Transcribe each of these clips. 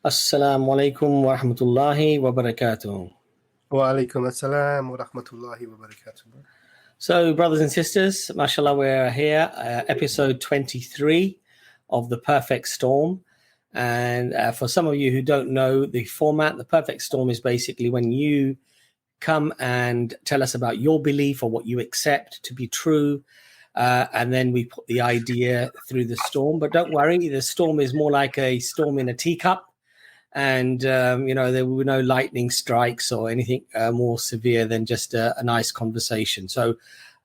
Assalamu alaikum wa rahmatullahi wa barakatuh. Wa alaikum assalam wa rahmatullahi wa barakatuh. So, brothers and sisters, mashallah, we're here, episode 23 of The Perfect Storm. And for some of you who don't know the format, The Perfect Storm is basically when you come and tell us about your belief or what you accept to be true. And then we put the idea through the storm. But don't worry, the storm is more like a storm in a teacup. And, there were no lightning strikes or anything more severe than just a nice conversation. So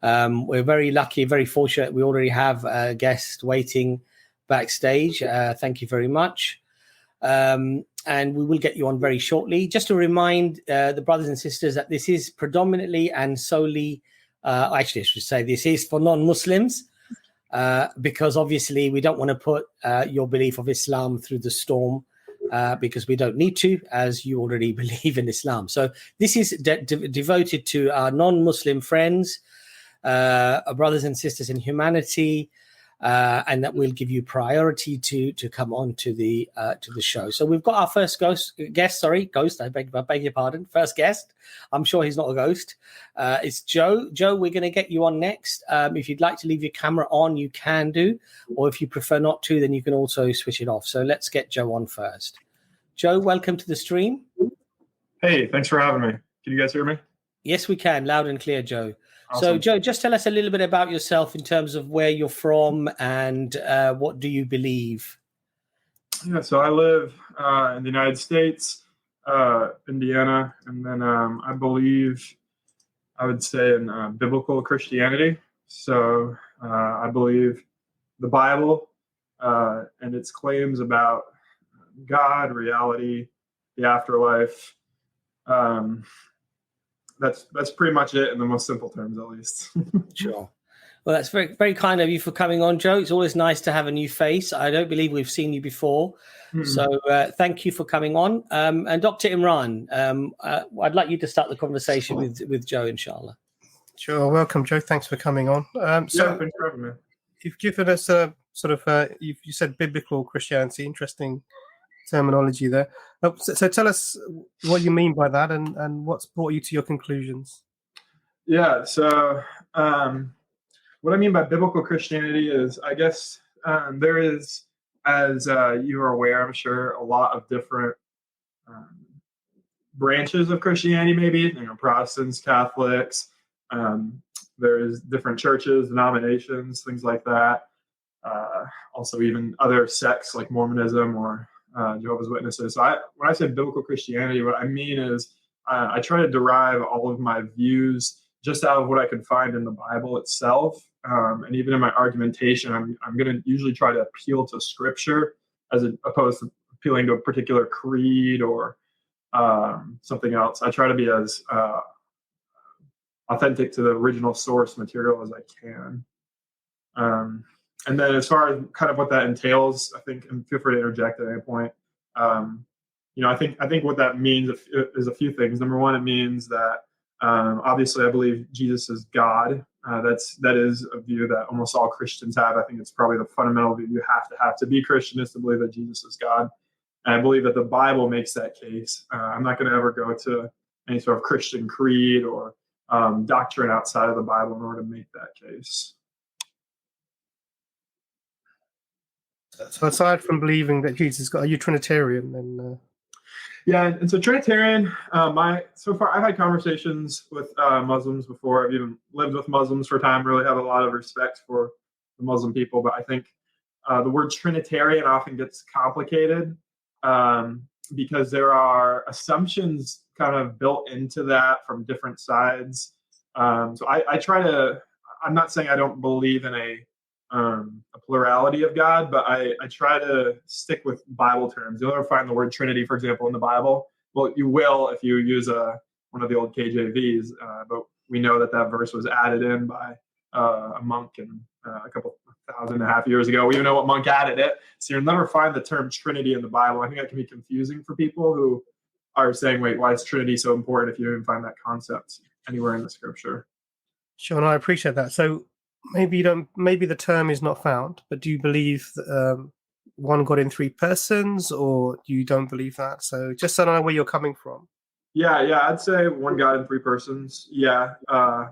we're very lucky, very fortunate. We already have a guest waiting backstage. Thank you very much. And we will get you on very shortly. Just to remind the brothers and sisters that this is predominantly and solely, actually, I should say this is for non-Muslims, because obviously we don't want to put your belief of Islam through the storm. Because we don't need to, as you already believe in Islam. So this is devoted to our non-Muslim friends, our brothers and sisters in humanity, and that will give you priority to come on to the show. So we've got our first guest. I beg your pardon. First guest. I'm sure he's not a ghost. It's Joe. Joe, we're going to get you on next. If you'd like to leave your camera on, you can do, or if you prefer not to, then you can also switch it off. So let's get Joe on first. Joe, welcome to the stream. Hey, thanks for having me. Can you guys hear me? Yes, we can. Loud and clear, Joe. Awesome. So, Joe, just tell us a little bit about yourself in terms of where you're from and what do you believe? Yeah, so I live in the United States, Indiana, and then I believe, I would say, in biblical Christianity. So I believe the Bible and its claims about God, reality, the afterlife. That's pretty much it in the most simple terms, at least. Sure. Well, that's very, very kind of you for coming on, Joe. It's always nice to have a new face. I don't believe we've seen you before. Mm-hmm. So thank you for coming on. And Dr. Imran, I'd like you to start the conversation with Joe, inshallah. Sure. Welcome, Joe. Thanks for coming on. Thanks for having me. You've given us a sort of, you said biblical Christianity, interesting terminology there. So tell us what you mean by that and what's brought you to your conclusions. Yeah, so what I mean by biblical Christianity is, I guess there is, as you are aware, I'm sure, a lot of different branches of Christianity, maybe, Protestants, Catholics, there's different churches, denominations, things like that. Also even other sects like Mormonism or Jehovah's Witnesses. So when I say biblical Christianity, what I mean is I try to derive all of my views just out of what I could find in the Bible itself. And even in my argumentation, I'm going to usually try to appeal to Scripture as opposed to appealing to a particular creed or something else. I try to be as authentic to the original source material as I can. And then as far as kind of what that entails, I think, and feel free to interject at any point, I think what that means is a few things. Number one, it means that obviously I believe Jesus is God. That is a view that almost all Christians have. I think it's probably the fundamental view you have to be Christian is to believe that Jesus is God. And I believe that the Bible makes that case. I'm not going to ever go to any sort of Christian creed or doctrine outside of the Bible in order to make that case. So aside from believing that Jesus is God, are you Trinitarian then? Yeah, and so Trinitarian, so far I've had conversations with Muslims before. I've even lived with Muslims for a time, really have a lot of respect for the Muslim people. But I think the word Trinitarian often gets complicated because there are assumptions kind of built into that from different sides. So I try to, I'm not saying I don't believe in a plurality of God, but I try to stick with Bible terms. You'll never find the word Trinity, for example, in the Bible. Well, you will if you use one of the old KJVs, but we know that verse was added in by a monk a couple 1,500 years ago. We even know what monk added it. So you'll never find the term Trinity in the Bible. I think that can be confusing for people who are saying, wait, why is Trinity so important if you don't even find that concept anywhere in the Scripture? Sure, and I appreciate that. So maybe the term is not found, but do you believe one God in three persons, or you don't believe that? So just so I know where you're coming from. Yeah, I'd say one God in three persons. Yeah, I'd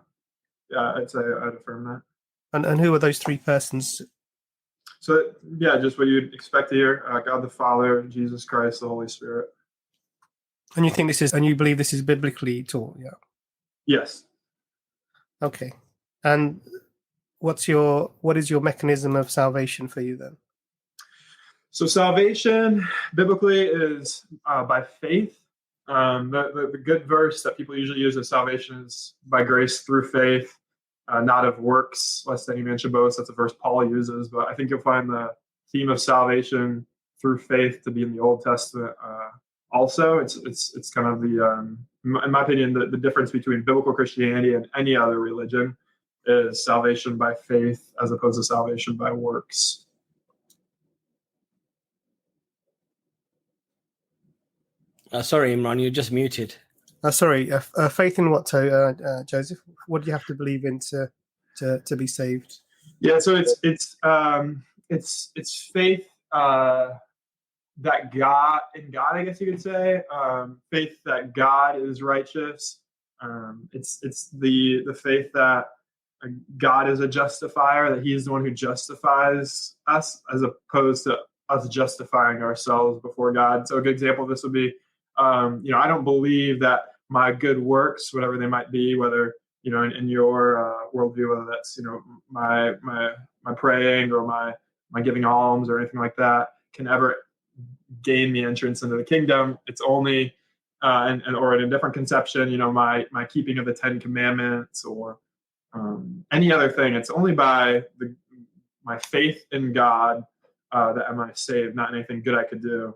say I'd affirm that. And who are those three persons? So yeah, just what you'd expect to hear: God the Father, Jesus Christ, the Holy Spirit. And you believe this is biblically taught? Yeah. Yes. Okay. And what is your mechanism of salvation for you then? So salvation biblically is by faith. The good verse that people usually use as salvation is by grace through faith, not of works, lest any man should boast. That's a verse Paul uses, but I think you'll find the theme of salvation through faith to be in the Old Testament. Also, it's kind of the, in my opinion, the difference between biblical Christianity and any other religion is salvation by faith as opposed to salvation by works. Sorry, Imran, you're just muted. Sorry, faith in what, Joseph? What do you have to believe in to be saved? Yeah, so it's faith that God, I guess you could say, faith that God is righteous. It's the faith that God is a justifier, that He is the one who justifies us, as opposed to us justifying ourselves before God. So a good example of this would be, I don't believe that my good works, whatever they might be, whether in your worldview, whether that's my praying or my giving alms or anything like that, can ever gain me entrance into the kingdom. It's only or in a different conception, my keeping of the 10 Commandments or any other thing. It's only by my faith in God that am I saved, not anything good I could do.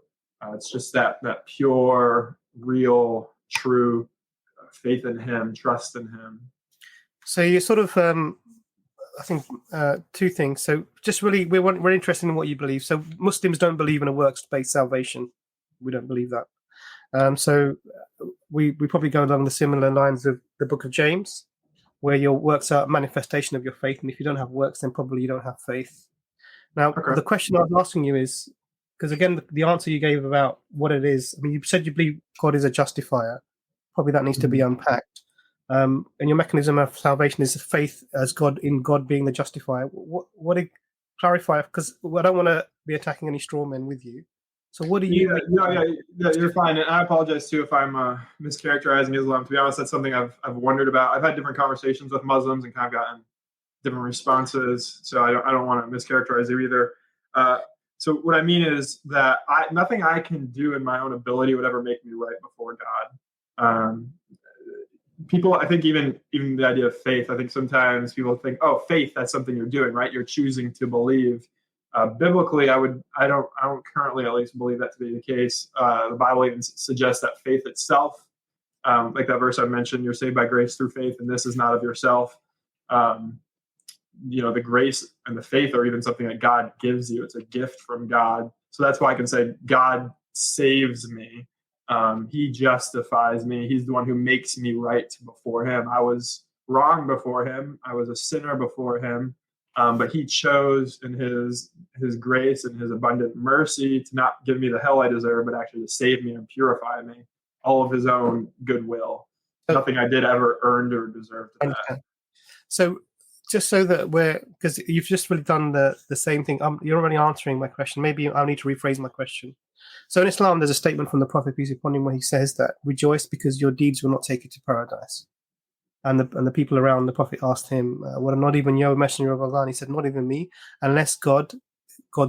It's just that pure, real, true faith in Him, trust in Him. So you sort of, I think, two things. So just really, we're interested in what you believe. So Muslims don't believe in a works-based salvation. We don't believe that. So we probably go along the similar lines of the Book of James, where your works are a manifestation of your faith, and if you don't have works, then probably you don't have faith. Now, The question I was asking you is, because again, the answer you gave about what it is, I mean, you said you believe God is a justifier. Probably that needs to be unpacked. And your mechanism of salvation is faith as God, in God being the justifier. What to clarify, because I don't want to be attacking any straw men with you. So what do you mean? Yeah, you're fine. And I apologize too if I'm mischaracterizing Islam. To be honest, that's something I've wondered about. I've had different conversations with Muslims and kind of gotten different responses. So I don't want to mischaracterize you either. So what I mean is that nothing I can do in my own ability would ever make me right before God. People, I think even the idea of faith, I think sometimes people think, oh, faith, that's something you're doing, right? You're choosing to believe. Biblically, I don't currently at least believe that to be the case. The Bible even suggests that faith itself, like that verse I mentioned, you're saved by grace through faith, and this is not of yourself. The grace and the faith are even something that God gives you. It's a gift from God. So that's why I can say God saves me. He justifies me. He's the one who makes me right before Him. I was wrong before Him. I was a sinner before Him. But He chose in His grace and His abundant mercy to not give me the hell I deserve, but actually to save me and purify me, all of His own goodwill. Nothing I did ever earned or deserved that. So just so that because you've just really done the same thing. You're already answering my question. Maybe I'll need to rephrase my question. So in Islam, there's a statement from the Prophet, peace be upon him, where he says that rejoice because your deeds will not take you to paradise. And the people around the Prophet asked him, well, not even you, Messenger of Allah? And he said, not even me, unless God's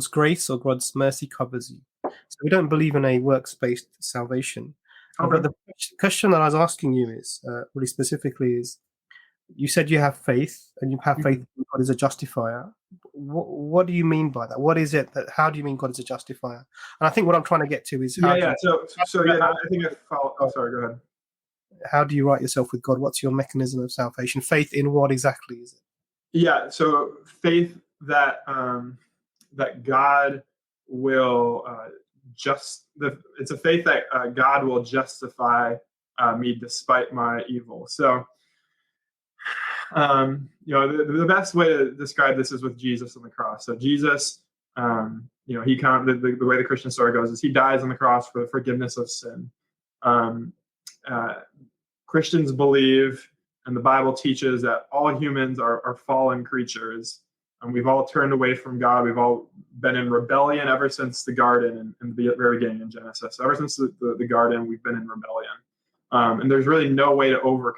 grace or God's mercy covers you. So we don't believe in a works-based salvation. Okay. But the question that I was asking you is, really specifically, is you said you have faith, and you have faith in God as a justifier. What do you mean by that? What is it how do you mean God is a justifier? And I think what I'm trying to get to is I think I follow. Oh, sorry, go ahead. How do you right yourself with God? What's your mechanism of salvation? Faith in what exactly is it? Yeah, so faith that that God will it's a faith that God will justify me despite my evil. So the best way to describe this is with Jesus on the cross. So Jesus The way the Christian story goes is he dies on the cross for the forgiveness of sin. Um, Christians believe, and the Bible teaches, that all humans are fallen creatures, and we've all turned away from God. We've all been in rebellion ever since the garden in the very beginning in Genesis. So ever since the garden, we've been in rebellion, and there's really no way to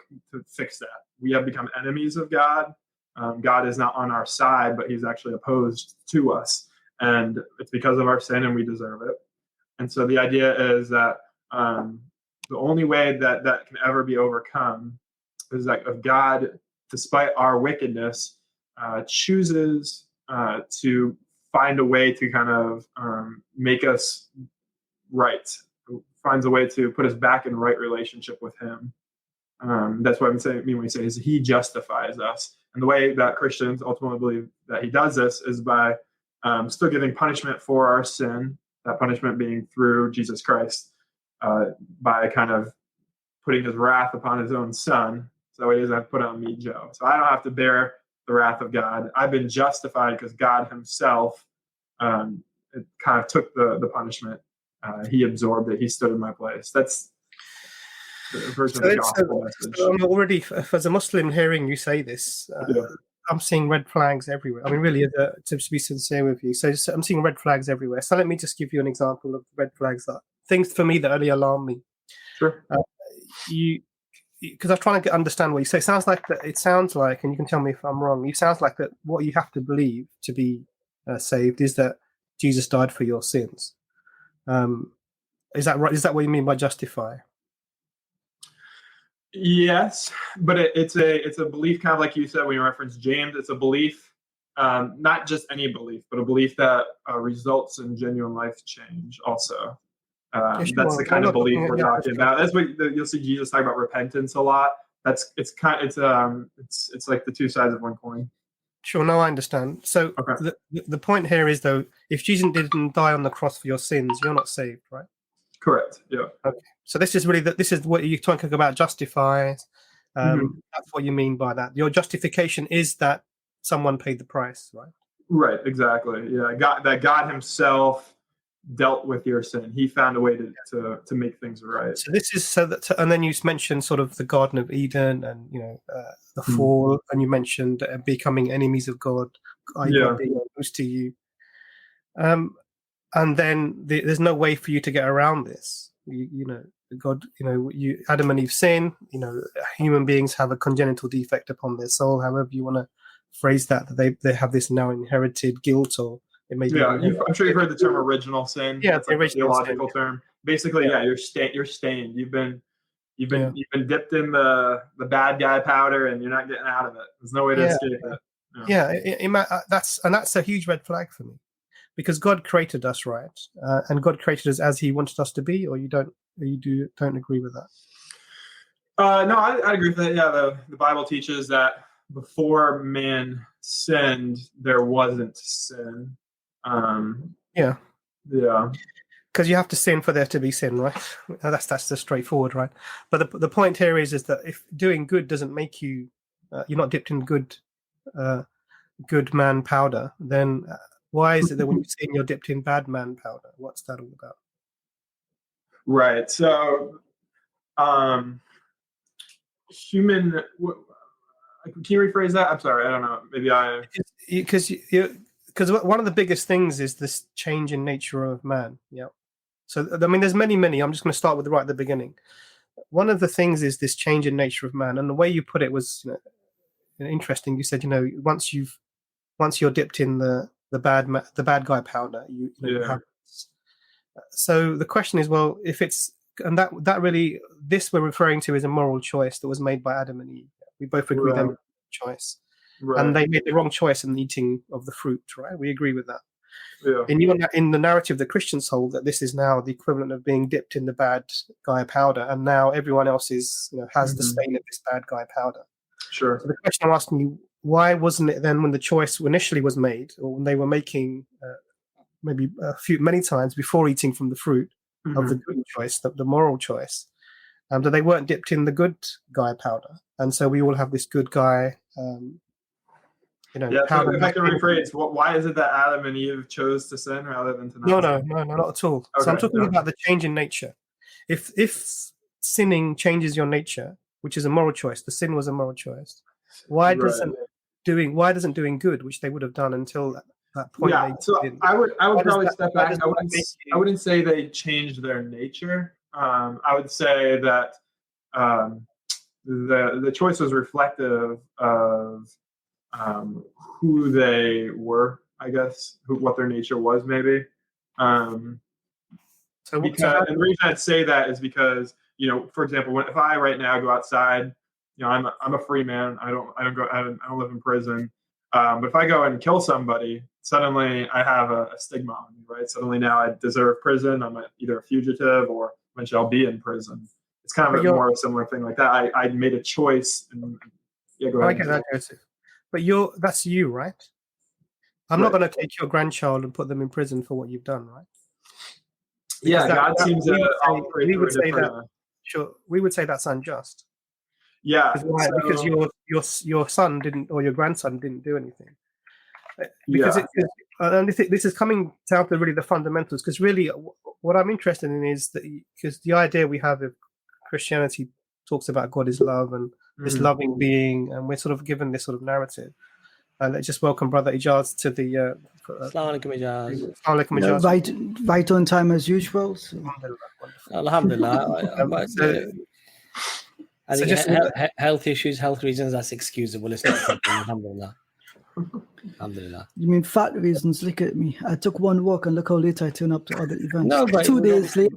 fix that. We have become enemies of God. God is not on our side, but he's actually opposed to us, and it's because of our sin, and we deserve it. And so the idea is that the only way that can ever be overcome is that if God, despite our wickedness, chooses to find a way to kind of make us right, finds a way to put us back in right relationship with him. That's what I mean when we say is he justifies us. And the way that Christians ultimately believe that he does this is by still giving punishment for our sin, that punishment being through Jesus Christ, by kind of putting his wrath upon his own son. So he doesn't have to put it on me, Joe. So I don't have to bear the wrath of God. I've been justified because God himself kind of took the punishment. He absorbed it. He stood in my place. That's the version of the gospel message. So I'm already, as a Muslim, hearing you say this, I'm seeing red flags everywhere. I mean, really, to be sincere with you. So I'm seeing red flags everywhere. So let me just give you an example of red flags, that things for me that really alarm me. Sure. Because I'm trying to understand what you say. It sounds like, and you can tell me if I'm wrong, it sounds like that what you have to believe to be saved is that Jesus died for your sins. Is that right? Is that what you mean by justify? Yes, but it's a belief, kind of like you said when you referenced James. It's a belief, not just any belief, but a belief that results in genuine life change also. That's the kind of belief we're talking about. That's what you'll see Jesus talk about repentance a lot. It's like the two sides of one coin. Sure, no, I understand. So okay. The point here is, though, if Jesus didn't die on the cross for your sins, you're not saved, right? Correct. Yeah. Okay. So this is what you're talking about. Justify. That's what you mean by that. Your justification is that someone paid the price, right? Right. Exactly. Yeah. God Himself dealt with your sin. He found a way to make things right. So this is and then you mentioned sort of the Garden of Eden and the fall, and you mentioned becoming enemies of God. God being opposed to you. And then there's no way for you to get around this. God, Adam and Eve sin. Human beings have a congenital defect upon their soul. However you want to phrase that they have this now inherited guilt, or it may be. I'm sure you've heard the term original sin. Yeah, that's like a theological term. Basically, you're stained. You've been dipped in the bad guy powder, and you're not getting out of it. There's no way to escape it. That's a huge red flag for me. Because God created us, right? And God created us as He wanted us to be, or you don't agree with that? No, I agree with that. Yeah, the Bible teaches that before man sinned, there wasn't sin. Yeah. Because you have to sin for there to be sin, right? That's just straightforward, right? But the point here is that if doing good doesn't make you, you're not dipped in good man powder, then why is it that when you sin, you're dipped in bad man powder? What's that all about? Right. So, human. Can you rephrase that? I'm sorry. I don't know. Maybe because one of the biggest things is this change in nature of man. Yeah. So I mean, there's many. I'm just going to start with right at the beginning. One of the things is this change in nature of man, and the way you put it was interesting. You said, once you're dipped in the bad guy powder, so the question is, well, if it's, and that really, this we're referring to is a moral choice that was made by Adam and Eve. We both agree on choice, and they made the wrong choice in eating of the fruit, right? We agree with that. Yeah. In the narrative the Christians hold, that this is now the equivalent of being dipped in the bad guy powder, and now everyone else is has the stain of this bad guy powder. Sure. So the question I'm asking you, why wasn't it then when the choice initially was made, or when they were making many times before eating from the fruit of the good choice, the moral choice, that they weren't dipped in the good guy powder, and so we all have this good guy You know, Yeah, how so if I can rephrase, why is it that Adam and Eve chose to sin rather than to not sin? No, not at all. So I'm Okay, talking about the change in nature. If sinning changes your nature, which is a moral choice, the sin was a moral choice. Why doesn't doing good, which they would have done until that point? Yeah, so I would probably step back. I wouldn't say they changed their nature. I would say that the choice was reflective of who they were, I guess, what their nature was, maybe. And the reason I'd say that is because, you know, for example, if I right now go outside, you know, I'm a free man. I don't live in prison. But if I go and kill somebody, suddenly I have a stigma on me, right? Suddenly now I deserve prison. I'm either a fugitive or eventually I'll be in prison. It's kind of more a similar thing like that. I made a choice. And, yeah, go ahead. I get that, Joseph. But that's you, right? I'm not going to take your grandchild and put them in prison for what you've done, right? Because God seems to operate we would through a say different. that. Sure, we would say that's unjust. Yeah, because your son didn't, or your grandson didn't do anything. Because this is coming down to really the fundamentals. Because really, what I'm interested in is that because the idea we have of Christianity talks about God is love and this loving being, and we're sort of given this sort of narrative. And let's just welcome Brother Ijaz to the. Assalamu alaikum, Ijaz. Assalamu alaikum, right on time as usual. So. Alhamdulillah. I think health issues, health reasons, that's excusable. It's not a problem. Alhamdulillah. Alhamdulillah. You mean fat reasons? Look at me. I took one walk and look how late I turned up to other events. No, but 2 days late.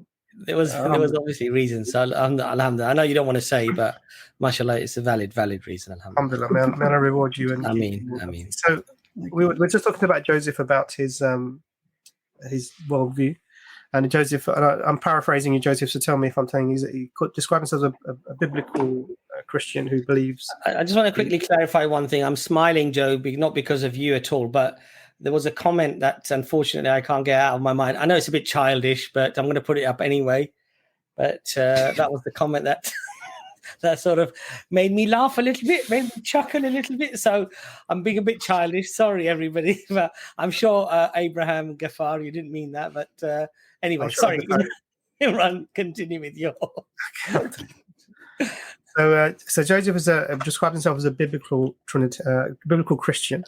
There was obviously reasons. So alhamdulillah. I know you don't want to say, but mashallah, it's a valid reason. Alhamdulillah. May Allah reward you. And Ameen. So we're just talking about Joseph, about his worldview. And Joseph, I'm paraphrasing you, Joseph, so tell me if I'm saying he describes himself as a biblical Christian who believes. I just want to quickly clarify one thing. I'm smiling, Joe, not because of you at all, but there was a comment that unfortunately I can't get out of my mind. I know it's a bit childish, but I'm going to put it up anyway. But that was the comment that that sort of made me laugh a little bit, made me chuckle a little bit. So I'm being a bit childish. Sorry, everybody. But I'm sure Abraham Ghaffar, you didn't mean that. But anyway, sorry. Imran, continue with your. So Joseph describes himself as a biblical Christian.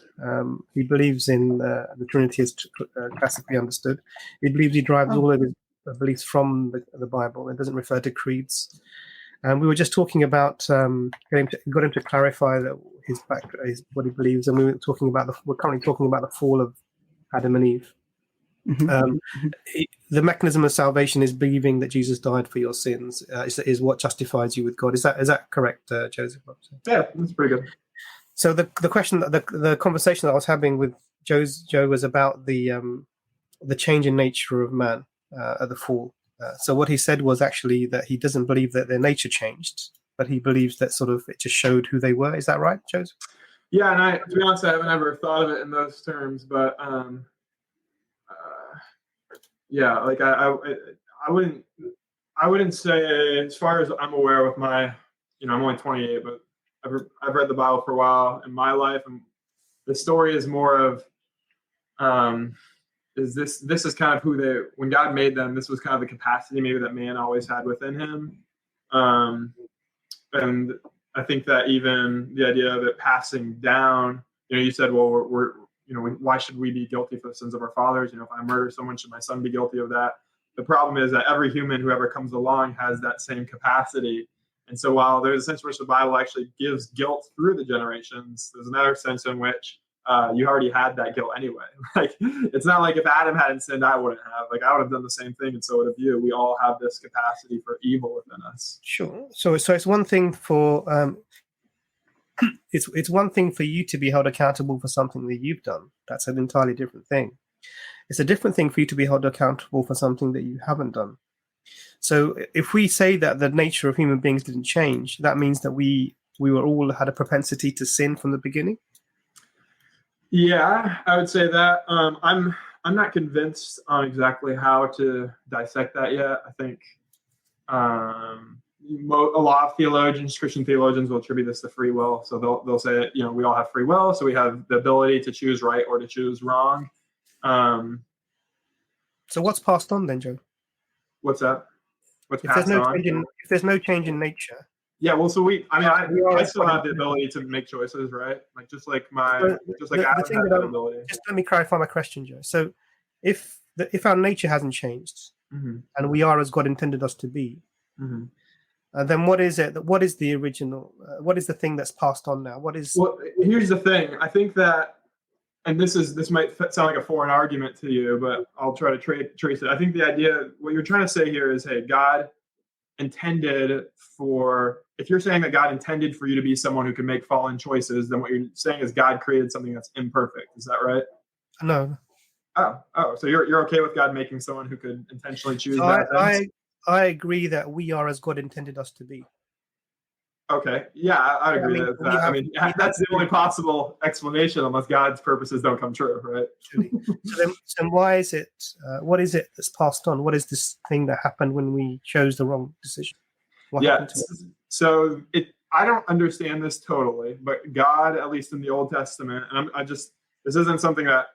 He believes in the Trinity as classically understood. He believes he derives all of his beliefs from the Bible. It doesn't refer to creeds. And we were just talking about got him to clarify that his what he believes, and we're currently talking about the fall of Adam and Eve. The mechanism of salvation is believing that Jesus died for your sins. Is what justifies you with God. Is that correct, Joseph? Yeah, that's pretty good. So the question, the conversation that I was having with Joe was about the change in nature of man at the fall. So what he said was actually that he doesn't believe that their nature changed, but he believes that sort of it just showed who they were. Is that right, Joseph? Yeah, and to be honest, I haven't ever thought of it in those terms, but yeah, like I wouldn't say, as far as I'm aware with my, I'm only 28, but I've read the Bible for a while in my life, and the story is more of this is kind of who when God made them, this was kind of the capacity maybe that man always had within him. And I think that even the idea of it passing down, you said, well, we're why should we be guilty for the sins of our fathers? If I murder someone, should my son be guilty of that? The problem is that every human who ever comes along has that same capacity. And so while there's a sense in which the Bible actually gives guilt through the generations, there's another sense in which you already had that guilt anyway. Like, it's not like if Adam hadn't sinned, I wouldn't have. Like, I would have done the same thing, and so would have you. We all have this capacity for evil within us. Sure. So it's one thing for it's one thing for you to be held accountable for something that you've done. That's an entirely different thing. It's a different thing for you to be held accountable for something that you haven't done. So if we say that the nature of human beings didn't change, that means that we were all had a propensity to sin from the beginning. Yeah, I would say that. I'm not convinced on exactly how to dissect that yet. I think, a lot of theologians, Christian theologians, will attribute this to free will. So they'll say, we all have free will, so we have the ability to choose right or to choose wrong. So what's passed on then, Joe? What's that? What's If there's passed on? if there's no change in nature. Yeah, well, so I still have the God ability to make choices, right? Like just like The Adam thing had that that ability. just let me clarify my question, Joe. So if our nature hasn't changed Mm-hmm. and we are as God intended us to be, Mm-hmm. then what is it? What is the original? What is the thing that's passed on now? What is? Well, here's the thing. I think that, and this might sound like a foreign argument to you, but I'll try to trace it. I think the idea, what you're trying to say here is, hey, God intended for, if you're saying that God intended for you to be someone who can make fallen choices, then what you're saying is God created something that's imperfect. Is that right? No. Oh, so you're okay with God making someone who could intentionally choose So bad things? I agree that we are as God intended us to be. Okay, yeah, I'd agree with that. That's the only possible explanation, unless God's purposes don't come true, right? So then why is it? What is it that's passed on? What is this thing that happened when we chose the wrong decision? What happened to it? So I don't understand this totally, but God, at least in the Old Testament, and this isn't something that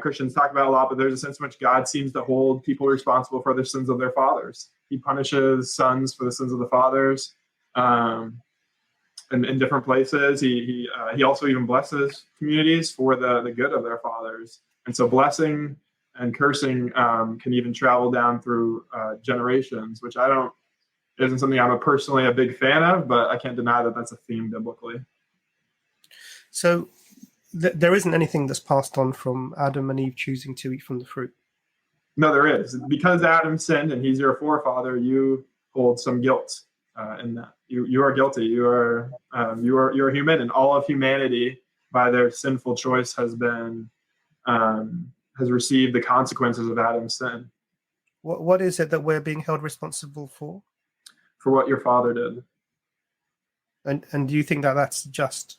Christians talk about a lot, but there's a sense in which God seems to hold people responsible for the sins of their fathers. He punishes sons for the sins of the fathers. In different places, he also even blesses communities for the good of their fathers, and so blessing and cursing can even travel down through generations, which isn't something I'm personally a big fan of, but I can't deny that that's a theme biblically. So there isn't anything that's passed on from Adam and Eve choosing to eat from the fruit. No, there is, because Adam sinned and he's your forefather. You hold some guilt in that. You are guilty. You're human, and all of humanity, by their sinful choice, has received the consequences of Adam's sin. What is it that we're being held responsible for? For what your father did. And do you think that that's just?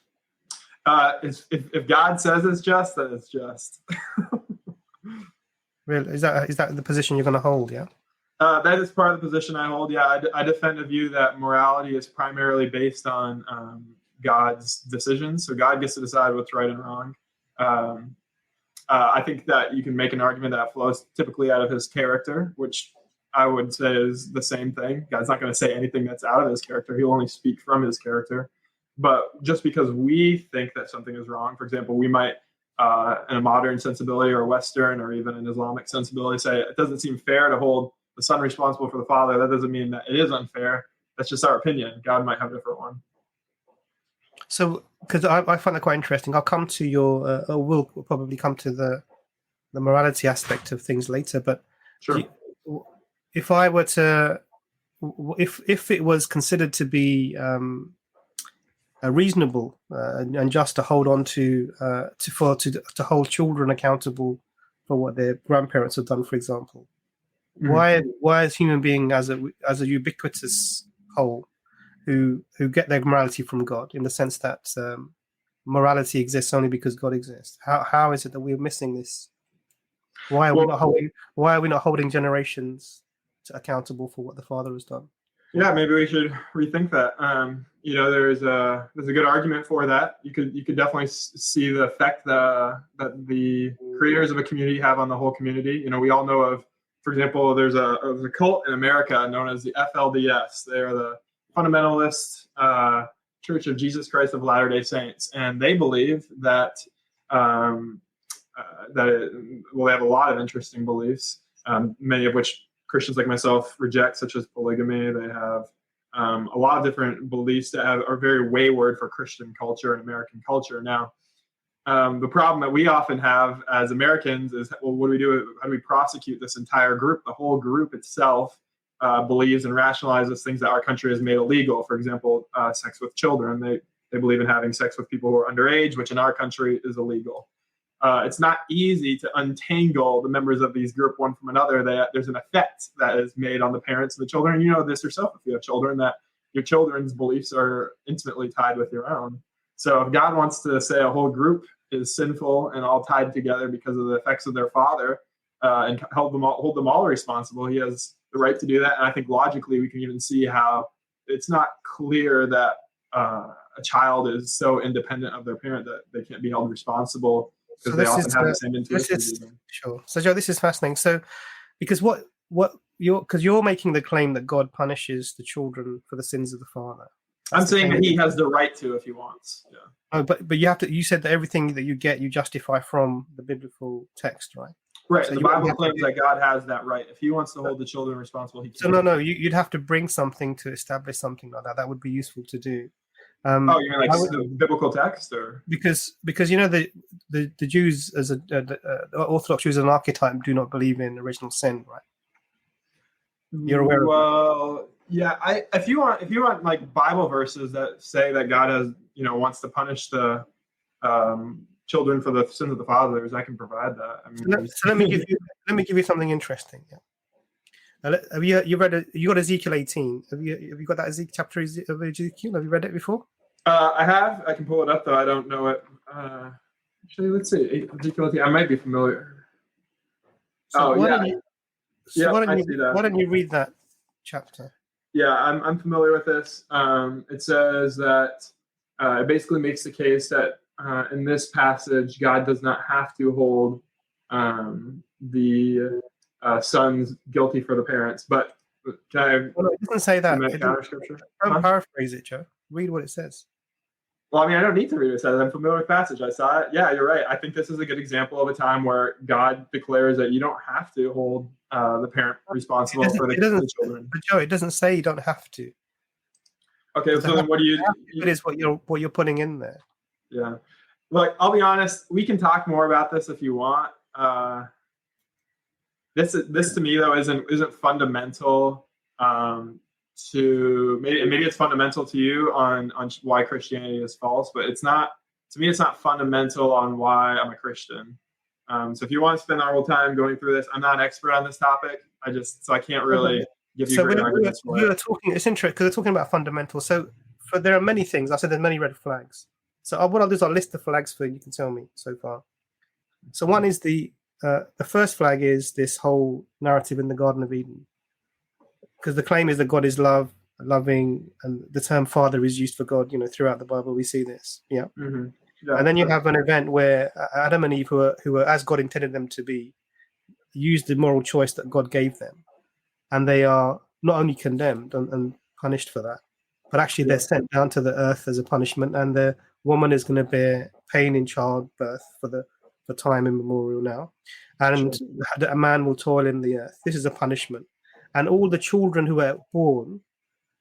If God says it's just, then it's just. Really, is that the position you're going to hold? Yeah. That is part of the position I hold. Yeah, I defend a view that morality is primarily based on God's decisions. So God gets to decide what's right and wrong. I think that you can make an argument that flows typically out of his character, which I would say is the same thing. God's not going to say anything that's out of his character. He'll only speak from his character. But just because we think that something is wrong, for example, we might, in a modern sensibility or a Western or even an Islamic sensibility, say it doesn't seem fair to hold the son responsible for the father. That doesn't mean that it is unfair. That's just our opinion. God might have a different one. So, because I find that quite interesting. I'll come to your, we'll probably come to the morality aspect of things later. But sure. If I were to, if it was considered to be reasonable and just to hold on to hold children accountable for what their grandparents have done, for example, why is human being as a ubiquitous whole who get their morality from God, in the sense that morality exists only because God exists? How is it that we're missing this? Why are we not holding generations accountable for what the Father has done? Yeah, maybe we should rethink that. There's a good argument for that. You could definitely see the effect that the creators of a community have on the whole community. We all know of, for example, there's a cult in America known as the FLDS. They are the Fundamentalist Church of Jesus Christ of Latter-day Saints, and they believe that they have a lot of interesting beliefs, many of which Christians like myself reject, such as polygamy. They have a lot of different beliefs that are very wayward for Christian culture and American culture. Now, the problem that we often have as Americans is, well, what do we do? How do we prosecute this entire group? The whole group itself believes and rationalizes things that our country has made illegal. For example, sex with children. They believe in having sex with people who are underage, which in our country is illegal. It's not easy to untangle the members of these group one from another. There's an effect that is made on the parents and the children. You know this yourself if you have children, that your children's beliefs are intimately tied with your own. So if God wants to say a whole group is sinful and all tied together because of the effects of their father, and hold them all responsible, he has the right to do that. And I think logically we can even see how it's not clear that a child is so independent of their parent that they can't be held responsible because they often have the same intuitions. Sure. So Joe, this is fascinating. So because what you're making the claim that God punishes the children for the sins of the father. I'm saying that he has the right to if he wants. Yeah. Oh, but you said that everything that you get, you justify from the biblical text, right? Right. So the Bible claims that God has that right. If he wants to hold the children responsible, he can. So you'd have to bring something to establish something like that. That would be useful to do. You mean like biblical text, or because the Jews as the Orthodox Jews as an archetype do not believe in original sin, right? You're aware of that? Well, yeah. If you want like Bible verses that say that God has wants to punish the children for the sins of the fathers, I can provide that. I mean, so let me give you something interesting. Yeah. Have you read you got Ezekiel 18? Have you got that chapter of Ezekiel? Have you read it before? I have. I can pull it up though. I don't know it. Actually, let's see. Ezekiel 18. I might be familiar. So why don't you read that chapter? Yeah, I'm familiar with this. It says that it basically makes the case that in this passage, God does not have to hold the sons guilty for the parents. But can I? Well, it doesn't say that. Counter scripture. Don't paraphrase it, Joe. Read what it says. Well, I mean, I don't need to read what it says. I'm familiar with the passage. I saw it. Yeah, you're right. I think this is a good example of a time where God declares that you don't have to hold the parent responsible for the children. But Joe, it doesn't say you don't have to. Okay, so then what do you? It is what you're putting in there. Yeah. Look, I'll be honest. We can talk more about this if you want. This to me though isn't fundamental to maybe it's fundamental to you on why Christianity is false, but it's not to me. It's not fundamental on why I'm a Christian. So if you want to spend our whole time going through this, I'm not an expert on this topic. I can't really give you great arguments for it. It's interesting because we're talking about fundamentals. So there are many things. I said there's many red flags. So what I'll do is I'll list the flags for you. You can tell me so far. So one is the first flag is this whole narrative in the Garden of Eden, because the claim is that God is loving, and the term Father is used for God. Throughout the Bible we see this. Yeah. Mm-hmm. Yeah. And then you have an event where Adam and Eve, who were as God intended them to be, used the moral choice that God gave them, and they are not only condemned and punished for that, but actually they're sent down to the earth as a punishment, and the woman is going to bear pain in childbirth for time immemorial now, and a man will toil in the earth. This is a punishment, and all the children who are born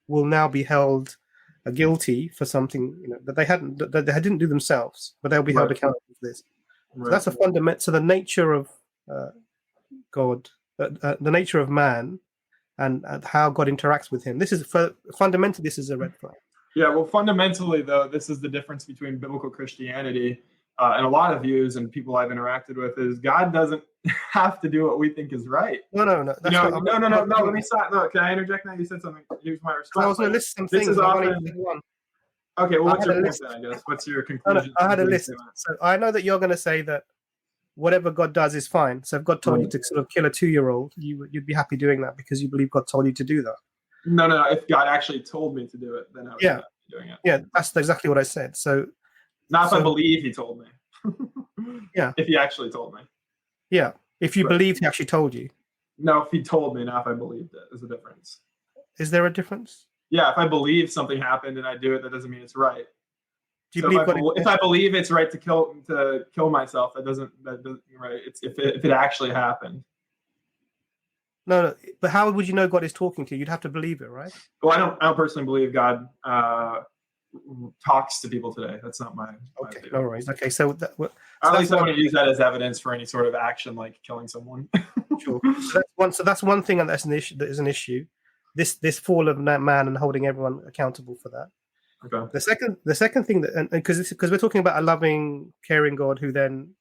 will now be held guilty for something that they didn't do themselves, but they'll be held accountable for this. Right. So that's a fundamental. So the nature of God, the nature of man, and how God interacts with him. This is fundamentally this is a red flag. Yeah, well, fundamentally though, this is the difference between biblical Christianity and a lot of views and people I've interacted with is God doesn't have to do what we think is right. No. No. Let me stop. No, can I interject now? You said something. Here's my response. I was going to list some things. This is often. Okay, well, what's your point then, I guess? What's your conclusion? I had a list. So I know that you're going to say that whatever God does is fine. So if God told you to sort of kill a 2-year-old, you'd be happy doing that because you believe God told you to do that. No. If God actually told me to do it, then I would be doing it. Yeah, that's exactly what I said. So not if I believe he told me. Yeah. If he actually told me. Yeah. If you believed he actually told you. No, if he told me, not if I believed it. There's a difference. Is there a difference? Yeah, if I believe something happened and I do it, that doesn't mean it's right. Do you believe if I believe it's right to kill myself, that doesn't right. It's if it actually happened. No, but how would you know God is talking to you? You'd have to believe it, right? Well, I don't personally believe God talks to people today. That's not my okay. No worries. Okay, so at least I want to use that as evidence for any sort of action like killing someone. Sure. So that's one thing, and that's an issue. That is an issue. This fall of man and holding everyone accountable for that. Okay. The second thing that, because we're talking about a loving, caring God who then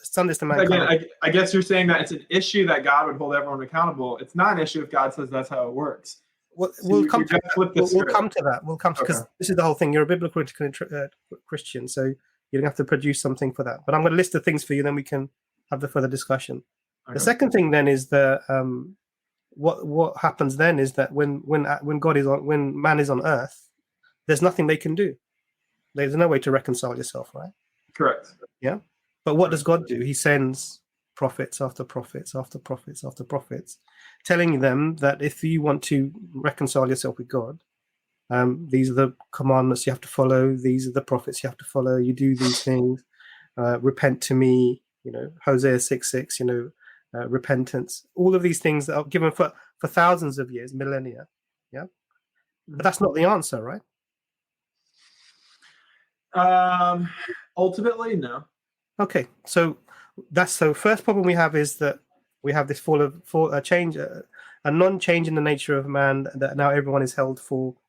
sunders to mankind. Again, I guess you're saying that it's an issue that God would hold everyone accountable. It's not an issue if God says that's how it works. We'll come to that. Because this is the whole thing. You're a biblical Christian, so you don't have to produce something for that. But I'm going to list the things for you, then we can have the further discussion. Okay. The second thing then is what happens then is that when man is on earth, there's nothing they can do. There's no way to reconcile yourself, right? Correct. Yeah. But what does God do? He sends prophets after prophets after prophets after prophets, telling them that if you want to reconcile yourself with God, these are the commandments you have to follow. These are the prophets you have to follow. You do these things. Repent to me. Hosea 6:6. Repentance. All of these things that are given for thousands of years, millennia. Yeah. But that's not the answer, right? Ultimately, no. Okay, so first problem we have is that we have this a non-change in the nature of man that now everyone is held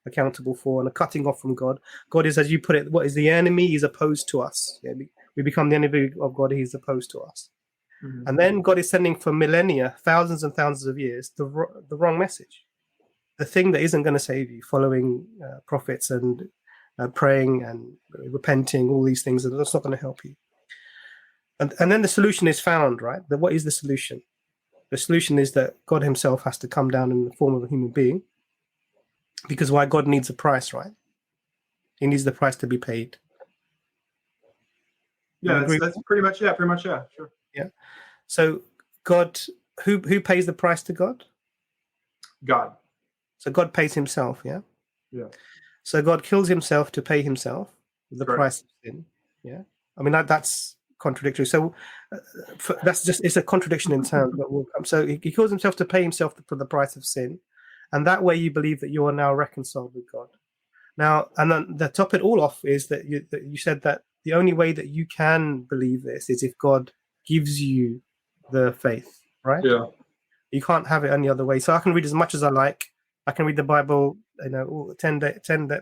accountable for, and a cutting off from God. God is, as you put it, what is the enemy? He's opposed to us. Yeah, we become the enemy of God. He's opposed to us, and then God is sending for millennia, thousands and thousands of years, the wrong message, the thing that isn't going to save you, following prophets and praying and repenting, all these things, that's not going to help you. And then the solution is found, right? But what is the solution? The solution is that God himself has to come down in the form of a human being, because why? God needs a price, right? He needs the price to be paid. Yeah, that's pretty much, yeah, sure. Yeah. So God, who pays the price to God? God. So God pays himself, yeah? Yeah. So God kills himself to pay himself the price of sin. Yeah. I mean, that's contradictory. So it's a contradiction in terms. But so he kills himself to pay himself for the price of sin. And that way you believe that you are now reconciled with God. Now, and then to top it all off is that you said that the only way that you can believe this is if God gives you the faith, right? Yeah. You can't have it any other way. So I can read as much as I like. I can read the Bible, 10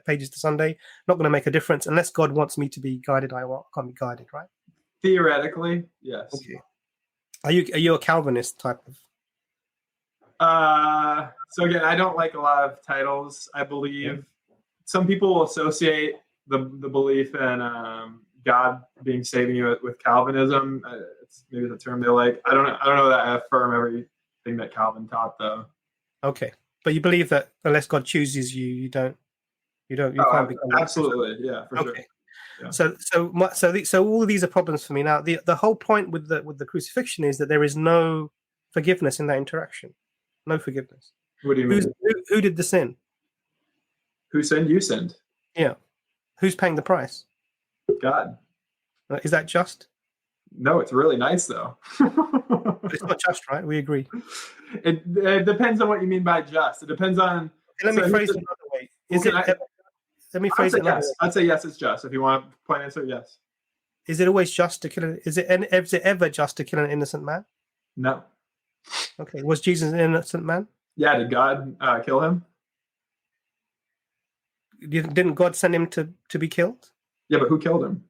pages to Sunday. Not going to make a difference unless God wants me to be guided. I can't be guided, right? Theoretically, yes. Okay. Are you a Calvinist type of? So again, I don't like a lot of titles. I believe some people will associate the belief in God being saving you with Calvinism. It's maybe the term they like. I don't know that I affirm everything that Calvin taught, though. Okay. But you believe that unless God chooses you, you can't become absolutely, yeah, for sure. Yeah. So all of these are problems for me. Now, the whole point with the crucifixion is that there is no forgiveness in that interaction. No forgiveness. What do you mean? Who did the sin? Who sinned? You sinned. Yeah. Who's paying the price? God. Is that just? No, it's really nice though. But it's not just, right? We agree. It depends on what you mean by just. It depends on. Let me phrase it another way. Let me phrase it another way. I'd say yes, it's just. If you want a plain answer, yes. Is it always just to kill? Is it ever just to kill an innocent man? No. Okay. Was Jesus an innocent man? Yeah. Did God kill him? Didn't God send him to be killed? Yeah, but who killed him?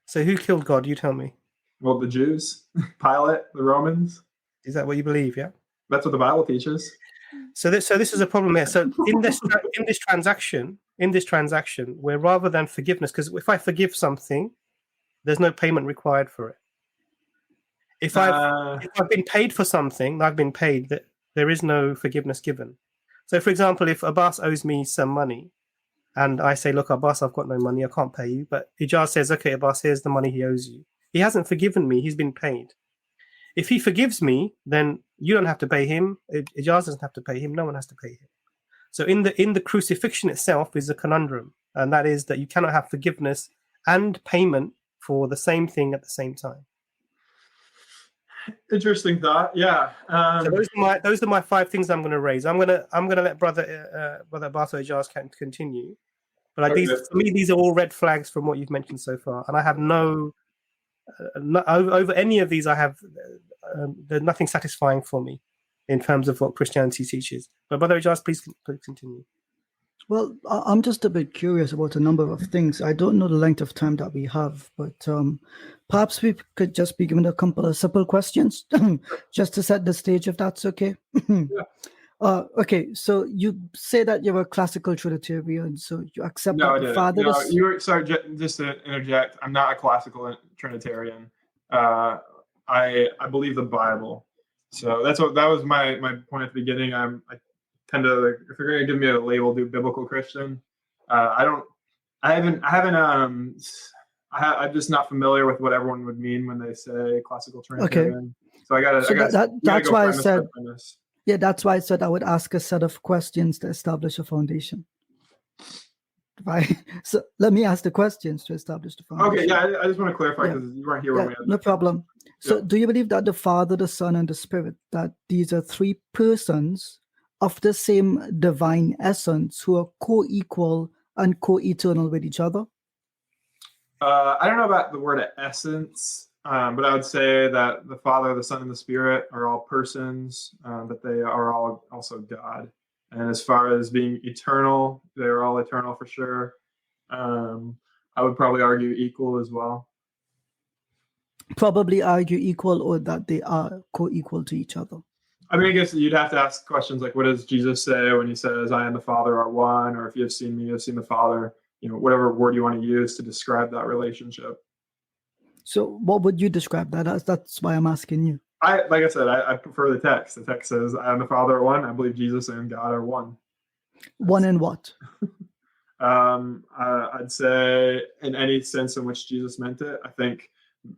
So who killed God? You tell me. Well, the Jews, Pilate, the Romans. Is that what you believe? Yeah. That's what the Bible teaches. So this is a problem here. So in this transaction, where rather than forgiveness, because if I forgive something, there's no payment required for it. If I've been paid for something, I've been paid, that there is no forgiveness given. So, for example, if Abbas owes me some money, and I say, "Look, Abbas, I've got no money. I can't pay you." But Ijaz says, "Okay, Abbas, here's the money he owes you." He hasn't forgiven me. He's been paid. If he forgives me, then you don't have to pay him. Ijaz doesn't have to pay him. No one has to pay him. So in the crucifixion itself is a conundrum, and that is that you cannot have forgiveness and payment for the same thing at the same time. Interesting thought. Yeah. So those are my 5 things I'm going to raise. I'm going to let brother Bato Ijaz continue. But for me, these are all red flags from what you've mentioned so far, and I have no over any of these. I have there's nothing satisfying for me in terms of what Christianity teaches. But Brother Ijaz, please continue. Well, I'm just a bit curious about a number of things. I don't know the length of time that we have, but perhaps we could just be given a couple of simple questions just to set the stage, if that's okay. Yeah. Okay, so you say that you're a classical Trinitarian, so you accept that the Father is... No, sorry, just to interject, I'm not a classical Trinitarian. I believe the Bible. So that was my point at the beginning. I tend to, like, if you're going to give me a label, do biblical Christian. I'm just not familiar with what everyone would mean when they say classical Trinitarian. So that's why I said, yeah, that's why I said I would ask a set of questions to establish a foundation. Right. So let me ask the questions to establish the foundation. Okay, yeah, I just want to clarify because you weren't here when we had no problem. So do you believe that the Father, the Son, and the Spirit, that these are three persons of the same divine essence who are co-equal and co-eternal with each other? I don't know about the word essence, but I would say that the Father, the Son, and the Spirit are all persons, but they are all also God. And as far as being eternal, they're all eternal for sure. I would probably argue equal as well. Probably argue equal, or that they are co-equal to each other. I mean, I guess you'd have to ask questions like, what does Jesus say when he says, I and the Father are one? Or if you have seen me, you have seen the Father. You know, whatever word you want to use to describe that relationship. So what would you describe that as? That's why I'm asking you. Like I said, I prefer the text. The text says, I and the Father are one. I believe Jesus and God are one. One in what? I'd say in any sense in which Jesus meant it. I think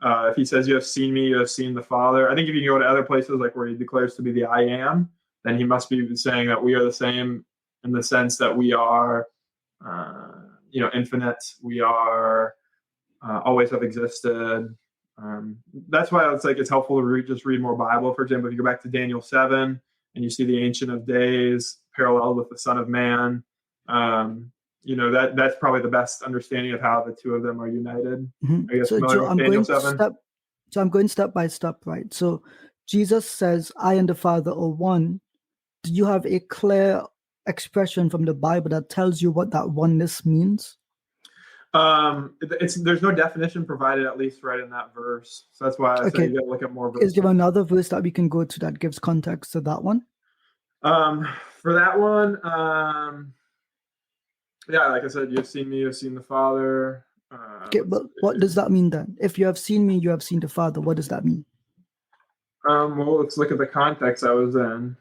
if he says, you have seen me, you have seen the Father. I think if you go to other places like where he declares to be the I am, then he must be saying that we are the same in the sense that we are, infinite. We are always have existed. That's why it's helpful to just read more Bible. For example, if you go back to Daniel 7 and you see the Ancient of Days paralleled with the Son of Man, that's probably the best understanding of how the two of them are united. Mm-hmm. I guess so I'm going step by step, right? So Jesus says, I and the Father are one. Do you have a clear expression from the Bible that tells you what that oneness means? There's no definition provided, at least right in that verse. So that's why I say you got to look at more verses. Is there another verse that we can go to that gives context to that one? For that one, yeah, like I said, you have seen me, you have seen the Father. Okay, but what does that mean then? If you have seen me, you have seen the Father. What does that mean? Well, let's look at the context I was in.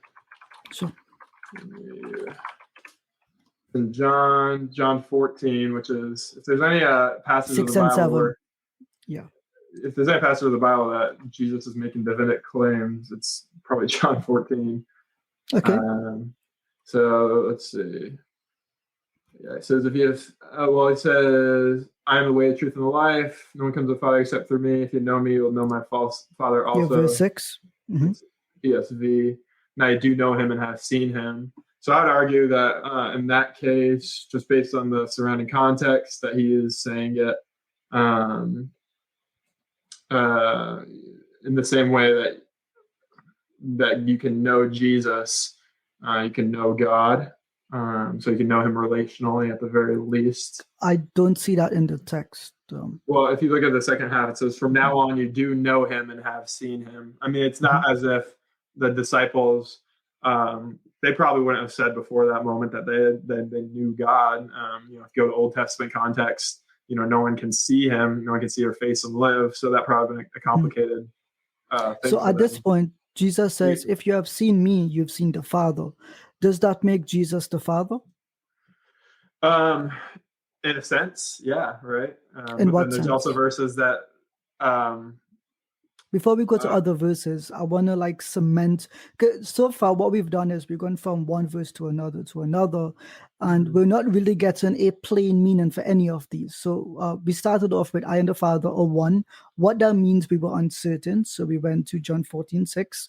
Sure. In John 14, which is, if there's any passage of the Bible if there's any passage of the Bible that Jesus is making divinity claims, it's probably John 14. Okay. So let's see. Yeah, it says, if you have, he says, I am the way, the truth, and the life. No one comes to the Father except through me. If you know me, you will know my false Father also. Yeah, verse 6. Mm-hmm. ESV. And I do know him and have seen him. So I would argue that in that case, just based on the surrounding context, that he is saying it in the same way that you can know Jesus, you can know God. So you can know him relationally at the very least. I don't see that in the text. Well, if you look at the second half, it says, from now on, you do know him and have seen him. I mean, it's not as if the disciples, they probably wouldn't have said before that moment that they knew God. If you go to Old Testament context, no one can see him, no one can see her face and live. So that probably been a complicated thing. So at this point, Jesus says, if you have seen me, you've seen the Father. Does that make Jesus the Father? In a sense, yeah, right. In what there's sense? also verses that before we go to other verses, I want to cement. So far, what we've done is we've gone from one verse to another, and we're not really getting a plain meaning for any of these. So we started off with I and the Father are one. What that means, we were uncertain. So we went to John 14:6.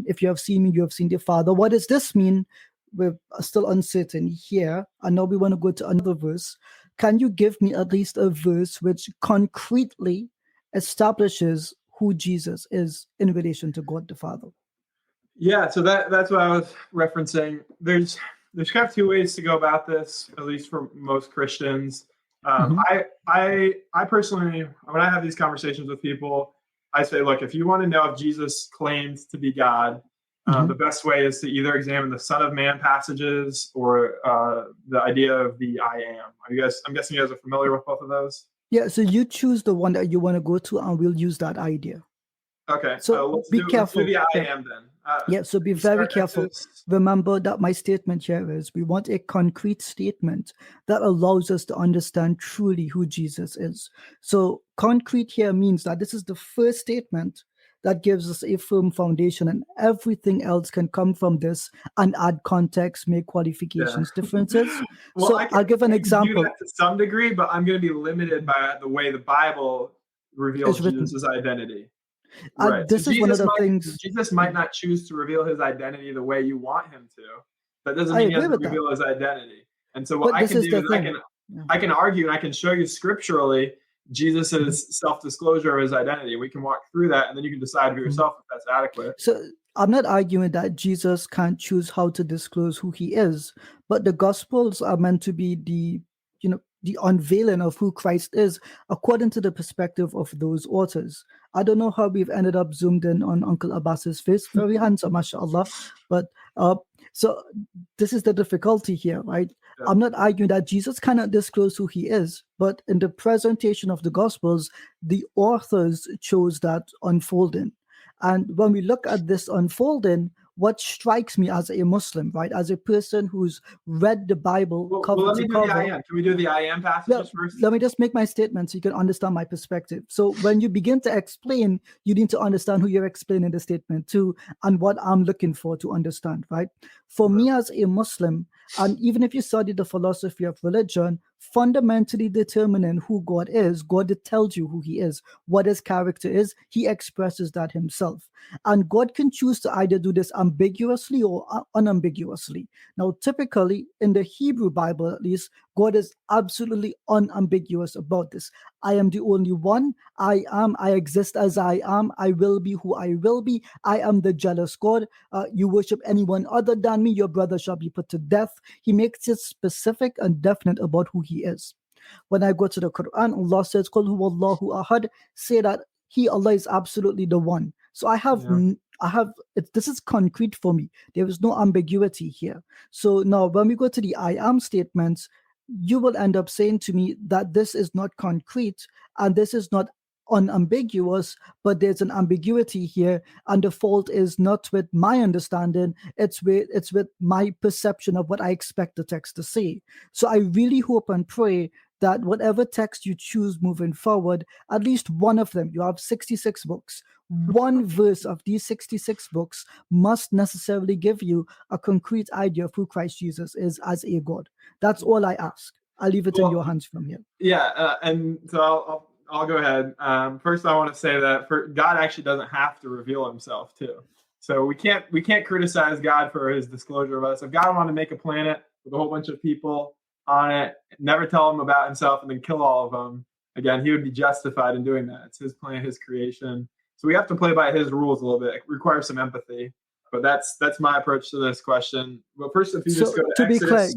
If you have seen me, you have seen the Father. What does this mean? We're still uncertain here. And now we want to go to another verse. Can you give me at least a verse which concretely establishes who Jesus is in relation to God the Father? Yeah, so that's what I was referencing. There's kind of two ways to go about this, at least for most Christians. I personally, when I have these conversations with people, I say, look, if you want to know if Jesus claims to be God, the best way is to either examine the Son of Man passages or the idea of the I am. I'm guessing you guys are familiar with both of those? Yeah, so you choose the one that you want to go to, and we'll use that idea. Okay, so be careful. Let's do the I am then. Yeah, so be very careful. Remember that my statement here is we want a concrete statement that allows us to understand truly who Jesus is. So concrete here means that this is the first statement that gives us a firm foundation, and everything else can come from this and add context, make qualifications, differences. Well, So I'll give an example. Do that to some degree, but I'm going to be limited by the way the Bible reveals Jesus' identity. Right. This is one of the things. Jesus might not choose to reveal his identity the way you want him to. That doesn't mean he has to reveal his identity. And so what I can do is I can argue and I can show you scripturally Jesus's self-disclosure of his identity. We can walk through that, and then you can decide for yourself if that's adequate. So I'm not arguing that Jesus can't choose how to disclose who he is, but the Gospels are meant to be the unveiling of who Christ is according to the perspective of those authors. I don't know how we've ended up zoomed in on Uncle Abbas's face. Very handsome, mashallah. But so this is the difficulty here, right? Yeah. I'm not arguing that Jesus cannot disclose who he is, but in the presentation of the Gospels, the authors chose that unfolding. And when we look at this unfolding, what strikes me as a Muslim, right, as a person who's read the Bible cover to cover. Can we do the I am passages first? Let me just make my statement so you can understand my perspective. So when you begin to explain, you need to understand who you're explaining the statement to and what I'm looking for to understand, right? For me as a Muslim, and even if you study the philosophy of religion, fundamentally determining who God is, God tells you who he is, what his character is. He expresses that himself. And God can choose to either do this ambiguously or unambiguously. Now, typically, in the Hebrew Bible, at least, God is absolutely unambiguous about this. I am the only one. I am. I exist as I am. I will be who I will be. I am the jealous God. You worship anyone other than me, your brother shall be put to death. He makes it specific and definite about who he is. When I go to the Quran, Allah says, Qul huwallahu ahad, say that he, Allah, is absolutely the one. So I have this is concrete for me. There is no ambiguity here. So now when we go to the I am statements, you will end up saying to me that this is not concrete and this is not unambiguous, but there's an ambiguity here, and the fault is not with my understanding, it's with my perception of what I expect the text to say. So I really hope and pray that whatever text you choose moving forward, at least one of them, you have 66 books, one verse of these 66 books must necessarily give you a concrete idea of who Christ Jesus is as a God. That's all I ask. I'll leave it in your hands from here. Yeah, and so I'll go ahead. First, I want to say that God actually doesn't have to reveal himself too. So we can't criticize God for his disclosure of us. If God wanted to make a planet with a whole bunch of people on it, never tell him about himself, and then kill all of them, again, he would be justified in doing that. It's his plan, his creation. So we have to play by his rules a little bit. It requires some empathy. But that's my approach to this question. But first, if you just go to Exodus,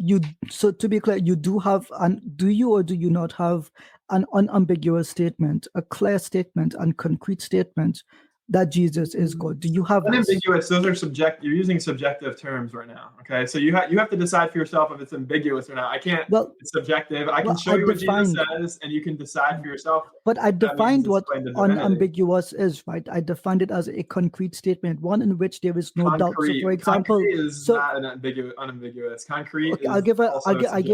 to be clear, you do have do you or do you not have an unambiguous statement, a clear statement, and concrete statement that Jesus is God? Do you have unambiguous? Those are subjective. You're using subjective terms right now. Okay, so you have to decide for yourself if it's ambiguous or not. I can't. Well, it's subjective. I can show you what Jesus says, and you can decide for yourself. But I defined what unambiguous is, right? I defined it as a concrete statement, one in which there is no doubt. So, for example, concrete is not unambiguous. Concrete. Okay, I'll give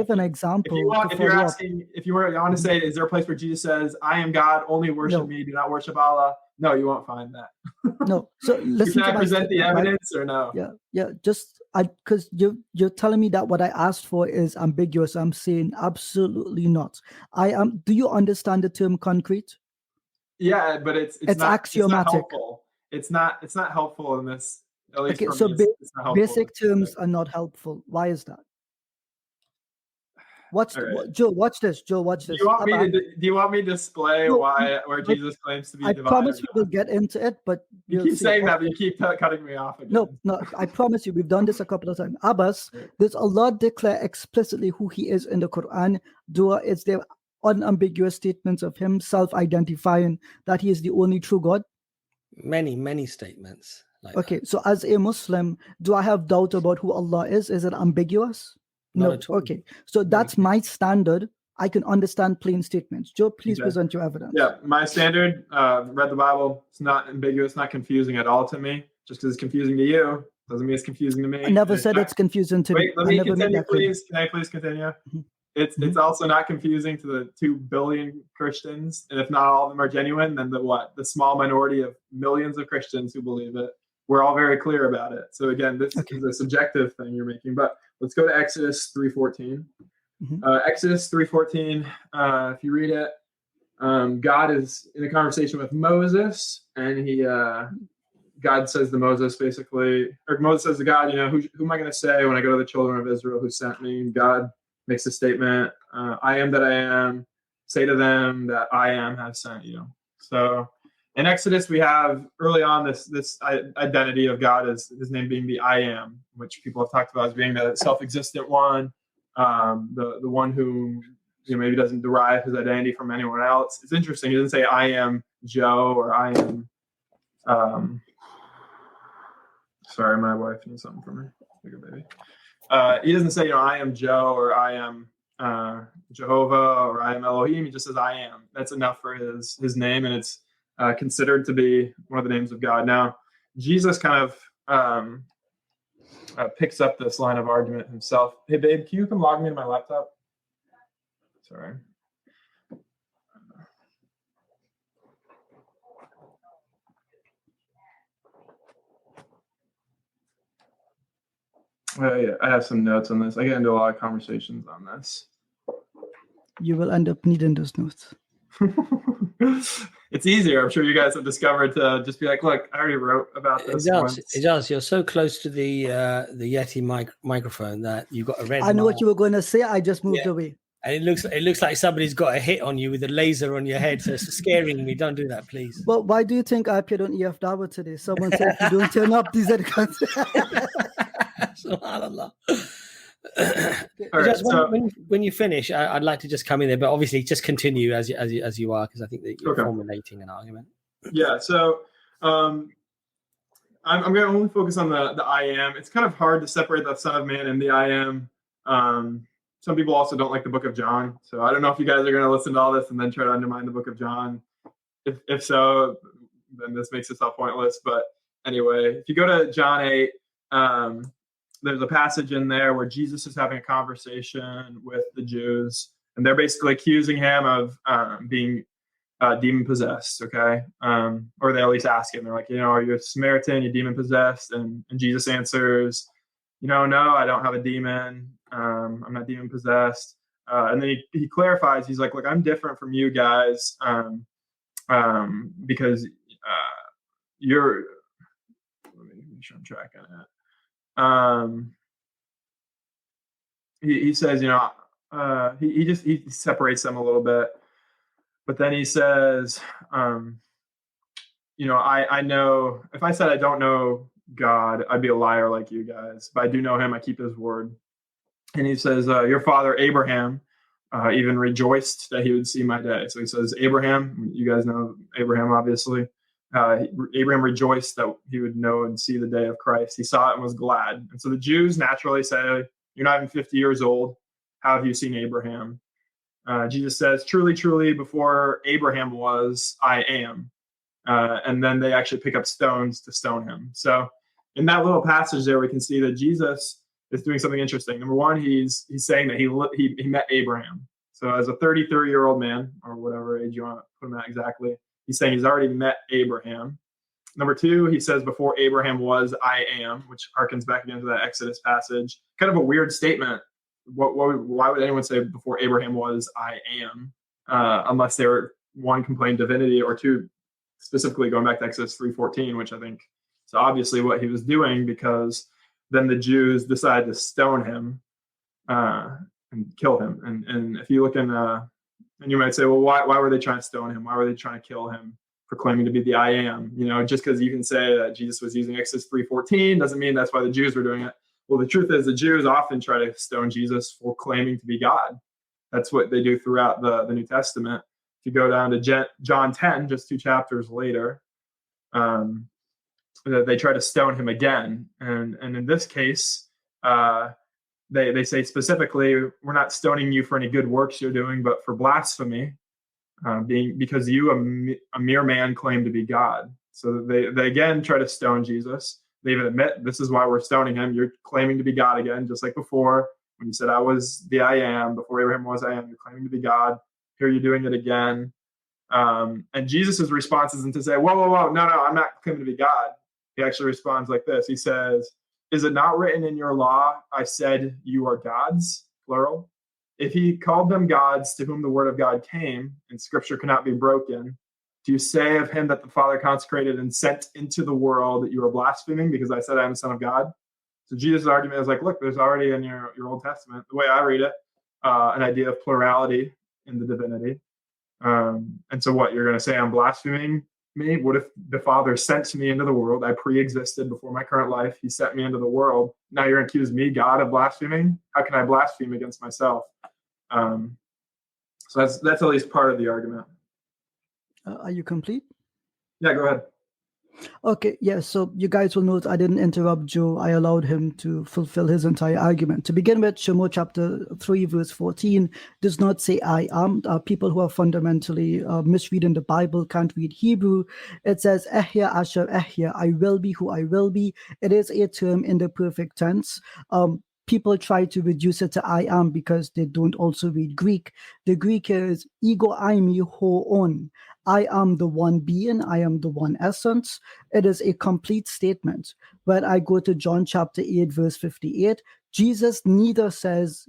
an example. If you want to say, is there a place where Jesus says, "I am God, only worship me, do not worship Allah"? No, you won't find that. No. So listen. Can I present the evidence or no? Yeah. Just because you're telling me that what I asked for is ambiguous. I'm saying absolutely not. Do you understand the term concrete? Yeah, but it's not axiomatic. It's not helpful in this. At least okay, for so me, it's not helpful. Basic terms are not helpful. Why is that? Joe, watch this. Do you want me to display where Jesus claims to be divine? I promise we will get into it, but you keep saying that, but you keep cutting me off again. No, I promise you, we've done this a couple of times. Abbas, does Allah declare explicitly who he is in the Quran? Is there unambiguous statements of him self-identifying that he is the only true God? Many statements. Okay, so as a Muslim, do I have doubt about who Allah is? Is it ambiguous? No. Okay. So that's my standard. I can understand plain statements. Joe, please present your evidence. Yeah, my standard, read the Bible. It's not ambiguous, not confusing at all to me. Just because it's confusing to you doesn't mean it's confusing to me. I never said it's confusing to me. Wait, let me continue, please. Can I please continue? Mm-hmm. It's also not confusing to the 2 billion Christians, and if not all of them are genuine, then the small minority of millions of Christians who believe it. We're all very clear about it. So again, this is a subjective thing you're making. But let's go to Exodus 3:14. Exodus 3:14. If you read it, God is in a conversation with Moses, and God says to Moses, basically, or Moses says to God, who am I going to say when I go to the children of Israel who sent me? And God makes a statement, I am that I am. Say to them that I am has sent you. So in Exodus, we have early on this identity of God as his name being the I am, which people have talked about as being the self-existent one, the one who maybe doesn't derive his identity from anyone else. It's interesting. He doesn't say I am Joe or I am. Sorry, my wife needs something from me. Like a baby. He doesn't say, I am Joe or I am Jehovah or I am Elohim. He just says I am. That's enough for his name, and it's considered to be one of the names of God. Now, Jesus kind of picks up this line of argument himself. Hey, babe, can you come log me into my laptop? Sorry. Yeah, I have some notes on this. I get into a lot of conversations on this. You will end up needing those notes. It's easier. I'm sure you guys have discovered to just be like, look, I already wrote about this. It does. You're so close to the Yeti microphone that you've got a red. I know what you were going to say. I just moved away. And it looks like somebody's got a hit on you with a laser on your head. So it's scaring me. Don't do that, please. Well, why do you think I appeared on EF Dawah today? Someone said if you don't turn up, these are the guns. SubhanAllah. Right, when you finish, I'd like to just come in there, but obviously just continue as you are, because I think that you're formulating an argument. Yeah. So I'm going to only focus on the I am. It's kind of hard to separate the Son of Man and the I am. Some people also don't like the Book of John, so I don't know if you guys are going to listen to all this and then try to undermine the Book of John. If so, then this makes this all pointless. But anyway, if you go to John 8. There's a passage in there where Jesus is having a conversation with the Jews, and they're basically accusing him of being demon possessed. Okay, or they at least ask him. They're like, are you a Samaritan? You demon possessed? And Jesus answers, no, I don't have a demon. I'm not demon possessed. And then he clarifies. He's like, look, I'm different from you guys because you're. Let me make sure I'm tracking it. He says, he separates them a little bit, but then he says, I know if I said I don't know God, I'd be a liar like you guys, but I do know him. I keep his word. And he says, your father Abraham even rejoiced that he would see my day. So he says, Abraham, you guys know Abraham, obviously. Abraham rejoiced that he would know and see the day of Christ. He saw it and was glad. And so the Jews naturally say, you're not even 50 years old. How have you seen Abraham? Jesus says, truly, truly, before Abraham was, I am. And then they actually pick up stones to stone him. So in that little passage there, we can see that Jesus is doing something interesting. Number one, he's saying that he met Abraham. So as a 33-year-old man, or whatever age you want to put him at exactly, he's saying he's already met Abraham. Number two, he says before Abraham was, I am, which harkens back again to that Exodus passage. Kind of a weird statement. Why would anyone say before Abraham was, I am, unless they were, one, complained divinity, or two, specifically going back to Exodus 3:14, which I think is obviously what he was doing, because then the Jews decided to stone him and kill him. And if you look in, and you might say, well, why were they trying to stone him? Why were they trying to kill him for claiming to be the I am? Just because you can say that Jesus was using Exodus 3:14 doesn't mean that's why the Jews were doing it. Well, the truth is the Jews often try to stone Jesus for claiming to be God. That's what they do throughout the New Testament. If you go down to John 10, just 2 chapters later, they try to stone him again. And in this case, they say specifically, we're not stoning you for any good works you're doing, but for blasphemy, because you, a mere man, claim to be God. So they again try to stone Jesus. They even admit, this is why we're stoning him. You're claiming to be God again, just like before. When you said, I was the I am, before Abraham was I am, you're claiming to be God. Here you're doing it again. And Jesus' response isn't to say, whoa, no, I'm not claiming to be God. He actually responds like this. He says, is it not written in your law, I said you are gods, plural? If he called them gods to whom the word of God came, and scripture cannot be broken, do you say of him that the Father consecrated and sent into the world that you are blaspheming because I said I am the Son of God? So Jesus' argument is like, look, there's already in your Old Testament, the way I read it, an idea of plurality in the divinity. And so what, you're going to say I'm blaspheming me? What if the Father sent me into the world? I pre-existed before my current life. He sent me into the world. Now you're going to accuse me, God, of blaspheming? How can I blaspheme against myself? So that's at least part of the argument. Are you complete? Yeah, go ahead. Okay, yeah, so you guys will note I didn't interrupt Joe. I allowed him to fulfill his entire argument. To begin with, Shemot chapter 3, verse 14 does not say I am. People who are fundamentally misreading the Bible can't read Hebrew. It says, Ehya asher ehya, I will be who I will be. It is a term in the perfect tense. People try to reduce it to I am because they don't also read Greek. The Greek is ego eimi ho on. I am the one being, I am the one essence. It is a complete statement. When I go to John chapter 8, verse 58, Jesus neither says,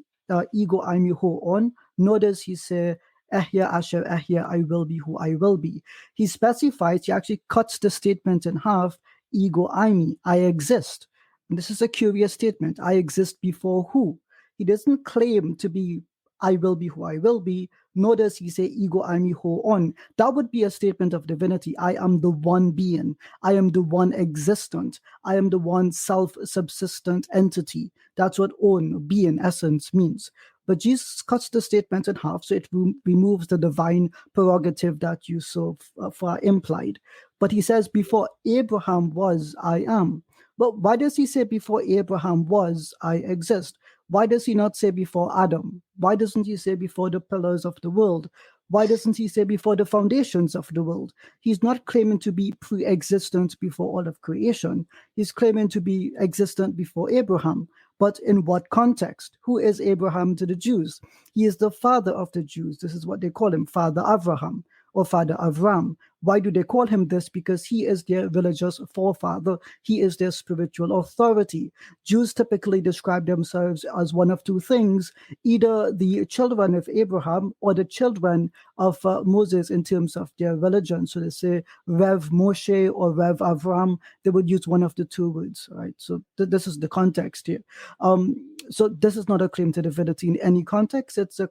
ego eimi ho on, nor does he say, Ehya asher ehya, I will be who I will be. He specifies, he actually cuts the statement in half, ego eimi, I exist. And this is a curious statement. I exist before who? He doesn't claim to be, I will be who I will be, nor does he say, ego eimi ho on. That would be a statement of divinity. I am the one being. I am the one existent. I am the one self-subsistent entity. That's what on, being, essence means. But Jesus cuts the statement in half, so it removes the divine prerogative that you so far implied. But he says, before Abraham was, I am. But why does he say before Abraham was, I exist? Why does he not say before Adam? Why doesn't he say before the pillars of the world? Why doesn't he say before the foundations of the world? He's not claiming to be pre-existent before all of creation. He's claiming to be existent before Abraham. But in what context? Who is Abraham to the Jews? He is the father of the Jews. This is what they call him, Father Abraham or Father Avram. Why do they call him this? Because he is their religious forefather. He is their spiritual authority. Jews typically describe themselves as one of two things, either the children of Abraham or the children of Moses in terms of their religion. So they say Rev Moshe or Rev Avram. They would use one of the two words, right? So this is the context here. So this is not a claim to divinity in any context. It's a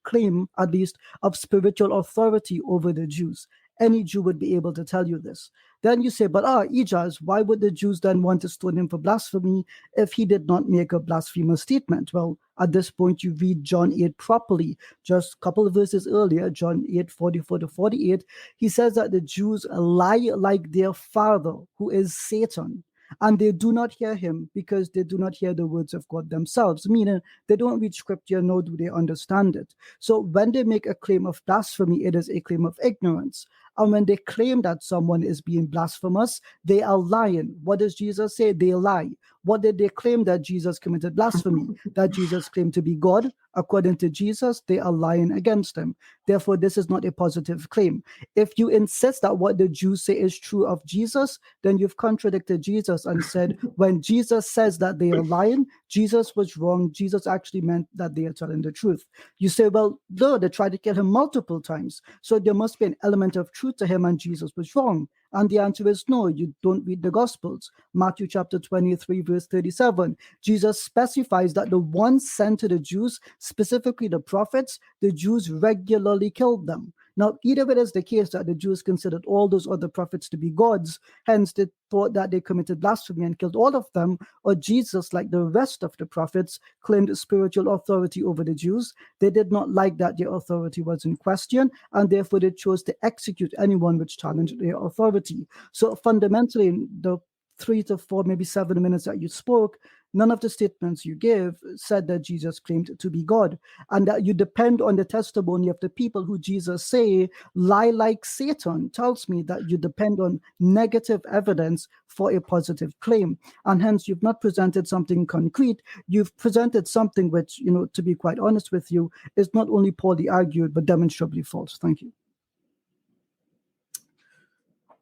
claim, at least, of spiritual authority over the Jews. Any Jew would be able to tell you this. Then you say, but Ijaz, why would the Jews then want to stone him for blasphemy if he did not make a blasphemous statement? Well, at this point, you read John 8 properly. Just a couple of verses earlier, John 8, 44 to 48, he says that the Jews lie like their father, who is Satan. And they do not hear him because they do not hear the words of God themselves, meaning they don't read scripture, nor do they understand it. So when they make a claim of blasphemy, it is a claim of ignorance. And when they claim that someone is being blasphemous, they are lying. What does Jesus say? They lie. What did they claim that Jesus committed blasphemy? That Jesus claimed to be God? According to Jesus, they are lying against him. Therefore, this is not a positive claim. If you insist that what the Jews say is true of Jesus, then you've contradicted Jesus and said, when Jesus says that they are lying, Jesus was wrong. Jesus actually meant that they are telling the truth. You say, well, no, they tried to kill him multiple times. So there must be an element of truth to him and Jesus was wrong. And the answer is no, you don't read the Gospels. Matthew chapter 23, verse 37, Jesus specifies that the ones sent to the Jews, specifically the prophets, the Jews regularly killed them. Now, either it is the case that the Jews considered all those other prophets to be gods, hence they thought that they committed blasphemy and killed all of them, or Jesus, like the rest of the prophets, claimed spiritual authority over the Jews. They did not like that their authority was in question, and therefore they chose to execute anyone which challenged their authority. So fundamentally, in the 3 to 4, maybe 7 minutes that you spoke, none of the statements you give said that Jesus claimed to be God, and that you depend on the testimony of the people who Jesus say lie like Satan tells me that you depend on negative evidence for a positive claim. And hence, you've not presented something concrete. You've presented something which, to be quite honest with you, is not only poorly argued, but demonstrably false. Thank you.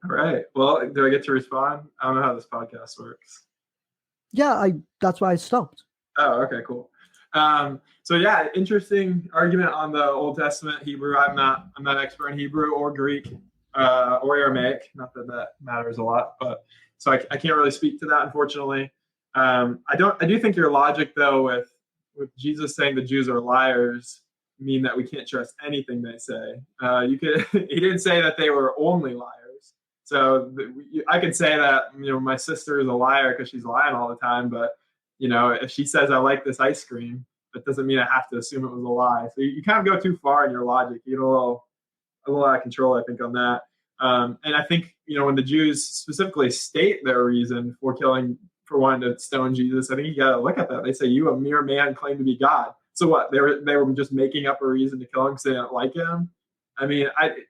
All right. Well, do I get to respond? I don't know how this podcast works. Yeah, that's why I stopped. Oh, okay, cool. So yeah, interesting argument on the Old Testament Hebrew. I'm not expert in Hebrew or Greek or Aramaic. Not that matters a lot, but so I can't really speak to that, unfortunately. I do think your logic though with Jesus saying the Jews are liars mean that we can't trust anything they say. He didn't say that they were only liars. So I could say that, my sister is a liar because she's lying all the time. But, if she says I like this ice cream, that doesn't mean I have to assume it was a lie. So you kind of go too far in your logic. You get a little out of control, I think, on that. And I think, when the Jews specifically state their reason for wanting to stone Jesus, I think you got to look at that. They say, you, a mere man, claim to be God. So what? They were just making up a reason to kill him because they didn't like him. I mean,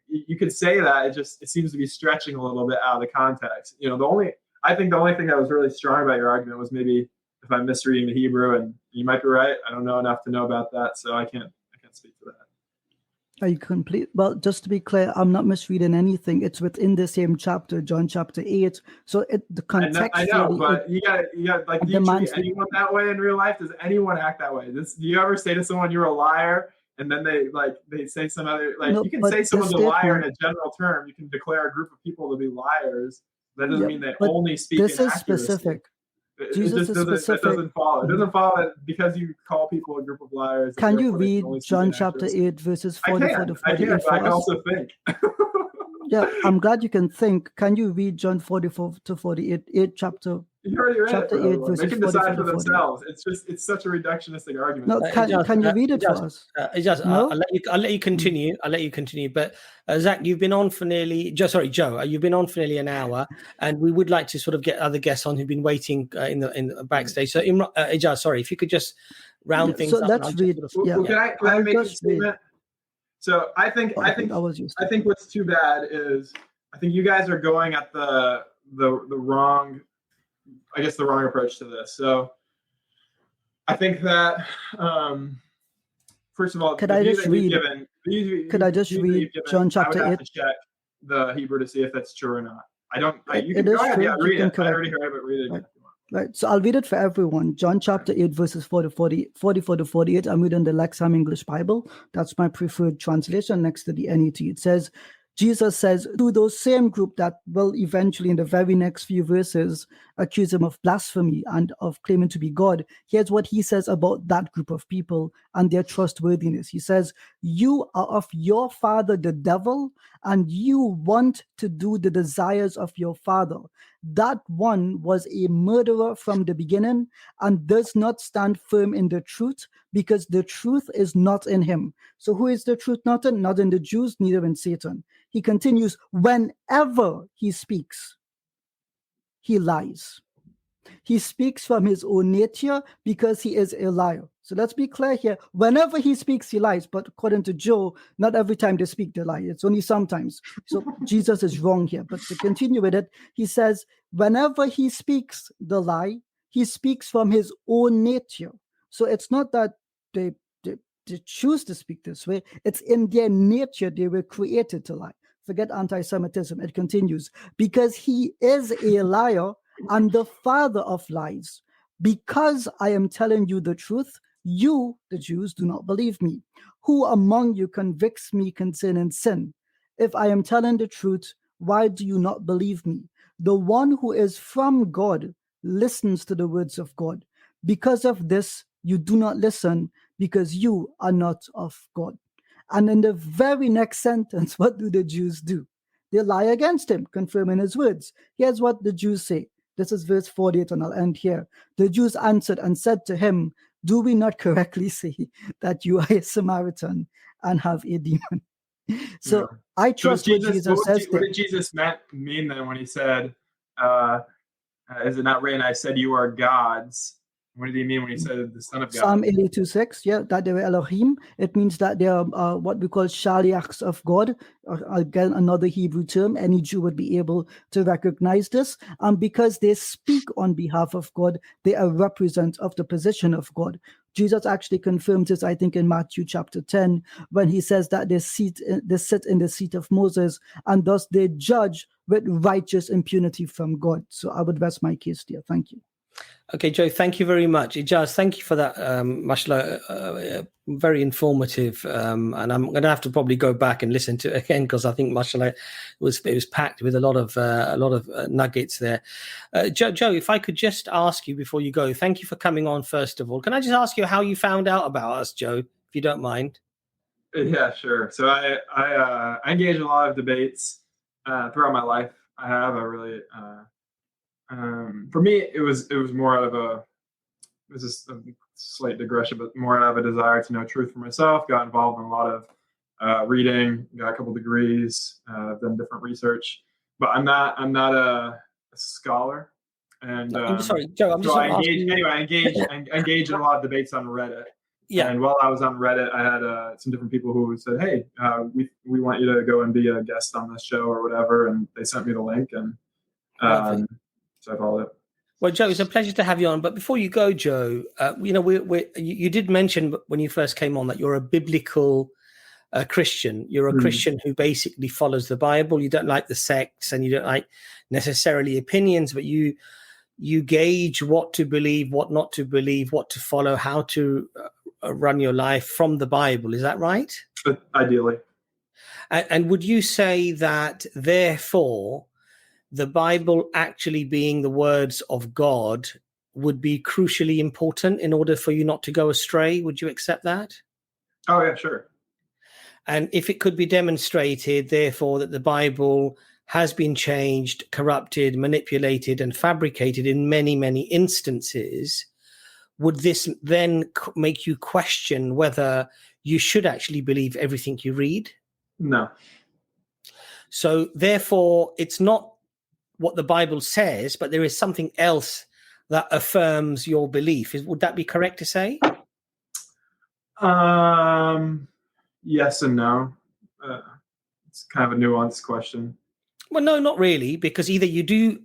you could say that. It seems to be stretching a little bit out of the context. I think the only thing that was really strong about your argument was maybe if I'm misreading the Hebrew, and you might be right. I don't know enough to know about that, so I can't speak to that. Are you complete? Well, just to be clear, I'm not misreading anything. It's within the same chapter, John chapter 8. So the context. I know, but you got like, do you treat anyone that way in real life? Does anyone act that way? Do you ever say to someone you're a liar? And then they say some other, you can say someone's a liar in a general term. You can declare a group of people to be liars. That doesn't mean they only speak in accuracy. This is specific. Jesus is specific. That doesn't follow. It doesn't follow that because you call people a group of liars. Can you read John chapter 8 verses 44 to 48? I can also think. Yeah, I'm glad you can think. Can you read John 44 to 48, 8 chapter? You already read chapter it. 8 verses they can decide for 44 to 48. themselves. It's such a reductionistic argument. No, can you read it for us? No? I'll let you continue. But Zach, you've been on for nearly. Joe, you've been on for nearly an hour, and we would like to sort of get other guests on who've been waiting in the backstage. So, Ijaz, sorry, if you could just round things up. So let's read. Can I make a statement? So I think what's too bad is I think you guys are going at the wrong. I guess the wrong approach to this. So I think that first of all, could I just read John chapter 8? I would have to check the Hebrew to see if that's true or not. You can go ahead. True. Yeah, read it. I already heard it, but read it again. Right. So I'll read it for everyone. John chapter 8 verses 44 to 48. I'm reading the Lexham English Bible. That's my preferred translation next to the NET. It says, Jesus says to those same group that will eventually in the very next few verses accuse him of blasphemy and of claiming to be God. Here's what he says about that group of people and their trustworthiness. He says, you are of your father, the devil, and you want to do the desires of your father. That one was a murderer from the beginning and does not stand firm in the truth because the truth is not in him. So who is the truth not in? Not in the Jews, neither in Satan. He continues, whenever he speaks, he lies. He speaks from his own nature because he is a liar. So let's be clear here. Whenever he speaks, he lies. But according to Joe, not every time they speak, they lie. It's only sometimes. So Jesus is wrong here. But to continue with it, he says, whenever he speaks the lie, he speaks from his own nature. So it's not that they choose to speak this way. It's in their nature. They were created to lie. Forget anti-Semitism. It continues. Because he is a liar and the father of lies. Because I am telling you the truth, you, the Jews, do not believe me. Who among you convicts me concerning sin? If I am telling the truth, why do you not believe me? The one who is from God listens to the words of God. Because of this, you do not listen, because you are not of God. And in the very next sentence, what do the Jews do? They lie against him, confirming his words. Here's what the Jews say. This is verse 48, and I'll end here. The Jews answered and said to him, do we not correctly say that you are a Samaritan and have a demon? So yeah. I trust what Jesus says. What did Jesus mean then when he said, is it not written, I said you are gods? What did he mean when he said the Son of God? Psalm 82:6, yeah, that they were Elohim. It means that they are what we call shaliachs of God. Again, another Hebrew term. Any Jew would be able to recognize this. And because they speak on behalf of God, they are represent of the position of God. Jesus actually confirms this, I think, in Matthew chapter 10, when he says that they sit in the seat of Moses, and thus they judge with righteous impunity from God. So I would rest my case there. Thank you. Okay, Joe, thank you very much. Ijaz, thank you for that, mashallah, very informative. And I'm going to have to probably go back and listen to it again, because I think, mashallah, it was packed with a lot of nuggets there. Joe, if I could just ask you before you go, thank you for coming on, first of all. Can I just ask you how you found out about us, Joe, if you don't mind? Yeah, sure. So I engage in a lot of debates throughout my life. I have a really for me, it was more out of a slight digression, but more out of a desire to know truth for myself. Got involved in a lot of reading, got a couple degrees, done different research, but I'm not a scholar. And I'm sorry, Joe. I'm just so I engage in a lot of debates on Reddit. Yeah. And while I was on Reddit, I had some different people who said, "Hey, we want you to go and be a guest on this show or whatever," and they sent me the link, and so I followed it. Well, Joe, it's a pleasure to have you on. But before you go, Joe, you did mention when you first came on that you're a biblical Christian. You're a Christian who basically follows the Bible. You don't like the sects, and you don't like necessarily opinions, but you gauge what to believe, what not to believe, what to follow, how to run your life from the Bible. Is that right? Ideally. And would you say that, therefore, the Bible actually being the words of God would be crucially important in order for you not to go astray? Would you accept that? Oh, yeah, sure. And if it could be demonstrated, therefore, that the Bible has been changed, corrupted, manipulated, and fabricated in many, many instances, would this then make you question whether you should actually believe everything you read? No. So therefore, it's not what the Bible says, but there is something else that affirms your belief. Would that be correct to say? Yes and no. It's kind of a nuanced question. Well, no, not really, because either you do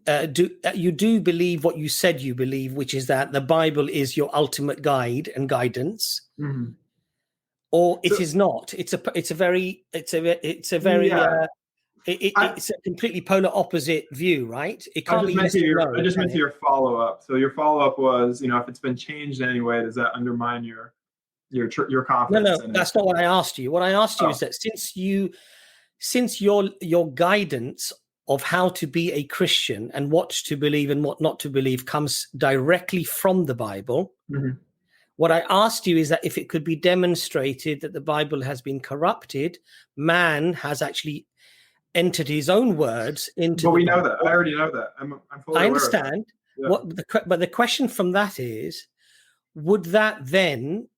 believe what you said you believe, which is that the Bible is your ultimate guide and guidance, or it is not. It's a very it's a completely polar opposite view, right? It can't be yes or no. I just meant to your follow-up. So your follow-up was, if it's been changed in any way, does that undermine your confidence? No, that's not what I asked you. What I asked you is that since your guidance of how to be a Christian and what to believe and what not to believe comes directly from the Bible, what I asked you is that if it could be demonstrated that the Bible has been corrupted, man has actually entered his own words into. But we know that. I already know that. I'm fully I understand. Aware of that. But the question from that is, would that then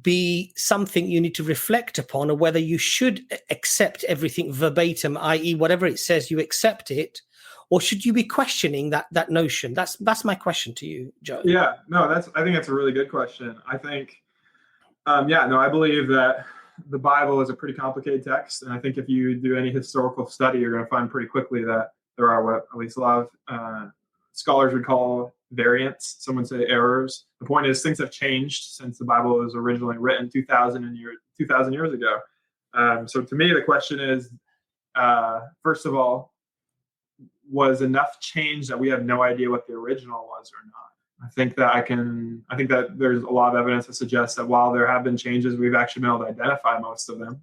be something you need to reflect upon, or whether you should accept everything verbatim, i.e., whatever it says, you accept it, or should you be questioning that notion? That's my question to you, Joe. Yeah, no, I think that's a really good question. I think, I believe that the Bible is a pretty complicated text, and I think if you do any historical study, you're going to find pretty quickly that there are what at least a lot of scholars would call variants. Some would say errors. The point is, things have changed since the Bible was originally written 2,000 years ago. So to me, the question is, first of all, was enough change that we have no idea what the original was or not? I think that there's a lot of evidence that suggests that while there have been changes, we've actually been able to identify most of them,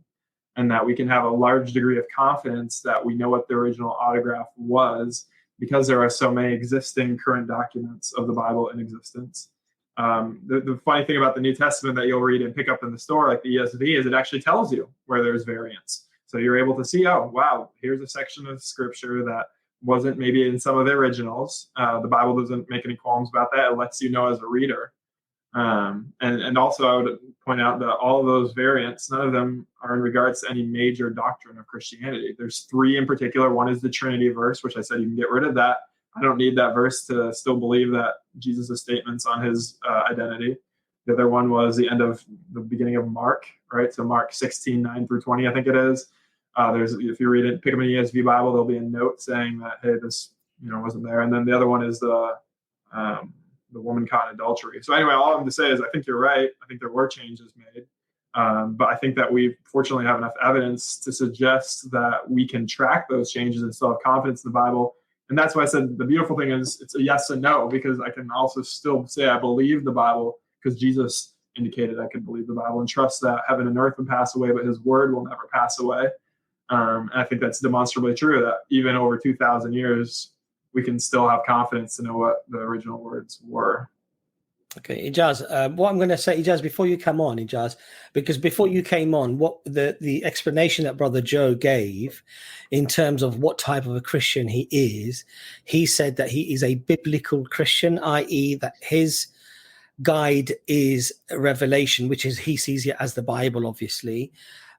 and that we can have a large degree of confidence that we know what the original autograph was, because there are so many existing current documents of the Bible in existence. The funny thing about the New Testament that you'll read and pick up in the store, like the ESV, is it actually tells you where there's variants. So you're able to see, oh, wow, here's a section of scripture that wasn't maybe in some of the originals. The Bible doesn't make any qualms about that. It lets you know as a reader. And also I would point out that all of those variants, none of them are in regards to any major doctrine of Christianity. There's three in particular. One is the Trinity verse, which I said you can get rid of that. I don't need that verse to still believe that Jesus' statements on his identity. The other one was the beginning of Mark, right? So Mark 16:9-20, I think it is. If you read it, pick up an ESV Bible, there'll be a note saying that, hey, this wasn't there. And then the other one is the woman caught in adultery. So anyway, all I'm to say is I think you're right. I think there were changes made. But I think that we fortunately have enough evidence to suggest that we can track those changes and still have confidence in the Bible. And that's why I said the beautiful thing is it's a yes and no, because I can also still say I believe the Bible because Jesus indicated I could believe the Bible and trust that heaven and earth will pass away, but his word will never pass away. And I think that's demonstrably true, that even over 2,000 years, we can still have confidence to know what the original words were. Okay, Ijaz, what I'm going to say, Ijaz, before you come on, Ijaz, because before you came on, what the explanation that Brother Joe gave in terms of what type of a Christian he is, he said that he is a biblical Christian, i.e. that his guide is Revelation, which is he sees it as the Bible, obviously.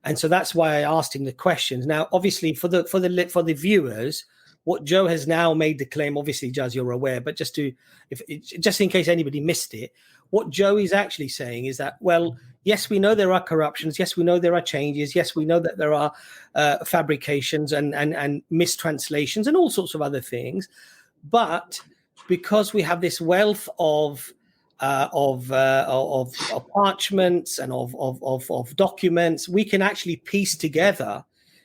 And so that's why I asked him the questions. Now, obviously, for the viewers, what Joe has now made the claim, obviously, Jazz, you're aware, but just in case anybody missed it, what Joe is actually saying is that, well, yes, we know there are corruptions. Yes, we know there are changes. Yes, we know that there are fabrications and mistranslations and all sorts of other things. But because we have this wealth of parchments and of documents, we can actually piece together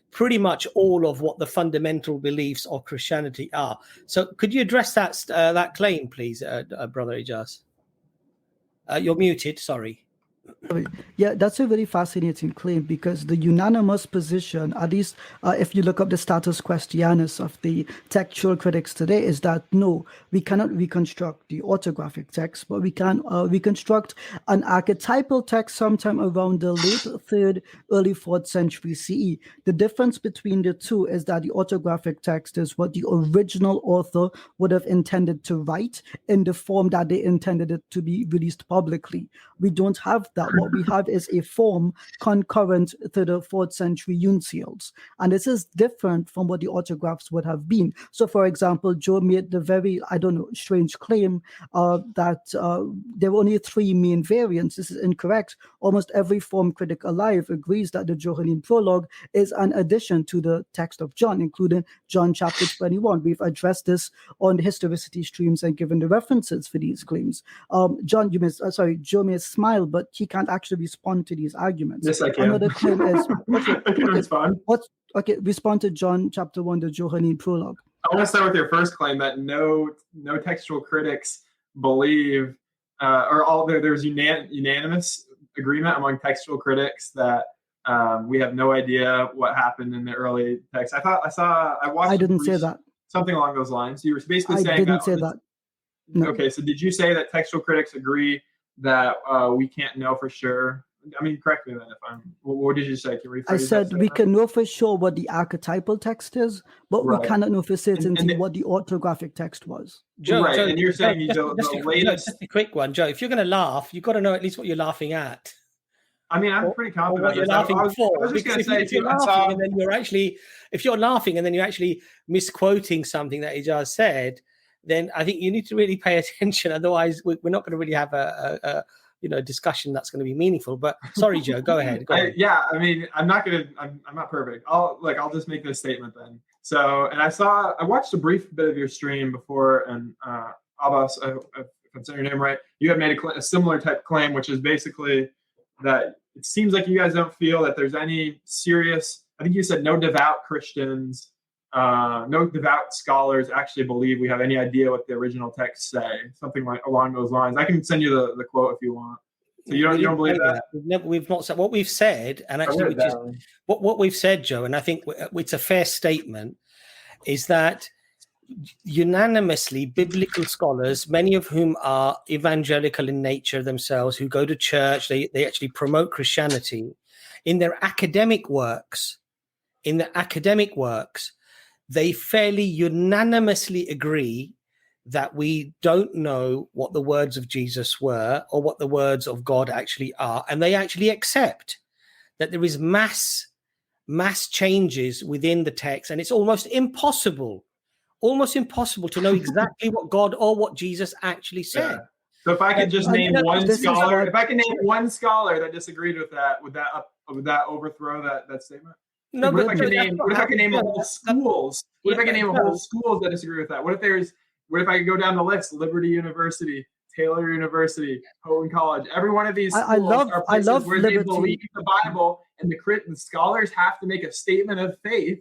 pretty much all of what the fundamental beliefs of Christianity are. So could you address that claim, please, Brother Ijaz? You're muted, sorry. Yeah, that's a very fascinating claim, because the unanimous position, at least if you look up the status questionis of the textual critics today, is that no, we cannot reconstruct the orthographic text, but we can reconstruct an archetypal text sometime around the late 3rd, early 4th century CE. The difference between the two is that the orthographic text is what the original author would have intended to write in the form that they intended it to be released publicly. We don't have that. What we have is a form concurrent to the 4th century uncials. And this is different from what the autographs would have been. So, for example, Joe made the very, strange claim that there were only 3 main variants. This is incorrect. Almost every form critic alive agrees that the Johannine prologue is an addition to the text of John, including John chapter 21. We've addressed this on the historicity streams and given the references for these claims. Joe may smile, but he can't actually respond to these arguments. Yes, I can. Another claim is I can respond. Respond to John chapter 1, the Johannine prologue. I want to start with your first claim that no textual critics believe, there's unanimous agreement among textual critics that we have no idea what happened in the early text. I didn't say that. Something along those lines. You were basically saying I didn't say that. No. Okay, so did you say that textual critics agree that we can't know for sure? I mean, correct me then if I'm. What did you say? Can we? I said we can know for sure what the archetypal text is, but we cannot know for certainty what the orthographic text was. Joe, and you're saying the latest. Just a quick one, Joe. If you're going to laugh, you've got to know at least what you're laughing at. I mean, I'm pretty confident. What you're laughing for? I was just going to say, if you're laughing and then you're actually misquoting something that Ijaz said, then I think you need to really pay attention. Otherwise, we're not going to really have a discussion that's going to be meaningful. But sorry, Joe, go ahead. I mean, I'm not perfect. I'll just make this statement then. So, and I watched a brief bit of your stream before, and Abbas, if I'm saying your name right, you had made a similar type claim, which is basically that it seems like you guys don't feel that there's any serious, I think you said no devout Christians, no devout scholars actually believe we have any idea what the original texts say, something like along those lines. I can send you the quote if you want. So you don't believe that? We've not said what we've said, and actually, what we've said, Joe, and I think it's a fair statement, is that unanimously biblical scholars, many of whom are evangelical in nature themselves, who go to church, they actually promote Christianity, in their academic works, they fairly unanimously agree that we don't know what the words of Jesus were or what the words of God actually are. And they actually accept that there is mass changes within the text. And it's almost impossible almost impossible to know exactly what God or what Jesus actually said. Yeah. So if I could just name one this is scholar, what- if I can name one scholar that disagreed with that, would that overthrow that statement? No, What if I but can name? What if I can name a whole schools? What if I can name a whole schools that disagree with that? What if I could go down the list? Liberty University, Taylor University, Houghton College. Every one of these schools are places where they believe the Bible, and the scholars have to make a statement of faith,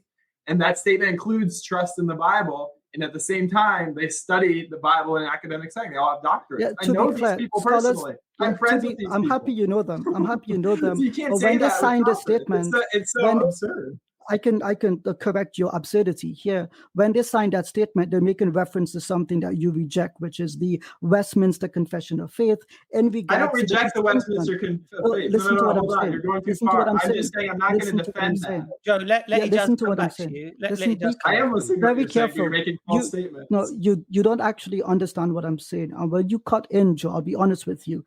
and that statement includes trust in the Bible. And at the same time, they study the Bible in an academic setting. They all have doctorates. Yeah, I know these people personally. I'm friends with these people. I'm happy you know them. I'm happy you know them. So you can't But say when they that signed a with confidence. statement, It's so absurd. I can correct your absurdity here. When they signed that statement, they're making reference to something that you reject, which is the Westminster Confession of Faith. I don't reject the Westminster Confession of Faith. Listen to what I'm saying. You're going too Listen to far. what I'm I'm saying. just saying I'm not going to defend that. Joe, let Yeah, it listen just to come what I'm back to saying. you. Let Listen, it just come I am back. listening. Very to what you're saying. careful. You're making false statements. No, you don't actually understand what I'm saying. And when you cut in, Joe, I'll be honest with you.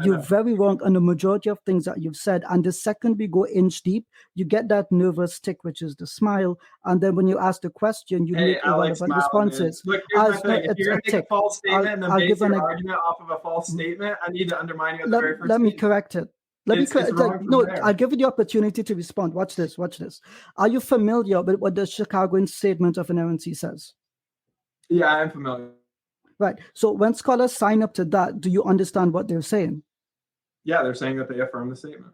You're very wrong on the majority of things that you've said. And the second we go inch deep, you get that nervous tick, which is the smile. And then when you ask the question, you make irrelevant responses. Look, here's my thing. If you're going to make a false statement and then I'll base give your an argument off of a false statement, I need to undermine you at the very first Let me statement. correct it. No, I'll give you the opportunity to respond. Watch this. Are you familiar with what the Chicagoan Statement of Inerrancy says? Yeah, I am familiar. Right. So when scholars sign up to that, do you understand what they're saying? Yeah, they're saying that they affirm the statement.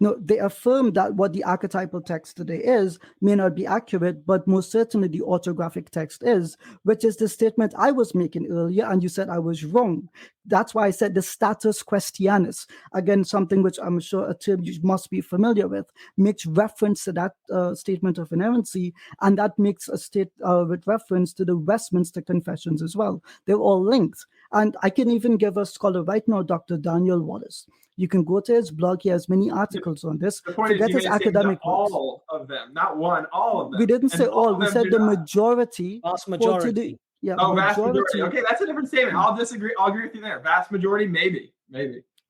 No, they affirm that what the archetypal text today is may not be accurate, but most certainly the orthographic text is, which is the statement I was making earlier, and you said I was wrong. That's why I said the status questionis, again, something which I'm sure a term you must be familiar with, makes reference to that statement of inerrancy, and that makes a state with reference to the Westminster Confessions as well. They're all linked. And I can even give a scholar right now, Dr. Daniel Wallace. You can go to his blog. He has many articles on this. The point Forget is, his academic works. all of them, not one, all of them. We didn't say all. We said the majority. Vast majority. Vast majority. Okay, that's a different statement. I'll disagree. I'll agree with you there. Vast majority, maybe.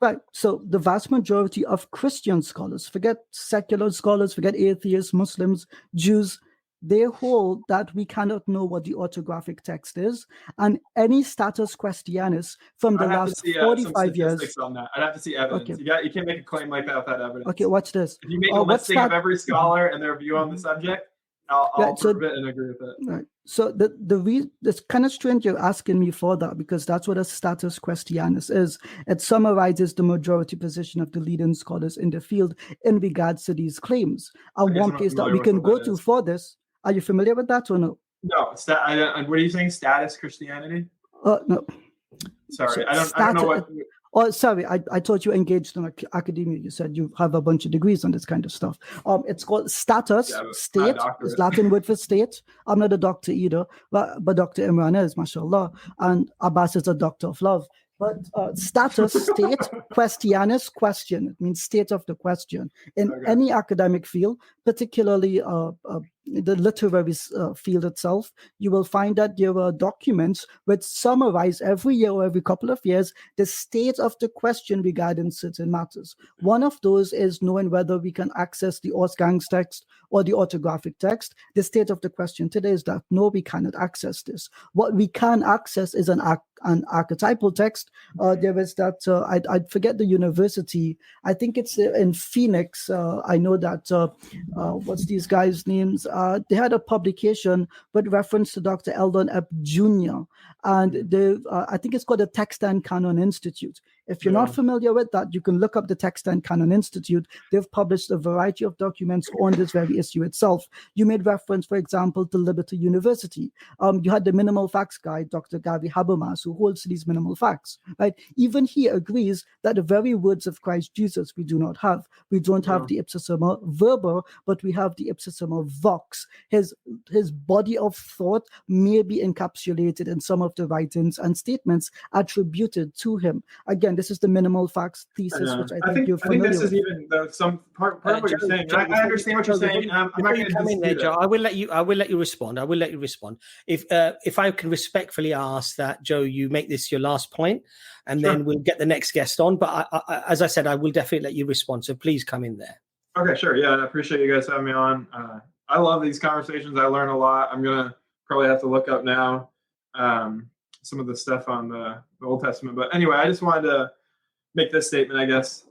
Right. So the vast majority of Christian scholars, forget secular scholars, forget atheists, Muslims, Jews, they hold that we cannot know what the orthographic text is, and any status questionis from the last 45 years. On that. I'd have to see evidence. Okay. You can't make a claim like that without evidence. Okay, watch this. If you make a listing of every scholar and their view on the subject, I'll prove it and agree with it. Right. So it's kind of strange you're asking me for that, because that's what a status questionis is. It summarizes the majority position of the leading scholars in the field in regards to these claims. And one place that we can go to for this. Are you familiar with that or no? No. What are you saying? Status Christianity? No. Sorry, I don't know what. Oh, sorry, I thought you engaged in academia. You said you have a bunch of degrees on this kind of stuff. It's called status, state. It's Latin word for state. I'm not a doctor either, but Dr. Imran is, mashallah, and Abbas is a doctor of love. But status, state, questionis, question. It means state of the question. In any academic field, particularly the literary field itself, you will find that there are documents which summarize every year or every couple of years the state of the question regarding certain matters. One of those is knowing whether we can access the Ausgangs text or the orthographic text. The state of the question today is that no, we cannot access this. What we can access is an archetypal text. There is that, I forget the university, I think it's in Phoenix. I know that, what's these guys' names? They had a publication with reference to Dr. Eldon Epp Jr. And I think it's called the Text and Canon Institute. If you're not familiar with that, you can look up the Text and Canon Institute. They've published a variety of documents on this very issue itself. You made reference, for example, to Liberty University. You had the minimal facts guy, Dr. Gary Habermas, who holds these minimal facts, right? Even he agrees that the very words of Christ Jesus we do not have. We don't have the ipsa summa verba, but we have the ipsa summa vox. His body of thought may be encapsulated in some of the writings and statements attributed to him. Again, this is the minimal facts thesis, which I think you're familiar with. I think this is even some part of what you're saying. I understand what you're saying. I'm not going to come in there, Joe. I will let you respond. If I can respectfully ask that, Joe, you make this your last point, and then we'll get the next guest on. But as I said, I will definitely let you respond. So please come in there. Okay, sure. Yeah, I appreciate you guys having me on. I love these conversations. I learn a lot. I'm gonna probably have to look up now some of the stuff on the Old Testament. But anyway, I just wanted to make this statement, I guess.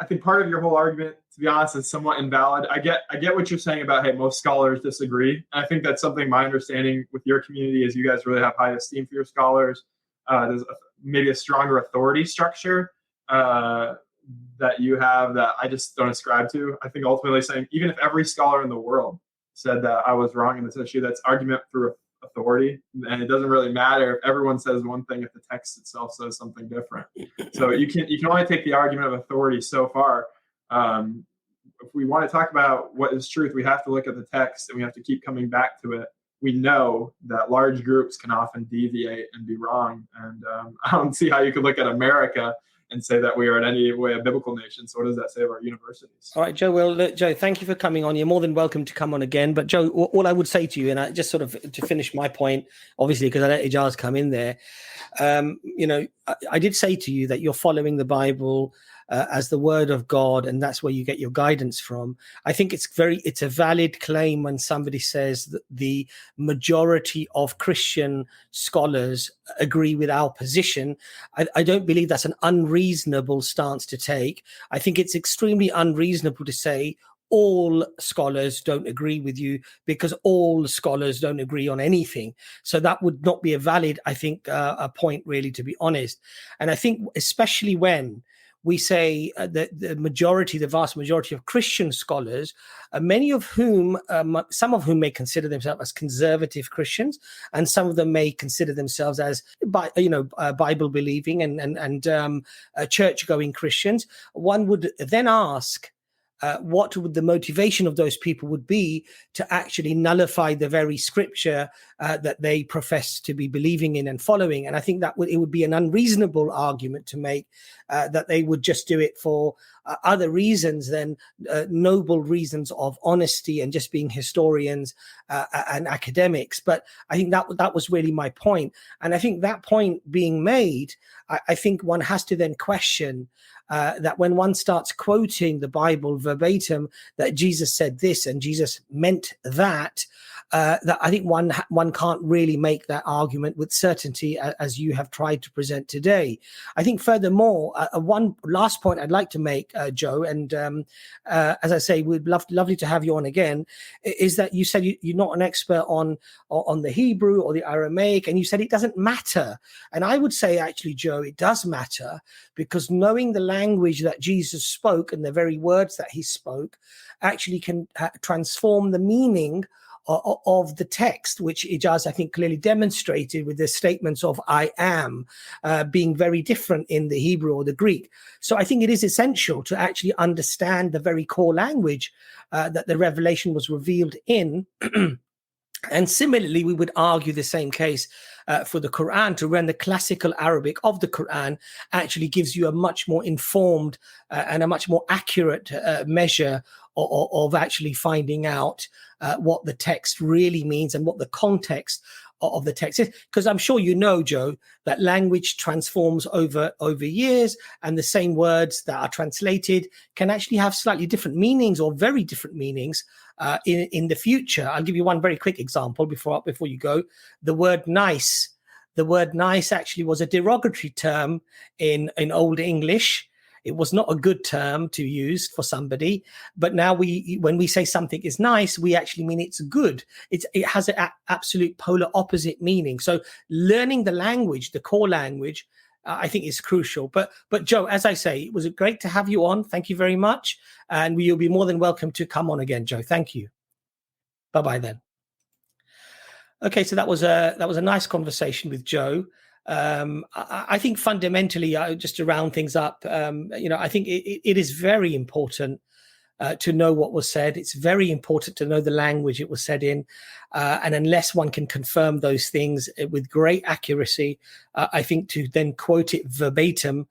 I think part of your whole argument, to be honest, is somewhat invalid. I get what you're saying about, hey, most scholars disagree. And I think that's something my understanding with your community is you guys really have high esteem for your scholars. There's maybe a stronger authority structure that you have that I just don't ascribe to. I think ultimately saying, even if every scholar in the world said that I was wrong in this issue, that's argument through authority. And it doesn't really matter if everyone says one thing if the text itself says something different. So you can only take the argument of authority so far. If we want to talk about what is truth, we have to look at the text and we have to keep coming back to it. We know that large groups can often deviate and be wrong. And I don't see how you could look at America and say that we are in any way a biblical nation. So what does that say of our universities? All right, Joe. Well, look, Joe, thank you for coming on. You're more than welcome to come on again. But Joe, all I would say to you, and I just sort of to finish my point, obviously, because I let Ijaz come in there, I did say to you that you're following the Bible as the word of God, and that's where you get your guidance from. I think it's a valid claim when somebody says that the majority of Christian scholars agree with our position. I don't believe that's an unreasonable stance to take. I think it's extremely unreasonable to say all scholars don't agree with you, because all scholars don't agree on anything. So that would not be a valid, I think, a point, really, to be honest. And I think especially when we say that the vast majority of Christian scholars, many of whom, some of whom may consider themselves as conservative Christians, and some of them may consider themselves as, Bible believing and church going Christians. One would then ask, what would the motivation of those people would be to actually nullify the very scripture that they profess to be believing in and following. And I think that it would be an unreasonable argument to make that they would just do it for other reasons than noble reasons of honesty and just being historians and academics. But I think that was really my point. And I think that point being made, I think one has to then question that when one starts quoting the Bible verbatim, that Jesus said this and Jesus meant that, that I think one can't really make that argument with certainty, as you have tried to present today. I think furthermore, one last point I'd like to make, Joe, and as I say, we'd lovely to have you on again, is that you said you're not an expert on the Hebrew or the Aramaic, and you said it doesn't matter. And I would say, actually, Joe, it does matter, because knowing the language that Jesus spoke and the very words that he spoke actually can transform the meaning of the text, which Ijaz, I think, clearly demonstrated with the statements of I am being very different in the Hebrew or the Greek. So I think it is essential to actually understand the very core language that the revelation was revealed in. And similarly, we would argue the same case for the Quran, to run the classical Arabic of the Quran actually gives you a much more informed and a much more accurate measure of actually finding out what the text really means and what the context of the text is. Because I'm sure you know, Joe, that language transforms over years, and the same words that are translated can actually have slightly different meanings or very different meanings in the future. I'll give you one very quick example before you go. The word nice. The word nice actually was a derogatory term in Old English. It was not a good term to use for somebody, but now when we say something is nice, we actually mean it's good. It has an absolute polar opposite meaning. So learning the language, the core language, I think is crucial. But Joe, as I say, it was great to have you on. Thank you very much, and you'll be more than welcome to come on again, Joe. Thank you. Bye bye then. Okay, so that was a nice conversation with Joe. I think fundamentally, just to round things up, I think it is very important to know what was said. It's very important to know the language it was said in. And unless one can confirm those things with great accuracy, I think to then quote it verbatim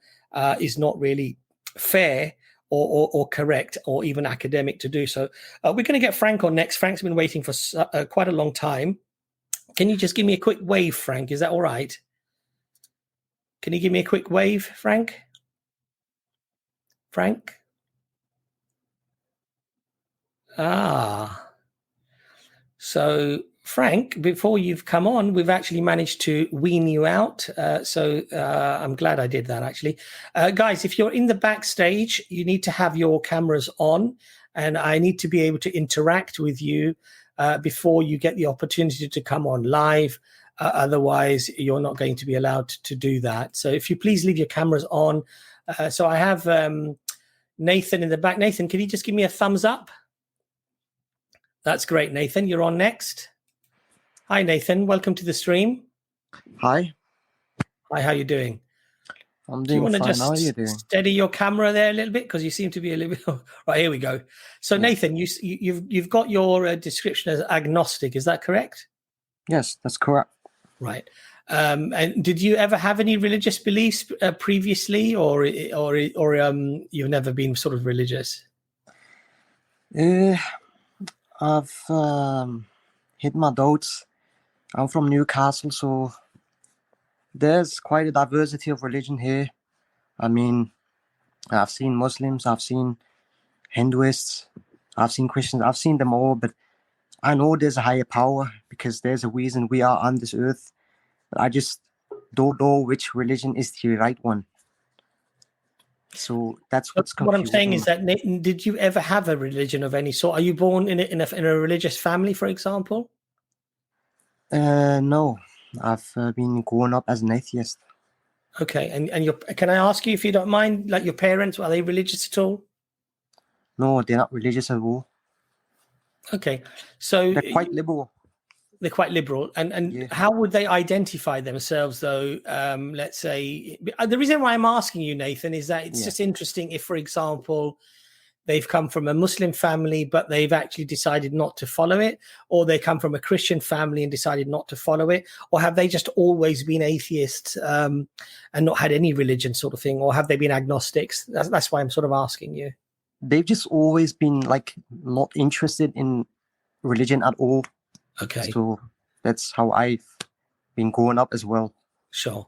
is not really fair or correct or even academic to do so. We're going to get Frank on next. Frank's been waiting for quite a long time. Can you just give me a quick wave, Frank? Is that all right? Can you give me a quick wave, Frank? Frank? So Frank, before you've come on, we've actually managed to wean you out. So I'm glad I did that, actually. Guys, if you're in the backstage, you need to have your cameras on, and I need to be able to interact with you before you get the opportunity to come on live. Otherwise, you're not going to be allowed to do that. So if you please leave your cameras on. So I have Nathan in the back. Nathan, can you just give me a thumbs up? That's great, Nathan. You're on next. Hi, Nathan. Welcome to the stream. Hi. Hi, how are you doing? I'm Do you doing want to fine. just How are you doing? steady your camera there a little bit? Because you seem to be a little bit... Right, here we go. So, Nathan, you've got your description as agnostic. Is that correct? Yes, that's correct. Right. And did you ever have any religious beliefs previously, or you've never been sort of religious? I've hit my doubts. I'm from Newcastle, so there's quite a diversity of religion here. I mean, I've seen Muslims, I've seen Hinduists, I've seen Christians, I've seen them all, but I know there's a higher power because there's a reason we are on this earth. But I just don't know which religion is the right one. So that's what's confusing. What I'm saying is that, Nathan, did you ever have a religion of any sort? Are you born in a religious family, for example? No, I've been growing up as an atheist. Okay, and can I ask you, if you don't mind, like your parents, are they religious at all? No, they're not religious at all. Okay, so They're quite liberal. They're quite liberal, and Yeah. how would they identify themselves, though? Let's say the reason why I'm asking you, Nathan, is that it's just interesting. If, for example, they've come from a Muslim family, but they've actually decided not to follow it, or they come from a Christian family and decided not to follow it, or have they just always been atheists and not had any religion, sort of thing, or have they been agnostics? That's why I'm sort of asking you. They've just always been like not interested in religion at all. Okay. So that's how I've been growing up as well. Sure.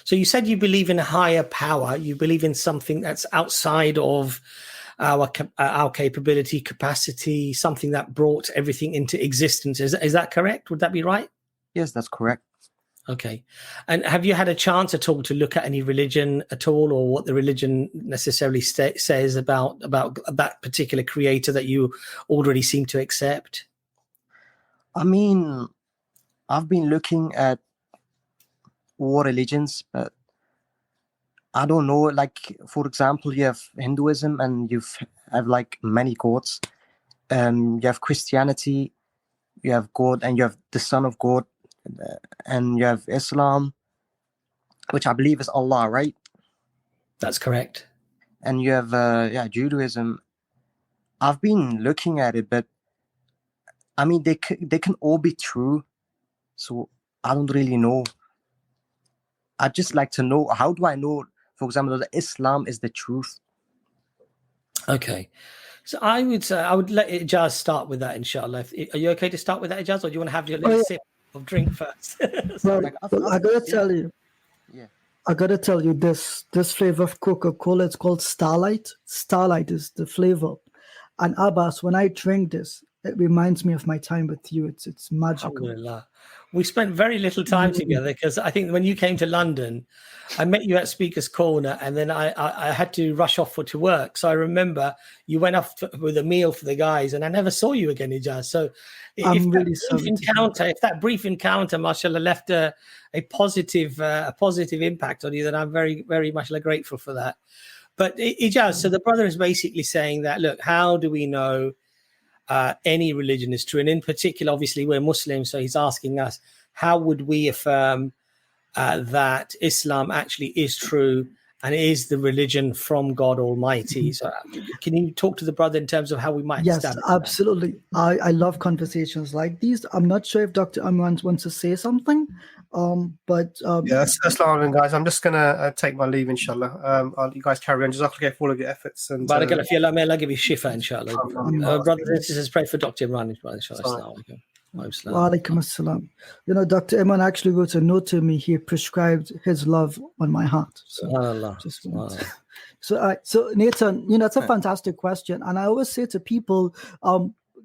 So you said you believe in a higher power. You believe in something that's outside of our capability, capacity, something that brought everything into existence. Is that correct? Would that be right? Yes, that's correct. Okay. And have you had a chance at all to look at any religion at all, or what the religion necessarily says about that particular creator that you already seem to accept? I mean, I've been looking at all religions, but I don't know. Like, for example, you have Hinduism and you have like many gods. You have Christianity, you have God, and you have the Son of God, and you have Islam, which I believe is Allah, right? That's correct. And you have Judaism. I've been looking at it, but I mean, they can all be true. So I don't really know. I'd just like to know, how do I know, for example, that Islam is the truth? Okay. So I would say I would let Ijaz start with that, inshallah. Are you okay to start with that, Ijaz, or do you want to have your little sip of drink first? Well, Like, I gotta tell you. Yeah. I gotta tell you this flavor of Coca-Cola, it's called Starlight. Starlight is the flavor. And Abbas, when I drink this, it reminds me of my time with you. It's magical. Alhamdulillah. We spent very little time together, because I think when you came to London, I met you at Speaker's Corner, and then I had to rush off to work. So I remember you went off with a meal for the guys, and I never saw you again, Ijaz. So if that brief encounter, mashallah, left a positive impact on you, then I'm very, very much grateful for that. But Ijaz, so the brother is basically saying that, look, how do we know any religion is true? And in particular, obviously, we're Muslims, so he's asking us, how would we affirm that Islam actually is true and is the religion from God Almighty? So can you talk to the brother in terms of how we might Yes, establish absolutely. I love conversations like these. I'm not sure if Dr. Amran wants to say something, but Yes, assalamu alaikum, guys. I'm just gonna take my leave, inshallah. You guys carry on. Jazakallah for all of your efforts. And Barakallah fi Allah, may Allah give you shifa, inshallah. Brothers and sisters, pray for Dr. Imran, inshallah. Assalamu alaikum. Wa alaikum assalam. You know, Dr. Imran actually wrote a note to me. He prescribed his love on my heart. So, so Nathan, you know, it's a fantastic question. And I always say to people,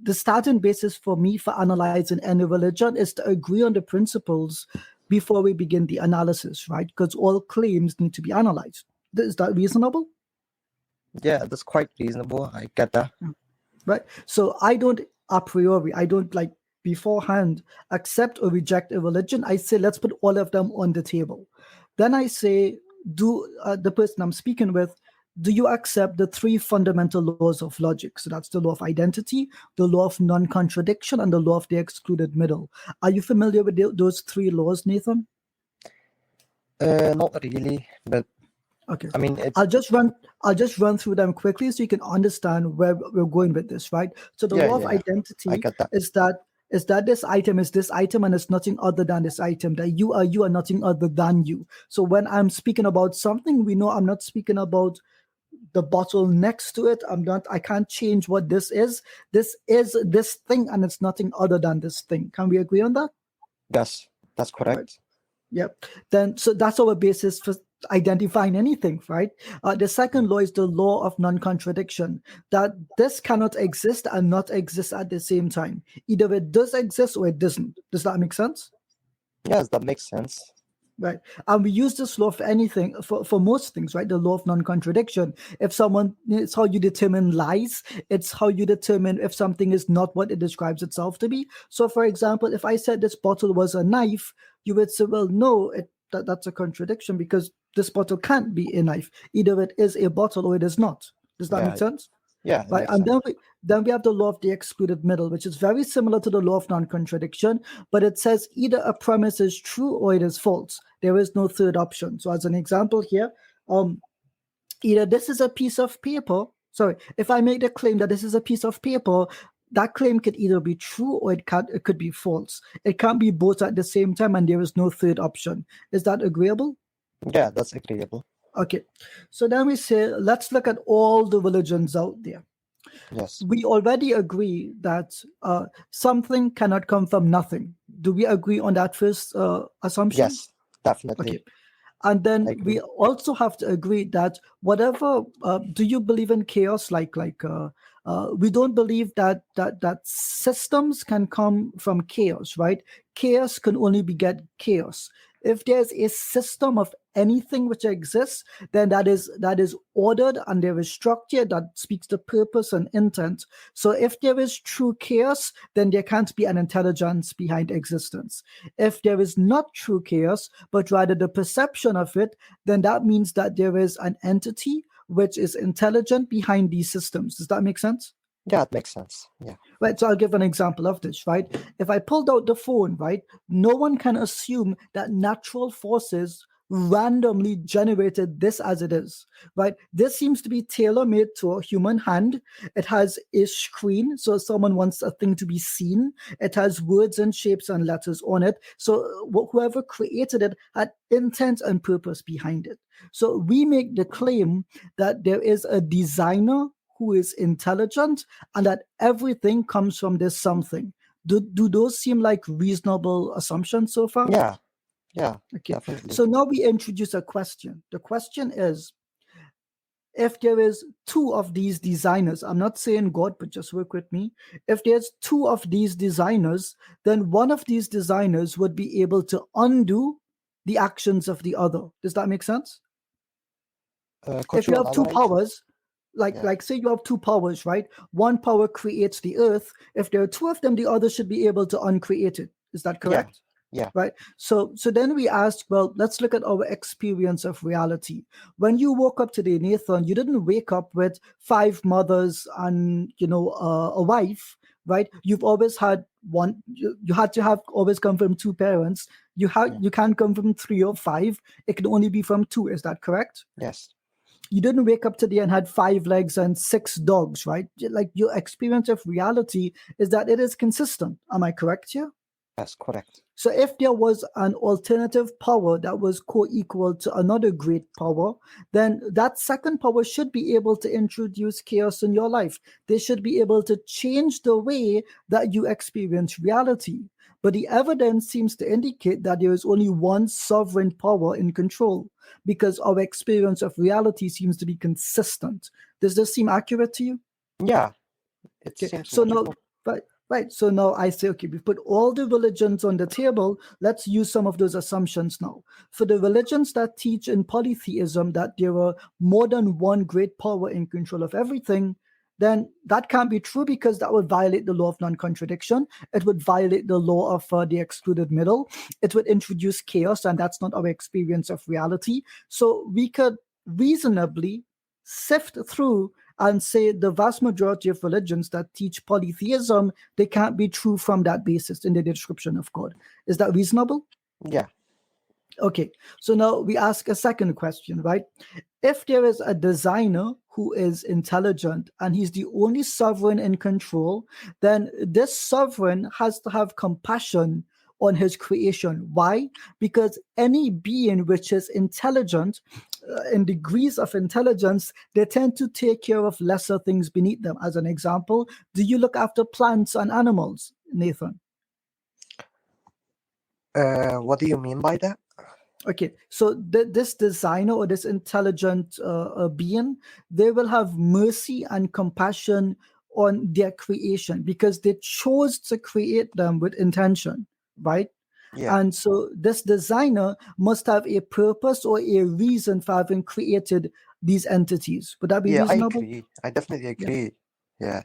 the starting basis for me for analyzing any religion is to agree on the principles before we begin the analysis, right? Because all claims need to be analyzed. Is that reasonable? Yeah, that's quite reasonable. I get that. Right. So I don't a priori, I don't like beforehand accept or reject a religion. I say, let's put all of them on the table. Then I say, do the person I'm speaking with, do you accept the three fundamental laws of logic? So that's the law of identity, the law of non-contradiction, and the law of the excluded middle. Are you familiar with those three laws, Nathan? Not really, but Okay. I mean, I'll just run through them quickly so you can understand where we're going with this, right? So the law of identity I get that. is that this item is this item and it's nothing other than this item, that you are nothing other than you. So when I'm speaking about something, we know I'm not speaking about the bottle next to it. I can't change what this is. This is this thing and it's nothing other than this thing. Can we agree on that? Yes, that's correct. Right. Yep. Then, so that's our basis for identifying anything, right? The second law is the law of non-contradiction, that this cannot exist and not exist at the same time. Either it does exist or it doesn't. Does that make sense? Yes, that makes sense. Right. And we use this law for anything, for most things, right? The law of non-contradiction. It's how you determine lies. It's how you determine if something is not what it describes itself to be. So, for example, if I said this bottle was a knife, you would say, well, no, that's a contradiction because this bottle can't be a knife. Either it is a bottle or it is not. Does that make sense? Yeah. Right. And then we have the law of the excluded middle, which is very similar to the law of non-contradiction, but it says either a premise is true or it is false. There is no third option. So as an example here, either this is a piece of paper. Sorry, if I make the claim that this is a piece of paper, that claim could either be true or it could be false. It can't be both at the same time, and there is no third option. Is that agreeable? Yeah, that's agreeable. Okay. So then we say, let's look at all the religions out there. Yes. We already agree that something cannot come from nothing. Do we agree on that first assumption? Yes, definitely. Okay. And then we also have to agree that whatever, do you believe in chaos? We don't believe that systems can come from chaos, right? Chaos can only beget chaos. If there's a system of anything which exists, then that is ordered and there is structure that speaks to purpose and intent. So if there is true chaos, then there can't be an intelligence behind existence. If there is not true chaos, but rather the perception of it, then that means that there is an entity which is intelligent behind these systems. Does that make sense? Yeah, it makes sense. Yeah. Right. So I'll give an example of this, right? If I pulled out the phone, right, no one can assume that natural forces randomly generated this as it is, right? This seems to be tailor-made to a human hand. It has a screen, so someone wants a thing to be seen. It has words and shapes and letters on it. So whoever created it had intent and purpose behind it. So we make the claim that there is a designer who is intelligent and that everything comes from this something. Do those seem like reasonable assumptions so far? Yeah, okay. Definitely. So now we introduce a question. The question is, if there is two of these designers, I'm not saying God, but just work with me. If there's two of these designers, then one of these designers would be able to undo the actions of the other. Does that make sense? If you have two powers, like say you have two powers, right? One power creates the earth. If there are two of them, the other should be able to uncreate it. Is that correct? Yeah. Right. So then we ask, well, let's look at our experience of reality. When you woke up today, Nathan, you didn't wake up with 5 mothers and a wife, right? You've always had one. You had to have always come from 2 parents. You can't come from 3 or 5. It can only be from 2. Is that correct? Yes. You didn't wake up today and had 5 legs and 6 dogs, right? Like your experience of reality is that it is consistent. Am I correct here? That's correct. So if there was an alternative power that was co-equal to another great power, then that second power should be able to introduce chaos in your life. They should be able to change the way that you experience reality. But the evidence seems to indicate that there is only one sovereign power in control, because our experience of reality seems to be consistent. Does this seem accurate to you? Yeah. Okay. So now, Right. So now I say, okay, we've put all the religions on the table. Let's use some of those assumptions now. For the religions that teach in polytheism that there are more than one great power in control of everything, then that can't be true because that would violate the law of non-contradiction. It would violate the law of the excluded middle. It would introduce chaos, and that's not our experience of reality. So we could reasonably sift through and say the vast majority of religions that teach polytheism, they can't be true from that basis in the description of God. Is that reasonable? Yeah. Okay, so now we ask a second question, right? If there is a designer who is intelligent and he's the only sovereign in control, then this sovereign has to have compassion on his creation. Why? Because any being which is intelligent, in degrees of intelligence, they tend to take care of lesser things beneath them. As an example, do you look after plants and animals, Nathan? What do you mean by that? Okay, so this designer or this intelligent being, they will have mercy and compassion on their creation because they chose to create them with intention, right? Yeah. And so this designer must have a purpose or a reason for having created these entities. Would that be Yeah, I reasonable? agree. I definitely agree. Yeah.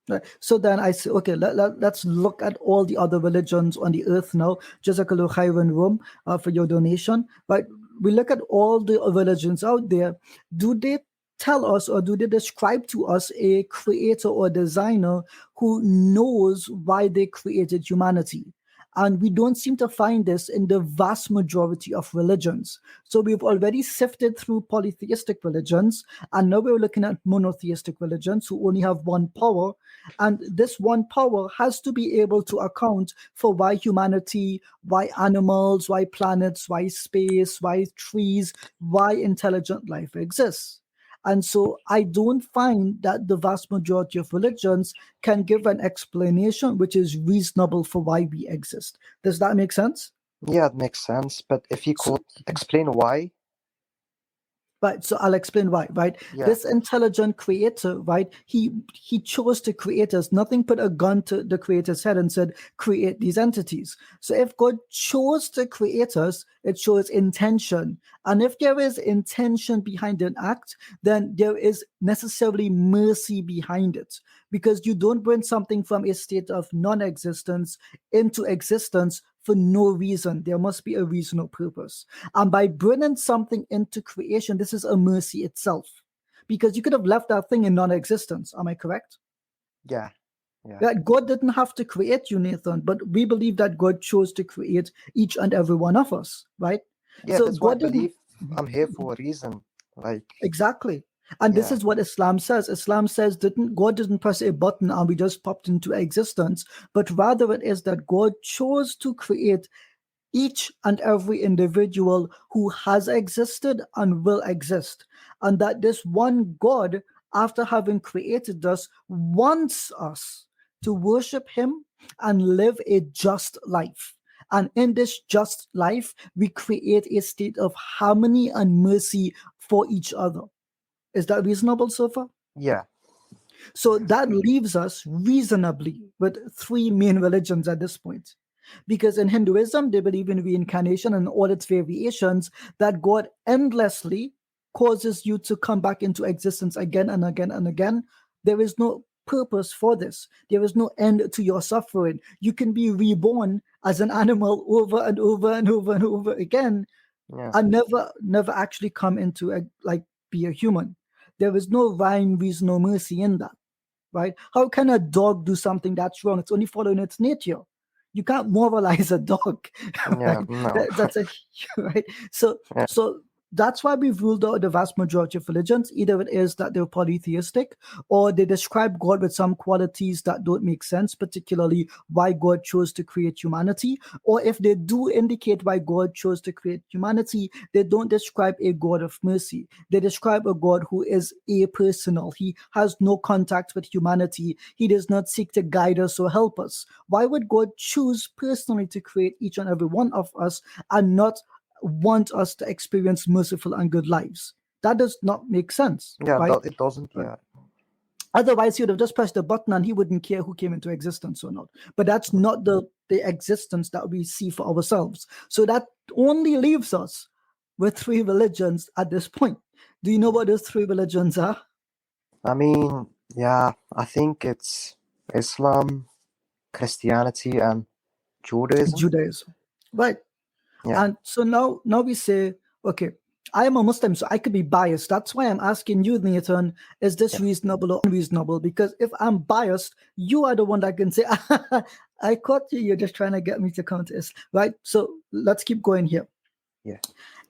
Right. So then I say, okay, let's look at all the other religions on the earth now. Jazakallah khairan Rum for your donation. Right. We look at all the religions out there. Do they tell us or do they describe to us a creator or designer who knows why they created humanity? And we don't seem to find this in the vast majority of religions. So we've already sifted through polytheistic religions, and now we're looking at monotheistic religions who only have one power. And this one power has to be able to account for why humanity, why animals, why planets, why space, why trees, why intelligent life exists. And so I don't find that the vast majority of religions can give an explanation which is reasonable for why we exist. Does that make sense? Yeah, it makes sense. But if you could explain why. Right, so I'll explain why, right? Yeah. This intelligent creator, right? He chose to create us. Nothing put a gun to the creator's head and said, create these entities. So if God chose to create us, it shows intention. And if there is intention behind an act, then there is necessarily mercy behind it. Because you don't bring something from a state of non-existence into existence for no reason. There must be a reason or purpose. And by bringing something into creation, this is a mercy itself. Because you could have left that thing in non-existence. Am I correct? Yeah. Yeah. That God didn't have to create you, Nathan, but we believe that God chose to create each and every one of us, right? Yeah, so that's why I God believe I'm here for a reason. Like exactly. And this Yeah. is what Islam says. Islam says God didn't press a button and we just popped into existence, but rather it is that God chose to create each and every individual who has existed and will exist. And that this one God, after having created us, wants us to worship him and live a just life. And in this just life, we create a state of harmony and mercy for each other. Is that reasonable so far? Yeah. So that leaves us reasonably with three main religions at this point. Because in Hinduism, they believe in reincarnation and all its variations, that God endlessly causes you to come back into existence again and again and again. There is no purpose for this. There is no end to your suffering. You can be reborn as an animal over and over and over and over again, Yeah. and never actually come into be a human. There is no rhyme, reason, or mercy in that, right? How can a dog do something that's wrong? It's only following its nature. You can't moralize a dog. Yeah. Right? No. That's a right. So Yeah. so that's why we've ruled out the vast majority of religions. Either it is that they're polytheistic, or they describe God with some qualities that don't make sense, particularly why God chose to create humanity. Or if they do indicate why God chose to create humanity, they don't describe a God of mercy. They describe a God who is apersonal. He has no contact with humanity. He does not seek to guide us or help us. Why would God choose personally to create each and every one of us and not want us to experience merciful and good lives? That does not make sense. Yeah. Right? It doesn't. Yeah. Otherwise, he would have just pressed the button and he wouldn't care who came into existence or not. But that's not the existence that we see for ourselves. So that only leaves us with three religions at this point. Do you know what those three religions are? I mean, yeah, I think it's Islam, Christianity, and Judaism. Right. Yeah. And so now we say, okay, I am a Muslim, so I could be biased. That's why I'm asking you, Nathan, is this reasonable or unreasonable? Because if I'm biased, you are the one that can say, I caught you, you're just trying to get me to counter this, right? So let's keep going here. Yeah.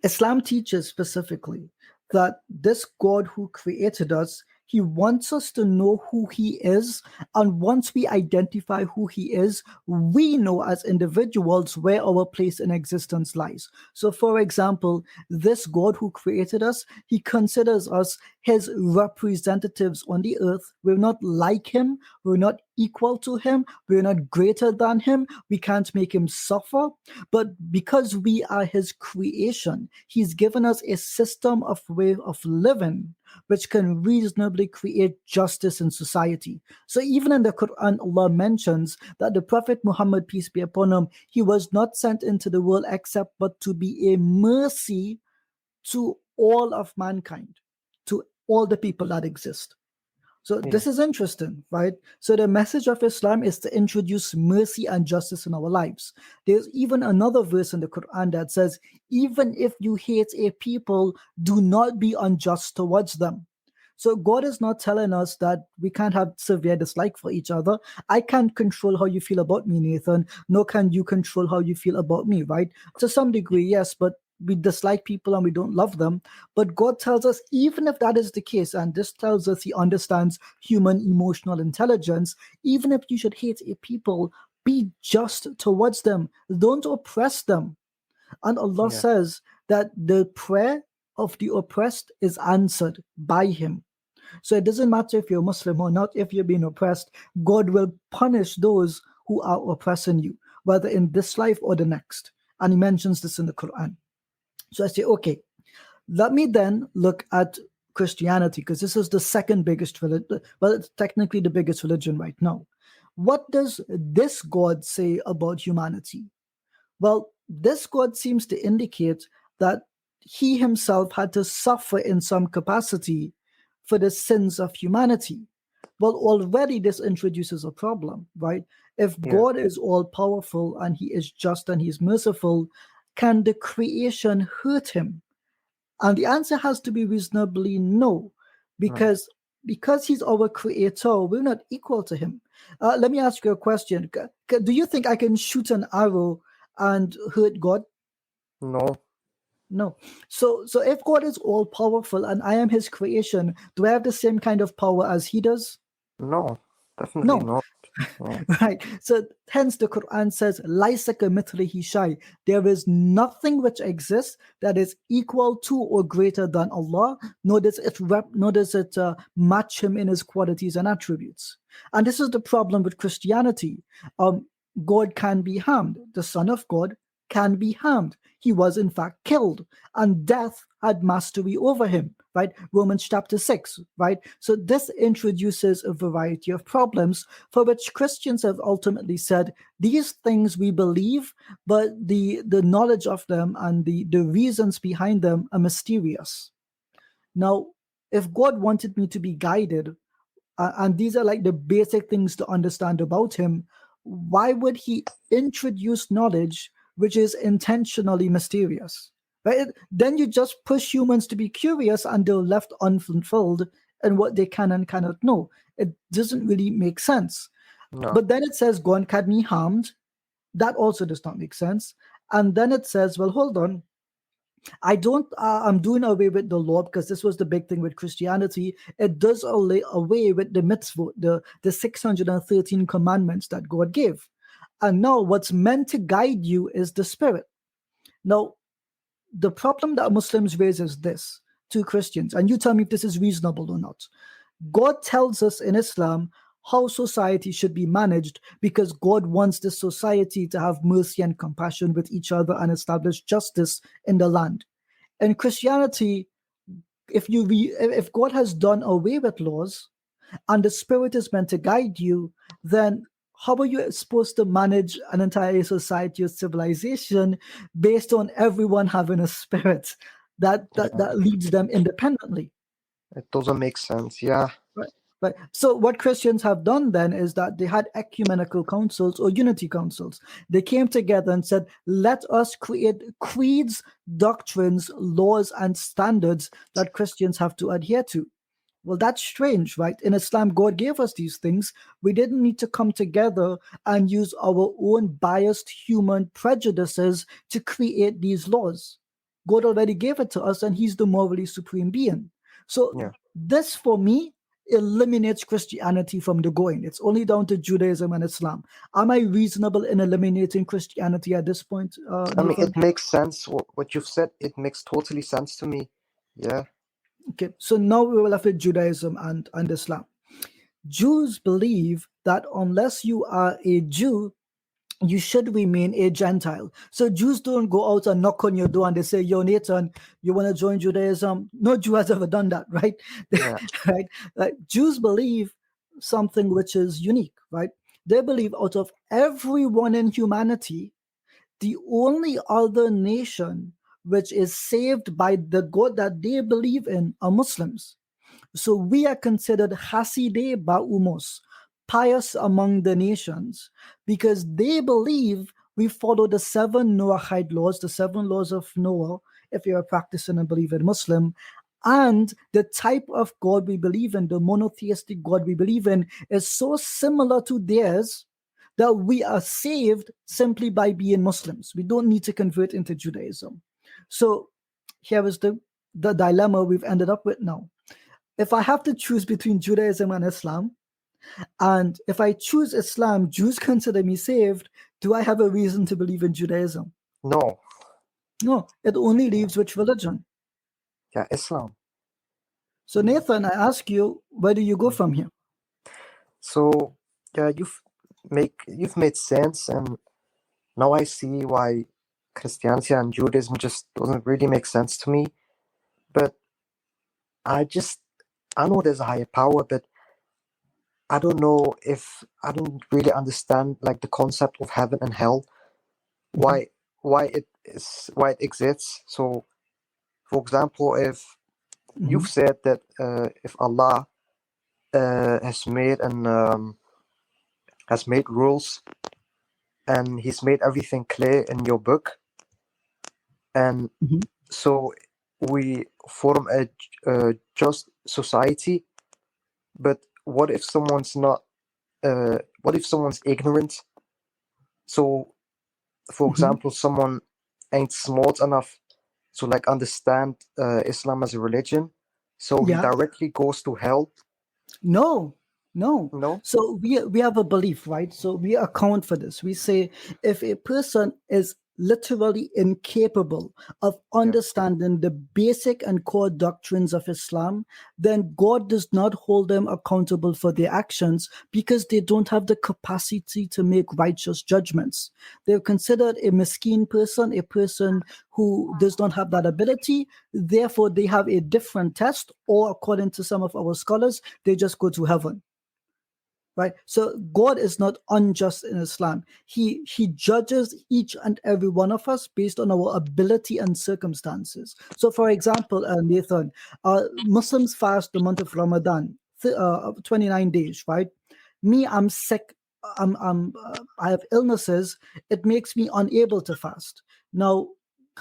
Islam teaches specifically that this God who created us, he wants us to know who he is. And once we identify who he is, we know as individuals where our place in existence lies. So, for example, this God who created us, he considers us his representatives on the earth. We're not like him. We're not equal to him. We're not greater than him. We can't make him suffer. But because we are his creation, he's given us a system of way of living which can reasonably create justice in society. So even in the Quran, Allah mentions that the Prophet Muhammad, peace be upon him, he was not sent into the world except but to be a mercy to all of mankind, to all the people that exist. So this is interesting, right? So the message of Islam is to introduce mercy and justice in our lives. There's even another verse in the Quran that says, even if you hate a people, do not be unjust towards them. So God is not telling us that we can't have severe dislike for each other. I can't control how you feel about me, Nathan, nor can you control how you feel about me, right? To some degree, yes, but we dislike people and we don't love them. But God tells us, even if that is the case, and this tells us he understands human emotional intelligence, even if you should hate a people, be just towards them. Don't oppress them. And Allah says that the prayer of the oppressed is answered by him. So it doesn't matter if you're Muslim or not, if you're being oppressed, God will punish those who are oppressing you, whether in this life or the next. And he mentions this in the Quran. So I say, okay, let me then look at Christianity, because this is the second biggest religion. Well, it's technically the biggest religion right now. What does this God say about humanity? Well, this God seems to indicate that he himself had to suffer in some capacity for the sins of humanity. Well, already this introduces a problem, right? If God is all powerful and he is just and he is merciful, can the creation hurt him? And the answer has to be reasonably no, because he's our creator, we're not equal to him. Let me ask you a question. Do you think I can shoot an arrow and hurt God? No. So if God is all powerful and I am his creation, do I have the same kind of power as he does? No, definitely not. Right. So hence the Quran says, "Laisa kamithlihi shay." There is nothing which exists that is equal to or greater than Allah, nor does it match him in his qualities and attributes. And this is the problem with Christianity. God can be harmed. The Son of God can be harmed. He was in fact killed, and death had mastery over him, right? Romans chapter 6, right? So this introduces a variety of problems for which Christians have ultimately said, these things we believe, but the knowledge of them and the reasons behind them are mysterious. Now, if God wanted me to be guided, and these are like the basic things to understand about him, why would he introduce knowledge which is intentionally mysterious, right? Then you just push humans to be curious and they're left unfulfilled in what they can and cannot know. It doesn't really make sense. No. But then it says God can be harmed. That also does not make sense. And then it says, well, hold on. I'm doing away with the law, because this was the big thing with Christianity. It does away with the mitzvot, the 613 commandments that God gave. And now what's meant to guide you is the Spirit. Now, the problem that Muslims raise is this to Christians, and you tell me if this is reasonable or not. God tells us in Islam how society should be managed, because God wants this society to have mercy and compassion with each other and establish justice in the land. In Christianity, if God has done away with laws, and the Spirit is meant to guide you, then how are you supposed to manage an entire society or civilization based on everyone having a spirit that leads them independently? It doesn't make sense. Yeah. Right. So what Christians have done then is that they had ecumenical councils or unity councils. They came together and said, let us create creeds, doctrines, laws, and standards that Christians have to adhere to. Well, that's strange, right? In Islam, God gave us these things. We didn't need to come together and use our own biased human prejudices to create these laws. God already gave it to us, and he's the morally supreme being. So this, for me, eliminates Christianity from the going. It's only down to Judaism and Islam. Am I reasonable in eliminating Christianity at this point? I mean, it makes sense. What you've said, it makes totally sense to me. Yeah. Okay, so now we will have with Judaism and Islam. Jews believe that unless you are a Jew, you should remain a Gentile. So Jews don't go out and knock on your door and they say, yo, Nathan, you want to join Judaism? No Jew has ever done that, right? Yeah. Right? Like, Jews believe something which is unique, right? They believe out of everyone in humanity, the only other nation which is saved by the God that they believe in are Muslims. So we are considered Hasideh Ba'umos, pious among the nations, because they believe we follow the 7 Noahide laws, the 7 laws of Noah, if you're a practicing and believing Muslim, and the type of God we believe in, the monotheistic God we believe in, is so similar to theirs that we are saved simply by being Muslims. We don't need to convert into Judaism. So here is the dilemma we've ended up with now. If I have to choose between Judaism and Islam, and if I choose Islam, Jews consider me saved, do I have a reason to believe in Judaism? No. No, it only leaves which religion? Yeah, Islam. So Nathan, I ask you, where do you go from here? So yeah, you've made sense, and now I see why Christianity and Judaism just doesn't really make sense to me. But I know there's a higher power, but I don't know if I don't really understand like the concept of heaven and hell, why it exists. So, for example, if you've said that if Allah has made rules and He's made everything clear in your book, and so we form a just society. But what if someone's not? What if someone's ignorant? So, for example, someone ain't smart enough to like understand Islam as a religion, so he directly goes to hell. No. No. So we have a belief, right? So we account for this. We say if a person is literally incapable of understanding the basic and core doctrines of Islam, then God does not hold them accountable for their actions because they don't have the capacity to make righteous judgments. They're considered a miskeen person, a person who does not have that ability. Therefore, they have a different test, or according to some of our scholars, they just go to heaven. Right? So God is not unjust in Islam. He judges each and every one of us based on our ability and circumstances. So, for example, Nathan, Muslims fast the month of Ramadan, 29 days, right? Me, I'm sick. I have illnesses. It makes me unable to fast. Now,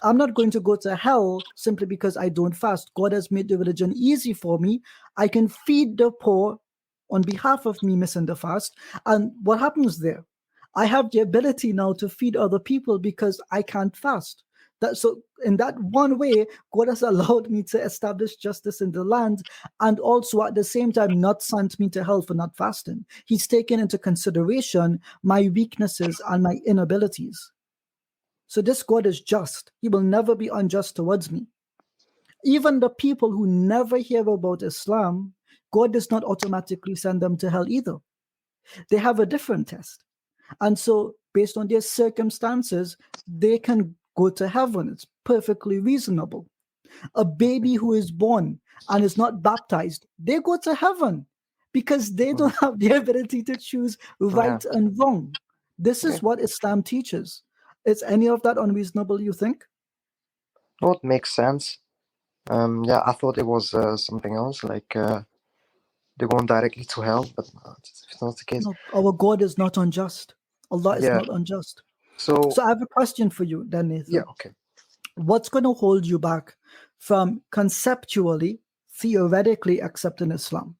I'm not going to go to hell simply because I don't fast. God has made the religion easy for me. I can feed the poor on behalf of me missing the fast. And what happens there? I have the ability now to feed other people because I can't fast. So in that one way, God has allowed me to establish justice in the land, and also at the same time not sent me to hell for not fasting. He's taken into consideration my weaknesses and my inabilities. So this God is just. He will never be unjust towards me. Even the people who never hear about Islam, God does not automatically send them to hell either. They have a different test. And so based on their circumstances, they can go to heaven. It's perfectly reasonable. A baby who is born and is not baptized, they go to heaven because they don't have the ability to choose right and wrong. This is what Islam teaches. Is any of that unreasonable, you think? No, it makes sense. Yeah, I thought it was something else, like they're going directly to hell, but it's not the case. No, our God is not unjust. Allah is not unjust. So I have a question for you then, Nathan. yeah, okay. What's going to hold you back from conceptually, theoretically accepting Islam?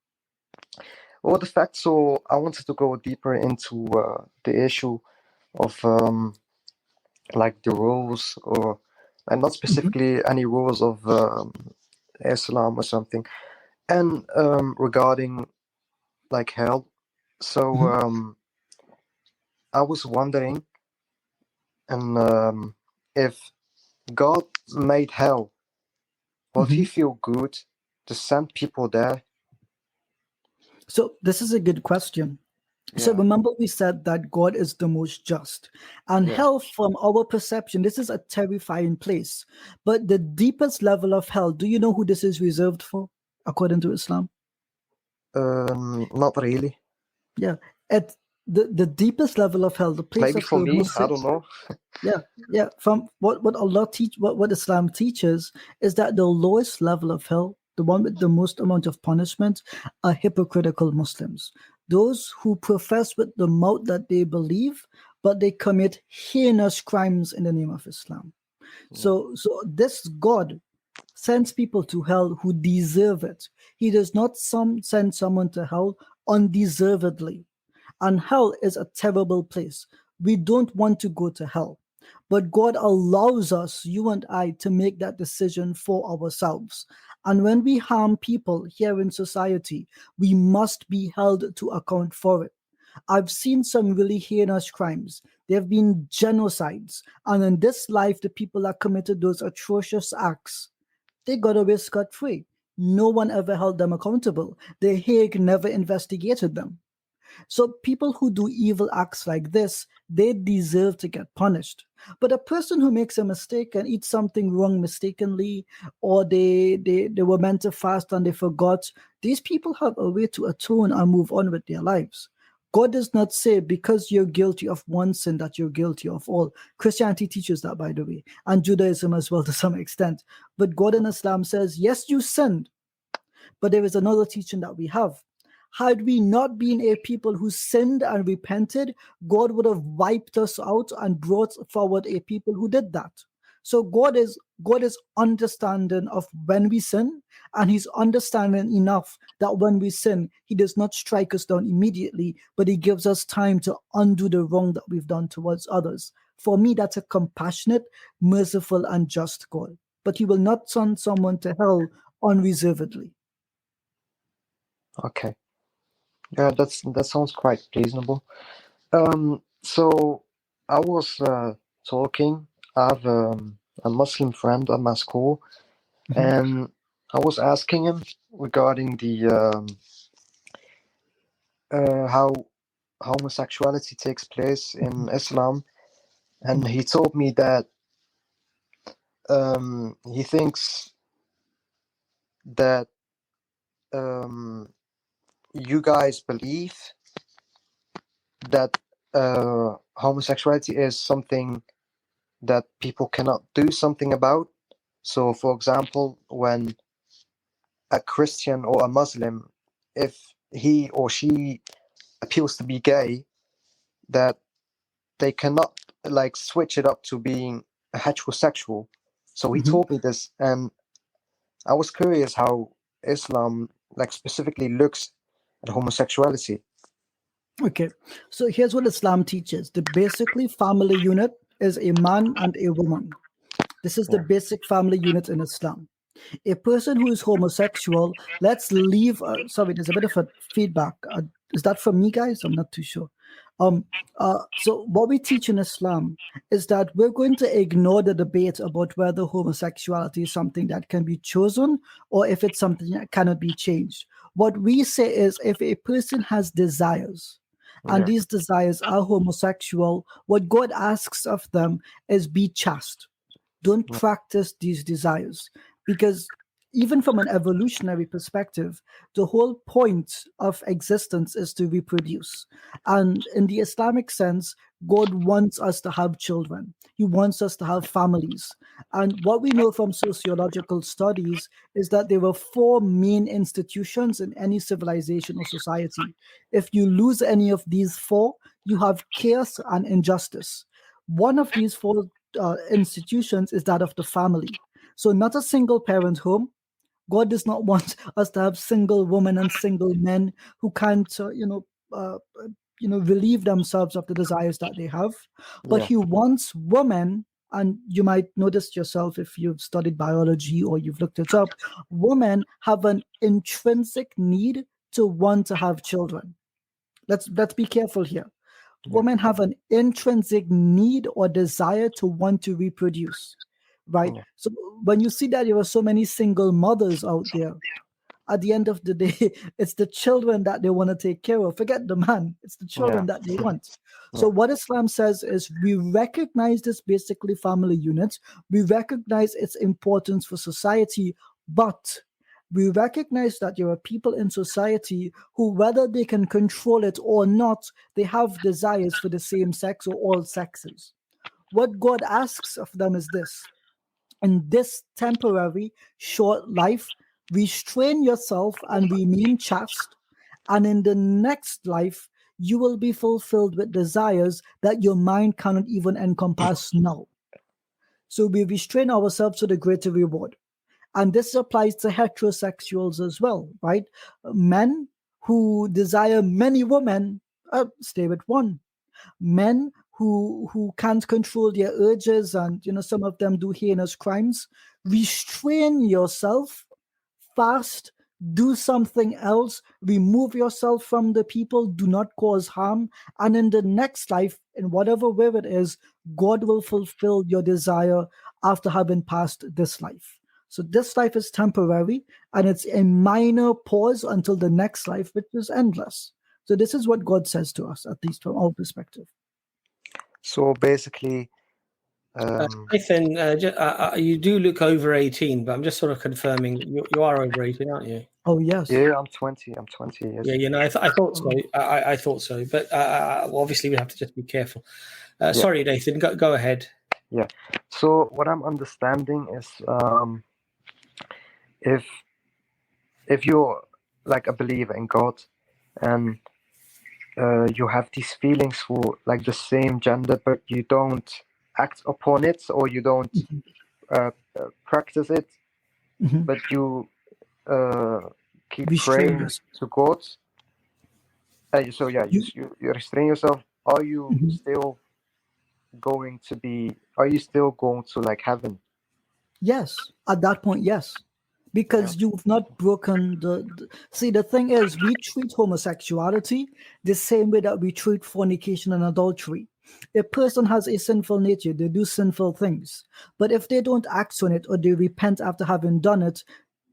Well, the fact, so I wanted to go deeper into the issue of like the rules, or and not specifically any rules of Islam or something, and regarding like hell. So I was wondering, and if God made hell, would he feel good to send people there? So this is a good question. So remember we said that God is the most just, and hell, from our perception, this is a terrifying place. But the deepest level of hell, do you know who this is reserved for, according to Islam? Not really. Yeah, at the deepest level of hell, the place Maybe of for the me, Muslim, I don't know. yeah. From what Allah what Islam teaches is that the lowest level of hell, the one with the most amount of punishment, are hypocritical Muslims. Those who profess with the mouth that they believe, but they commit heinous crimes in the name of Islam. So this God sends people to hell who deserve it. He does not send someone to hell undeservedly. And hell is a terrible place. We don't want to go to hell. But God allows us, you and I, to make that decision for ourselves. And when we harm people here in society, we must be held to account for it. I've seen some really heinous crimes. There have been genocides. And in this life, the people that committed those atrocious acts, they got away scot-free. No one ever held them accountable. The Hague never investigated them. So people who do evil acts like this, they deserve to get punished. But a person who makes a mistake and eats something wrong mistakenly, or they were meant to fast and they forgot, these people have a way to atone and move on with their lives. God does not say because you're guilty of one sin that you're guilty of all. Christianity teaches that, by the way, and Judaism as well to some extent. But God in Islam says, yes, you sinned, but there is another teaching that we have. Had we not been a people who sinned and repented, God would have wiped us out and brought forward a people who did that. So God is understanding of when we sin, and he's understanding enough that when we sin, he does not strike us down immediately, but he gives us time to undo the wrong that we've done towards others. For me, that's a compassionate, merciful, and just God. But he will not send someone to hell unreservedly. Okay. Yeah, that sounds quite reasonable. So I was talking. I have a Muslim friend at my school, and I was asking him regarding the how homosexuality takes place in Islam, and he told me that he thinks that you guys believe that homosexuality is something that people cannot do something about. So, for example, when a Christian or a Muslim, if he or she appears to be gay, that they cannot like switch it up to being a heterosexual. So he told me this, and I was curious how Islam like specifically looks at homosexuality. Okay, so here's what Islam teaches. The basically family unit is a man and a woman. This is the basic family unit in Islam. A person who is homosexual, let's leave, sorry, there's a bit of a feedback. Is that from me, guys? I'm not too sure. So what we teach in Islam is that we're going to ignore the debate about whether homosexuality is something that can be chosen or if it's something that cannot be changed. What we say is if a person has desires, and these desires are homosexual, what God asks of them is be chaste. Don't practice these desires, because even from an evolutionary perspective, the whole point of existence is to reproduce. And in the Islamic sense, God wants us to have children. He wants us to have families. And what we know from sociological studies is that there were four main institutions in any civilization or society. If you lose any of these four, you have chaos and injustice. One of these four institutions is that of the family. So not a single parent home. God does not want us to have single women and single men who can't, relieve themselves of the desires that they have. But Yeah. He wants women, and you might notice yourself if you've studied biology or you've looked it up. Women have an intrinsic need to want to have children. Let's be careful here. Women have an intrinsic need or desire to want to reproduce, right? Yeah. So when you see that there are so many single mothers out there, at the end of the day, it's the children that they want to take care of. Forget the man. It's the children that they want. So what Islam says is we recognize this basically family unit. We recognize its importance for society, but we recognize that there are people in society who, whether they can control it or not, they have desires for the same sex or all sexes. What God asks of them is this: in this temporary, short life, restrain yourself and remain chaste, and in the next life, you will be fulfilled with desires that your mind cannot even encompass now. So we restrain ourselves for the greater reward. And this applies to heterosexuals as well, right? Men who desire many women, stay with one. Men who can't control their urges, and some of them do heinous crimes, restrain yourself, fast, do something else, remove yourself from the people, do not cause harm, and in the next life, in whatever way it is, God will fulfill your desire after having passed this life. So this life is temporary, and it's a minor pause until the next life, which is endless. So this is what God says to us, at least from our perspective. So basically, Nathan, you do look over 18, but I'm just sort of confirming that you are over 18, aren't you? Oh, yes. yeah, I'm 20. I'm 20. Yes. Yeah, I thought so. I thought so, but well, obviously we have to just be careful. Sorry, Nathan, go ahead. Yeah. So what I'm understanding is, if you're like a believer in God, and you have these feelings for like the same gender, but you don't act upon it, or you don't practice it, Mhm. but you keep Restrain praying yourself. to God. So yeah, you restrain yourself. Are you Mhm. still going to be? Are you still going to like heaven? Yes, at that point, yes. Because you've not broken See, the thing is, we treat homosexuality the same way that we treat fornication and adultery. A person has a sinful nature, they do sinful things. But if they don't act on it, or they repent after having done it,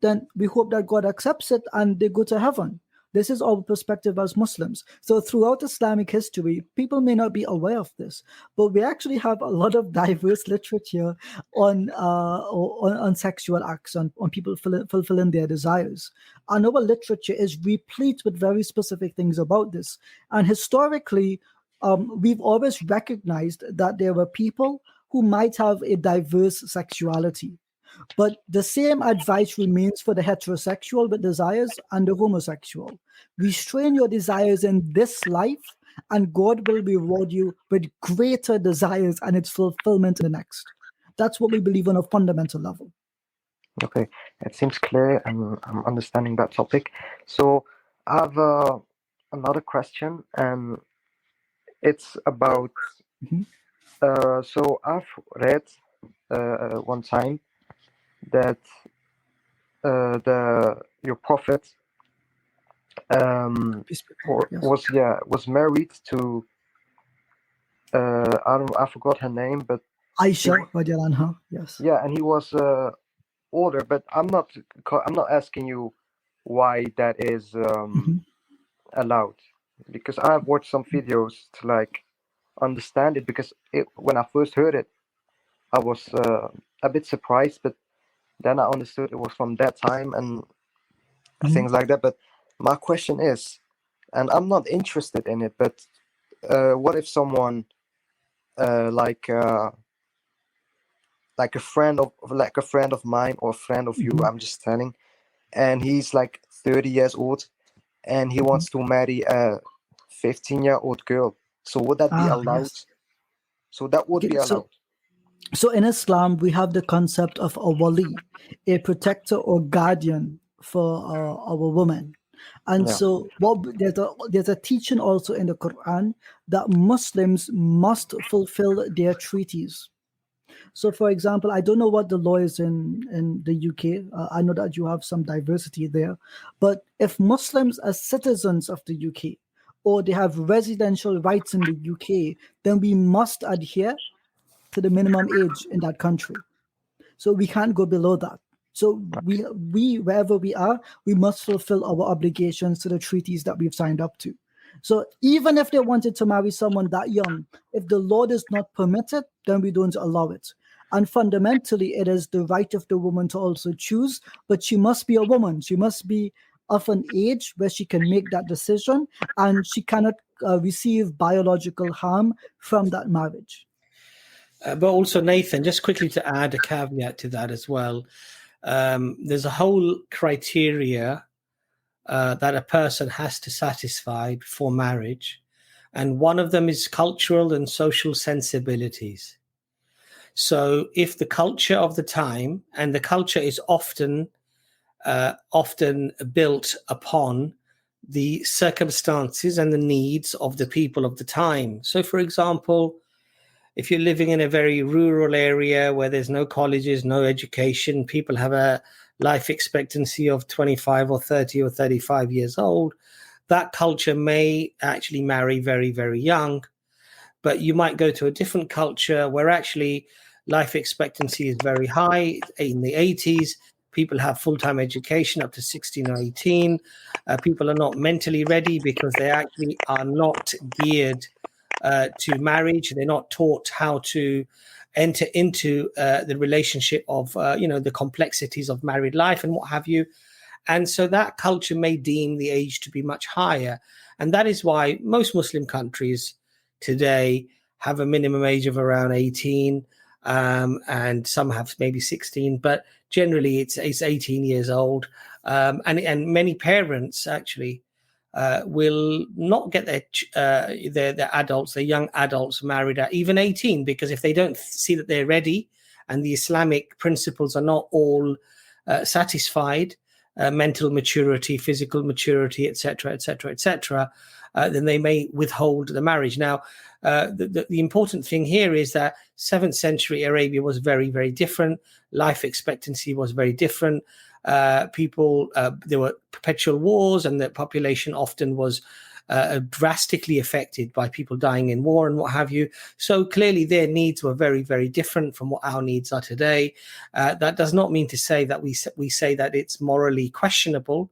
then we hope that God accepts it and they go to heaven. This is our perspective as Muslims. So throughout Islamic history, people may not be aware of this, but we actually have a lot of diverse literature on sexual acts, on people fulfilling their desires. And our literature is replete with very specific things about this. And historically, we've always recognized that there were people who might have a diverse sexuality. But the same advice remains for the heterosexual with desires and the homosexual. Restrain your desires in this life, and God will reward you with greater desires and its fulfillment in the next. That's what we believe on a fundamental level. Okay, it seems clear, and I'm understanding that topic. So I have another question, and it's about. Mhm. So I've read one time that your prophet Peace be upon you. Yes. was married to I forgot her name, but Aisha radiallahu anha, yes. yeah, and he was older. But I'm not asking you why that is Mhm. allowed, because I've watched some videos to like understand it. Because when I first heard it, I was a bit surprised, but Then I understood it was from that time and Mhm. things like that. But my question is, and I'm not interested in it, but what if someone like a friend of mine or a friend of you, Mhm. I'm just telling, and he's like 30 years old and he wants to marry a 15-year-old girl. So would that be allowed? Yes. So that would Okay, be allowed. So in Islam, we have the concept of a wali, a protector or guardian for our woman. And Yeah. so there's a teaching also in the Quran that Muslims must fulfill their treaties. So, for example, I don't know what the law is in the UK. I know that you have some diversity there. But if Muslims are citizens of the UK or they have residential rights in the UK, then we must adhere to the minimum age in that country. So we can't go below that. So we wherever we are, we must fulfill our obligations to the treaties that we've signed up to. So even if they wanted to marry someone that young, if the law does not permit it, then we don't allow it. And fundamentally, it is the right of the woman to also choose, but she must be a woman. She must be of an age where she can make that decision, and she cannot receive biological harm from that marriage. But also, Nathan, just quickly to add a caveat to that as well, there's a whole criteria that a person has to satisfy before marriage. And one of them is cultural and social sensibilities. So if the culture of the time, and the culture is often built upon the circumstances and the needs of the people of the time. So, for example, if you're living in a very rural area where there's no colleges, no education, people have a life expectancy of 25 or 30 or 35 years old, that culture may actually marry very, very young. But you might go to a different culture where actually life expectancy is very high. In the 80s, people have full-time education up to 16 or 18. People are not mentally ready because they actually are not geared to marriage. They're not taught how to enter into the relationship of, the complexities of married life and what have you. And so that culture may deem the age to be much higher. And that is why most Muslim countries today have a minimum age of around 18, and some have maybe 16, but generally it's 18 years old. And many parents actually will not get their adults, their young adults married at even 18, because if they don't see that they're ready and the Islamic principles are not all satisfied, mental maturity, physical maturity, etc., etc., etc., then they may withhold the marriage. Now, the important thing here is that 7th century Arabia was very, very different. Life expectancy was very different. There were perpetual wars, and the population often was drastically affected by people dying in war and what have you. So clearly their needs were very, very different from what our needs are today. That does not mean to say that we say that it's morally questionable,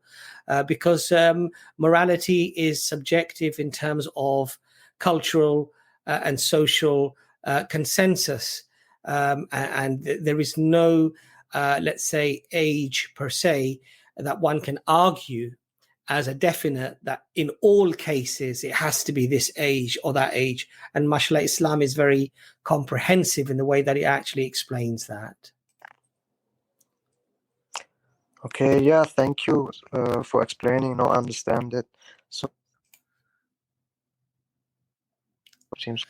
because morality is subjective in terms of cultural and social consensus. And there is no, let's say, age per se that one can argue as a definite that in all cases it has to be this age or that age. And mashallah, Islam is very comprehensive in the way that it actually explains that. Okay, yeah, thank you for explaining. No, I understand it. So seems.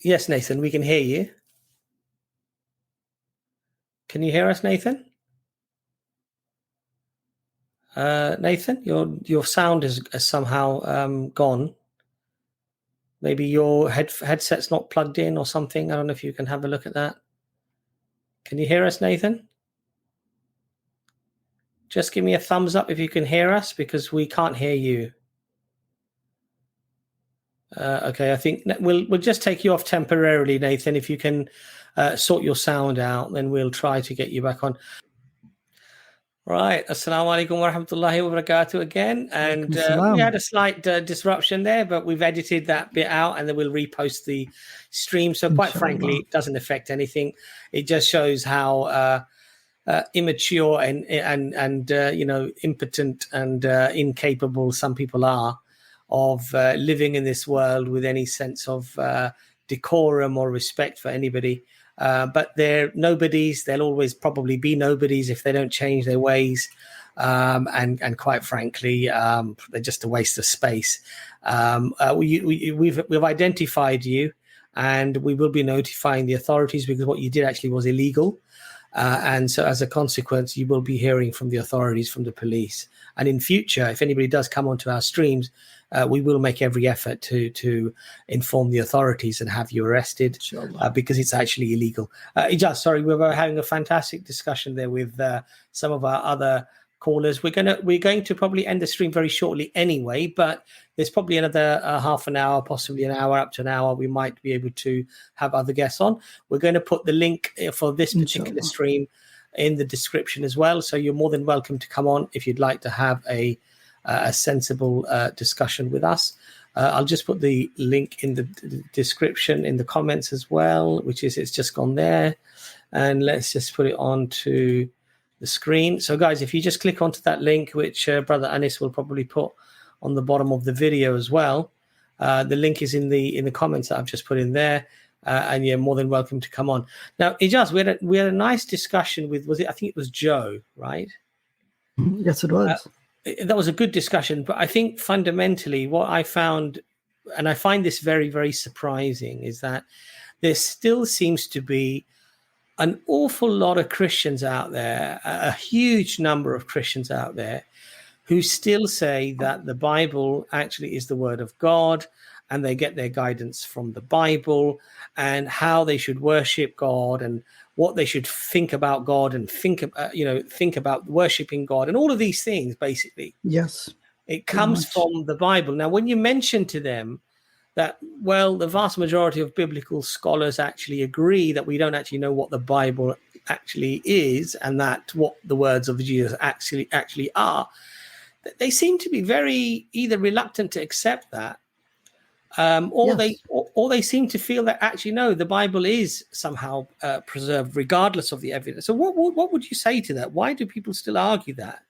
Yes, Nathan, we can hear you. Can you hear us, Nathan? Nathan, your sound has somehow gone. Maybe your headset's not plugged in or something. I don't know if you can have a look at that. Can you hear us, Nathan? Just give me a thumbs up if you can hear us, because we can't hear you. Okay, I think we'll just take you off temporarily, Nathan. If you can sort your sound out, then we'll try to get you back on. Right. Assalamu alaikum wa rahmatullahi wa barakatuh again. And we had a slight disruption there, but we've edited that bit out and then we'll repost the stream. So quite frankly, it doesn't affect anything. It just shows how immature and impotent and incapable some people are of living in this world with any sense of decorum or respect for anybody. But they're nobodies. They'll always probably be nobodies if they don't change their ways. And quite frankly, they're just a waste of space. We've identified you, and we will be notifying the authorities because what you did actually was illegal. And so as a consequence, you will be hearing from the authorities, from the police. And in future, if anybody does come onto our streams, we will make every effort to inform the authorities and have you arrested because it's actually illegal. Ijaz, sorry, we were having a fantastic discussion there with some of our other callers. We're going to probably end the stream very shortly anyway, but there's probably another half an hour, possibly an hour, up to an hour. We might be able to have other guests on. We're going to put the link for this particular stream in the description as well. So you're more than welcome to come on if you'd like to have a sensible discussion with us. I'll just put the link in the description in the comments as well, it's just gone there. And let's just put it onto the screen. So guys, if you just click onto that link, which Brother Anis will probably put on the bottom of the video as well, the link is in the comments that I've just put in there, and you're more than welcome to come on. Now, Ijaz, we had a nice discussion with, I think it was Joe, right? Yes, it was. That was a good discussion, but I think fundamentally what I found, and I find this very, very surprising, is that there still seems to be an awful lot of Christians out there, a huge number of Christians out there, who still say that the Bible actually is the word of God, and they get their guidance from the Bible, and how they should worship God, and what they should think about God, and think about worshiping God, and all of these things. Basically, yes, it comes from the Bible. Now, when you mention to them that, well, the vast majority of biblical scholars actually agree that we don't actually know what the Bible actually is, and that what the words of Jesus actually are, they seem to be very either reluctant to accept that, or they seem to feel that actually no, the Bible is somehow preserved regardless of the evidence. So what would you say to that? Why do people still argue that?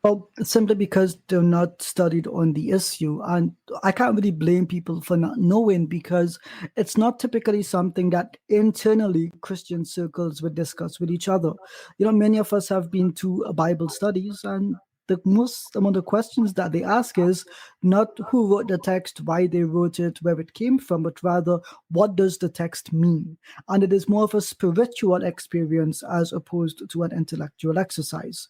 Well, simply because they're not studied on the issue. And I can't really blame people for not knowing, because it's not typically something that internally Christian circles would discuss with each other. Many of us have been to Bible studies, and the most amount of questions that they ask is not who wrote the text, why they wrote it, where it came from, but rather what does the text mean? And it is more of a spiritual experience as opposed to an intellectual exercise.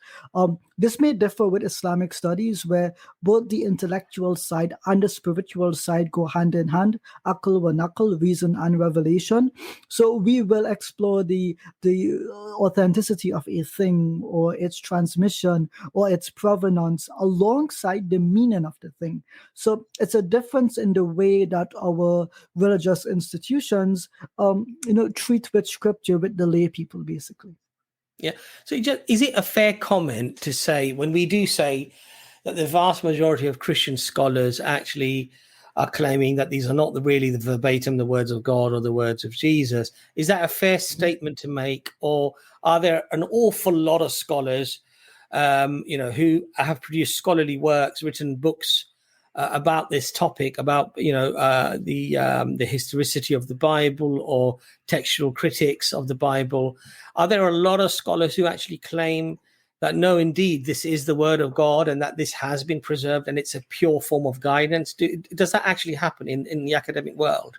This may differ with Islamic studies, where both the intellectual side and the spiritual side go hand in hand, aql wa naql, reason and revelation. So we will explore the authenticity of a thing, or its transmission, or its provenance, alongside the meaning of the thing. So it's a difference in the way that our religious institutions, treat with scripture, with the lay people, basically. Yeah. So is it a fair comment to say, when we do say that the vast majority of Christian scholars actually are claiming that these are not really the verbatim, the words of God or the words of Jesus, is that a fair statement to make? Or are there an awful lot of scholars who have produced scholarly works, written books about this topic, about the historicity of the Bible, or textual critics of the Bible? Are there a lot of scholars who actually claim that no, indeed, this is the word of God, and that this has been preserved, and it's a pure form of guidance? Does that actually happen in the academic world?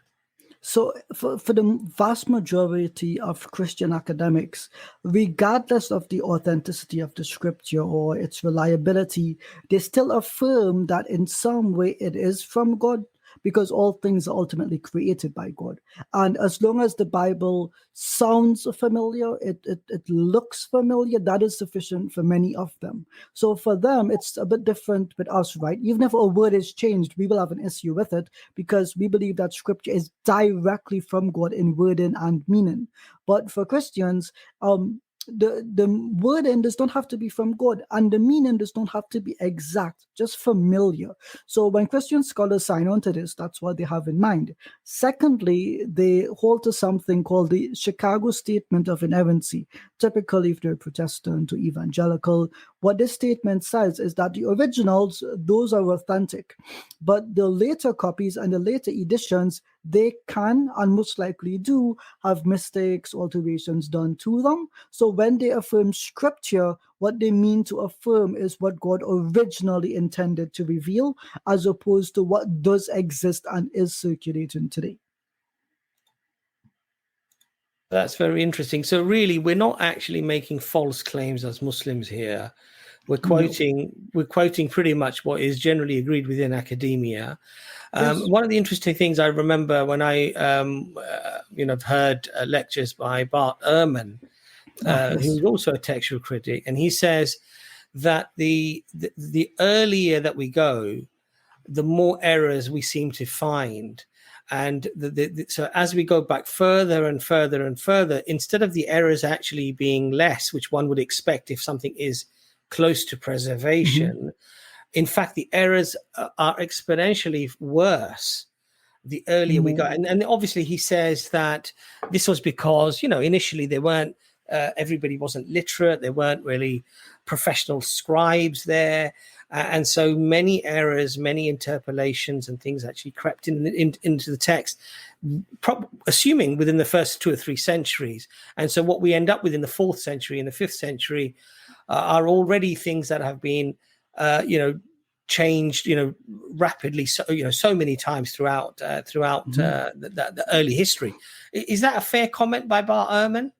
So for the vast majority of Christian academics, regardless of the authenticity of the scripture or its reliability, they still affirm that in some way it is from God, because all things are ultimately created by God. And as long as the Bible sounds familiar, it looks familiar, that is sufficient for many of them. So for them, it's a bit different with us, right? Even if a word is changed, we will have an issue with it, because we believe that scripture is directly from God in wording and meaning. But for Christians, the word in does not have to be from God, and the meaning does not have to be exact, just familiar. So when Christian scholars sign on to this, that's what they have in mind. Secondly, they hold to something called the Chicago Statement of Inerrancy. Typically, if they're Protestant or evangelical, what this statement says is that the originals, those are authentic, but the later copies and the later editions, they can and most likely do have mistakes, alterations done to them. So when they affirm scripture, what they mean to affirm is what God originally intended to reveal, as opposed to what does exist and is circulating today. That's very interesting. So really, we're not actually making false claims as Muslims here. We're quoting pretty much what is generally agreed within academia. Yes. One of the interesting things I remember when I heard lectures by Bart Ehrman, who's also a textual critic, and he says that the earlier that we go, the more errors we seem to find. And so as we go back further and further and further, instead of the errors actually being less, which one would expect if something is close to preservation, in fact, the errors are exponentially worse the earlier we go. And obviously he says that this was because, initially they weren't, everybody wasn't literate. There weren't really professional scribes there. And so many errors, many interpolations and things actually crept into the text, assuming within the first 2 or 3 centuries. And so what we end up with in the 4th century and the 5th century are already things that have been, changed, rapidly, so many times throughout the early history. Is that a fair comment by Bart Ehrman?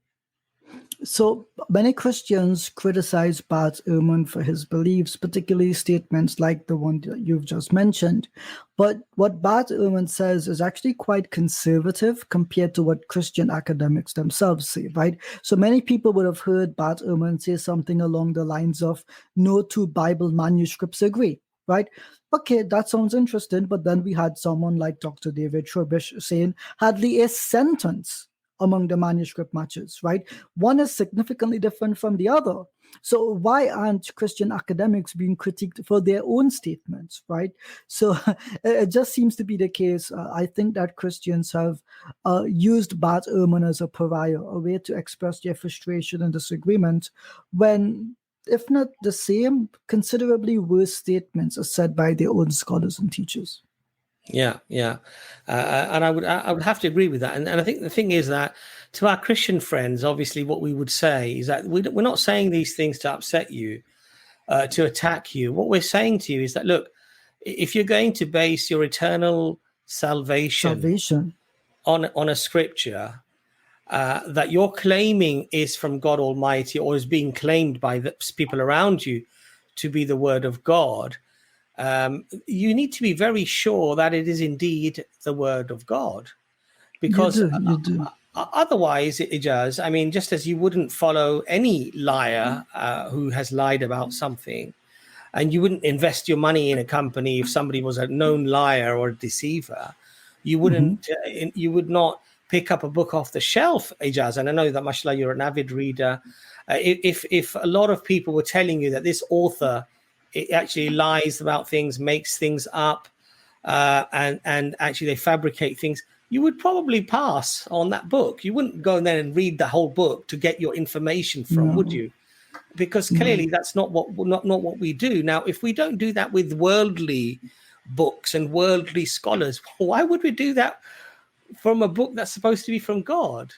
So many Christians criticize Bart Ehrman for his beliefs, particularly statements like the one that you've just mentioned. But what Bart Ehrman says is actually quite conservative compared to what Christian academics themselves say, right? So many people would have heard Bart Ehrman say something along the lines of, no two Bible manuscripts agree, right? Okay, that sounds interesting. But then we had someone like Dr. David Trubbish saying hardly a sentence among the manuscript matches, right? One is significantly different from the other. So why aren't Christian academics being critiqued for their own statements, right? So it just seems to be the case. I think that Christians have used Bart Ehrman as a pariah, a way to express their frustration and disagreement when, if not the same, considerably worse statements are said by their own scholars and teachers. Yeah. And I would have to agree with that. And I think the thing is that to our Christian friends, obviously what we would say is that we're not saying these things to upset you, to attack you. What we're saying to you is that, look, if you're going to base your eternal salvation on a scripture that you're claiming is from God Almighty or is being claimed by the people around you to be the word of God, you need to be very sure that it is indeed the word of God, because you do. Otherwise it does. I mean, just as you wouldn't follow any liar who has lied about something, and you wouldn't invest your money in a company if somebody was a known liar or a deceiver, you wouldn't. You would not pick up a book off the shelf, Ijaz. And I know that, mashallah, you're an avid reader. If a lot of people were telling you that this author, it actually lies about things, makes things up, and actually they fabricate things, you would probably pass on that book. You wouldn't go in there and read the whole book to get your information from, would you? Because clearly that's not what we do. Now, if we don't do that with worldly books and worldly scholars, why would we do that from a book that's supposed to be from God?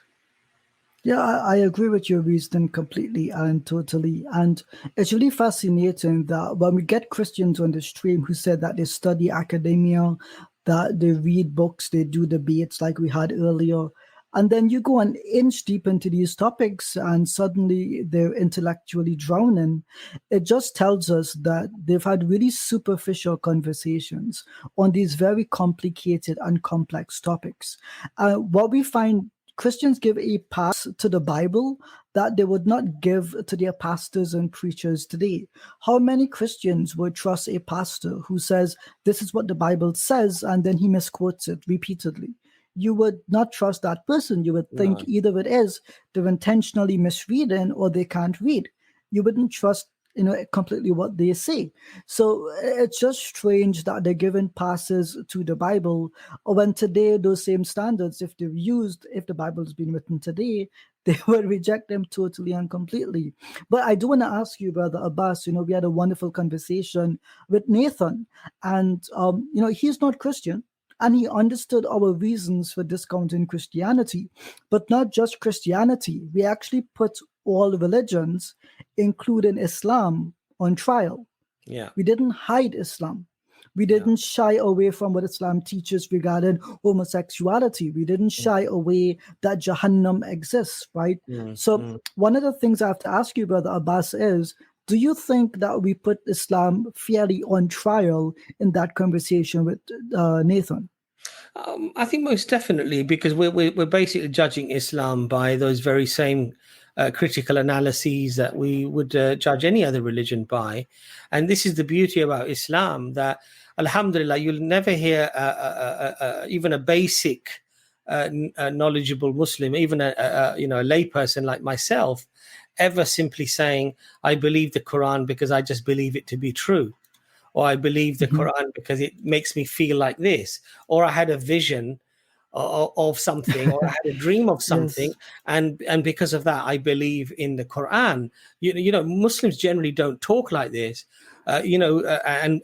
Yeah, I agree with your reasoning completely and totally. And it's really fascinating that when we get Christians on the stream who said that they study academia, that they read books, they do debates like we had earlier, and then you go an inch deep into these topics and suddenly they're intellectually drowning, it just tells us that they've had really superficial conversations on these very complicated and complex topics. What we find, Christians give a pass to the Bible that they would not give to their pastors and preachers today. How many Christians would trust a pastor who says, this is what the Bible says, and then he misquotes it repeatedly? you would not trust that person. You would think No. either it is they're intentionally misreading or they can't read. You wouldn't trust, completely what they say. So it's just strange that they're giving passes to the Bible, or when today those same standards, if the Bible's been written today, they would reject them totally and completely. But I do want to ask you, Brother Abbas, we had a wonderful conversation with Nathan, and he's not Christian, and he understood our reasons for discounting Christianity, but not just Christianity. We actually put all religions, including Islam, on trial. Yeah. We didn't hide Islam. We didn't shy away from what Islam teaches regarding homosexuality. We didn't shy away that Jahannam exists, right? So one of the things I have to ask you, Brother Abbas, is, do you think that we put Islam fairly on trial in that conversation with Nathan? I think most definitely, because we're basically judging Islam by those very same critical analyses that we would judge any other religion by. And this is the beauty about Islam, that alhamdulillah, you'll never hear even a basic knowledgeable Muslim, even a layperson like myself, ever simply saying, I believe the Quran because I just believe it to be true, or I believe the Quran because it makes me feel like this, or I had a vision of something, or I had a dream of something, and because of that I believe in the Quran. Muslims generally don't talk like this. And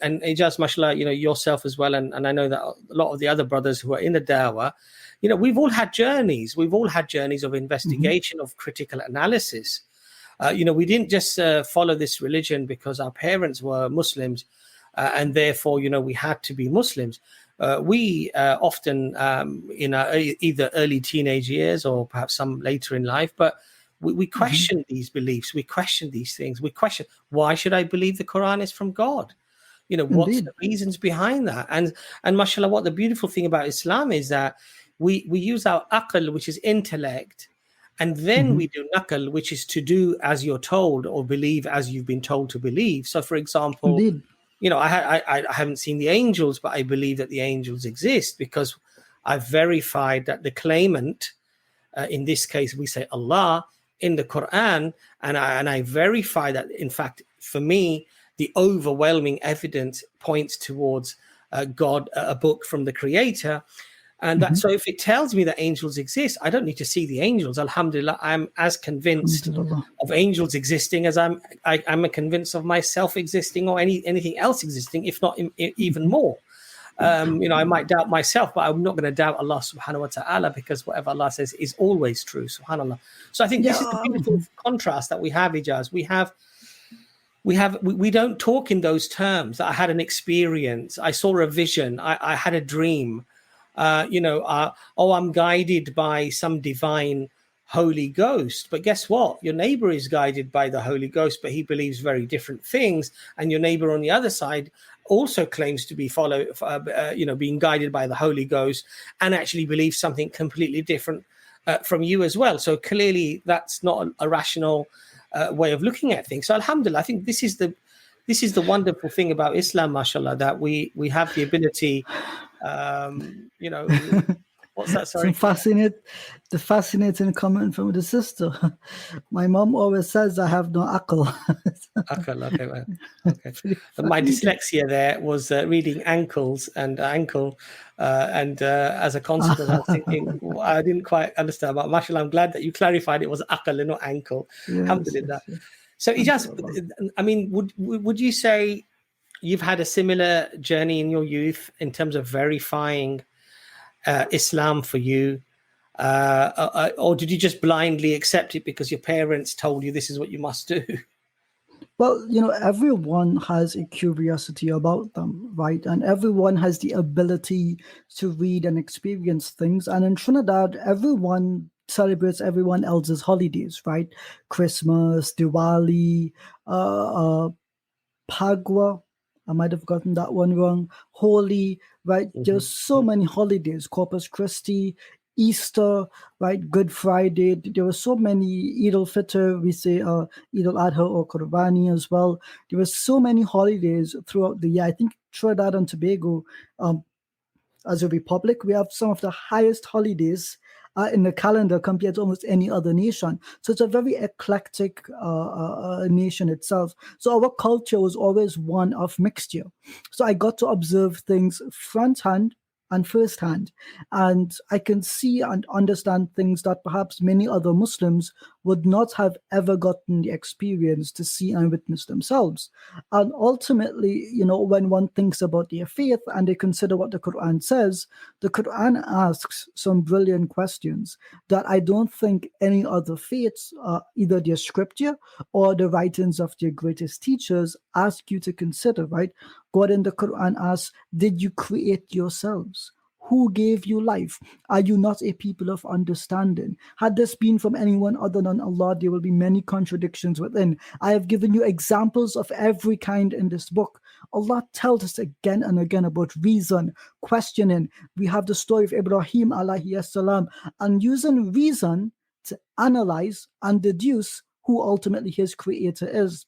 Ijaz, mashallah, yourself as well, and I know that a lot of the other brothers who are in the dawah, we've all had journeys. We've all had journeys of investigation, of critical analysis. We didn't just follow this religion because our parents were Muslims, and therefore, we had to be Muslims. We often, in our either early teenage years or perhaps some later in life, but we question these beliefs. We question these things. We question, why should I believe the Quran is from God? What's the reasons behind that? And mashallah, what the beautiful thing about Islam is that we use our aql, which is intellect, and then we do naql, which is to do as you're told or believe as you've been told to believe. So, for example, I haven't seen the angels, but I believe that the angels exist because I've verified that the claimant, in this case, we say Allah in the Quran, and I verify that, in fact, for me, the overwhelming evidence points towards God, a book from the Creator. And that, so if it tells me that angels exist, I don't need to see the angels. Alhamdulillah, I'm as convinced of angels existing as I'm convinced of myself existing, or anything else existing, if not even more. I might doubt myself, but I'm not going to doubt Allah subhanahu wa ta'ala, because whatever Allah says is always true, subhanallah. So I think this is the beautiful contrast that we have, Ijaz. We don't talk in those terms. I had an experience. I saw a vision. I had a dream. I'm guided by some divine Holy Ghost. But guess what? Your neighbor is guided by the Holy Ghost, but he believes very different things. And your neighbor on the other side also claims to be being guided by the Holy Ghost, and actually believes something completely different from you as well. So clearly that's not a rational way of looking at things. So alhamdulillah, I think this is the wonderful thing about Islam, mashallah, that we have the ability, what's that? Sorry. The fascinating comment from the sister. My mom always says I have no aql. Aql, okay, well, okay. But my dyslexia there was reading ankles and ankle, and as a consequence, I was thinking, I didn't quite understand. But mashallah, I'm glad that you clarified it was aql and not ankle. Alhamdulillah. Yes. So Ijaz, I mean, would you say you've had a similar journey in your youth in terms of verifying Islam for you, or did you just blindly accept it because your parents told you this is what you must do? Well, everyone has a curiosity about them, right? And everyone has the ability to read and experience things. And in Trinidad, everyone celebrates everyone else's holidays, right? Christmas, Diwali, Pagua. I might have gotten that one wrong. Holy, right? There's so many holidays. Corpus Christi, Easter, right? Good Friday. There were so many. Eid al-Fitr, we say Eid al-Adha or Qurbani as well. There were so many holidays throughout the year. I think Trinidad and Tobago as a republic. We have some of the highest holidays in the calendar compared to almost any other nation. So it's a very eclectic nation itself. So our culture was always one of mixture. So I got to observe things front hand and first hand, and I can see and understand things that perhaps many other Muslims would not have ever gotten the experience to see and witness themselves. And ultimately, when one thinks about their faith and they consider what the Quran says, the Quran asks some brilliant questions that I don't think any other faiths, either their scripture or the writings of their greatest teachers, ask you to consider, right? God in the Quran asks, did you create yourselves? Who gave you life? Are you not a people of understanding? Had this been from anyone other than Allah, there will be many contradictions within. I have given you examples of every kind in this book. Allah tells us again and again about reason, questioning. We have the story of Ibrahim alayhi salam, and using reason to analyze and deduce who ultimately his creator is.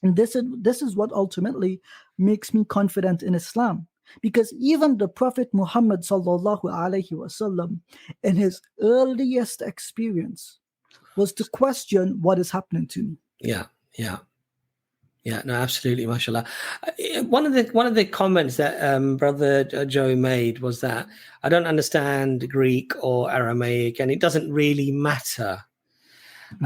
And this is what ultimately makes me confident in Islam. Because even the Prophet Muhammad sallallahu alaihi wasallam, in his earliest experience, was to question what is happening to me. Yeah. No, absolutely, mashallah. One of the comments that Brother Joe made was that I don't understand Greek or Aramaic, and it doesn't really matter.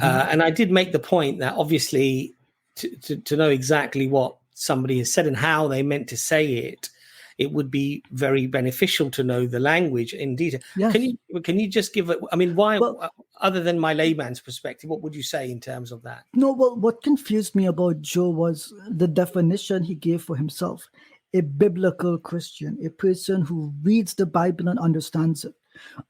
And I did make the point that obviously to know exactly what somebody has said and how they meant to say it, it would be very beneficial to know the language in detail. Yes. Can you just give it? I mean, why? Well, other than my layman's perspective, what would you say in terms of that? No, well, what confused me about Joe was the definition he gave for himself: a biblical Christian, a person who reads the Bible and understands it.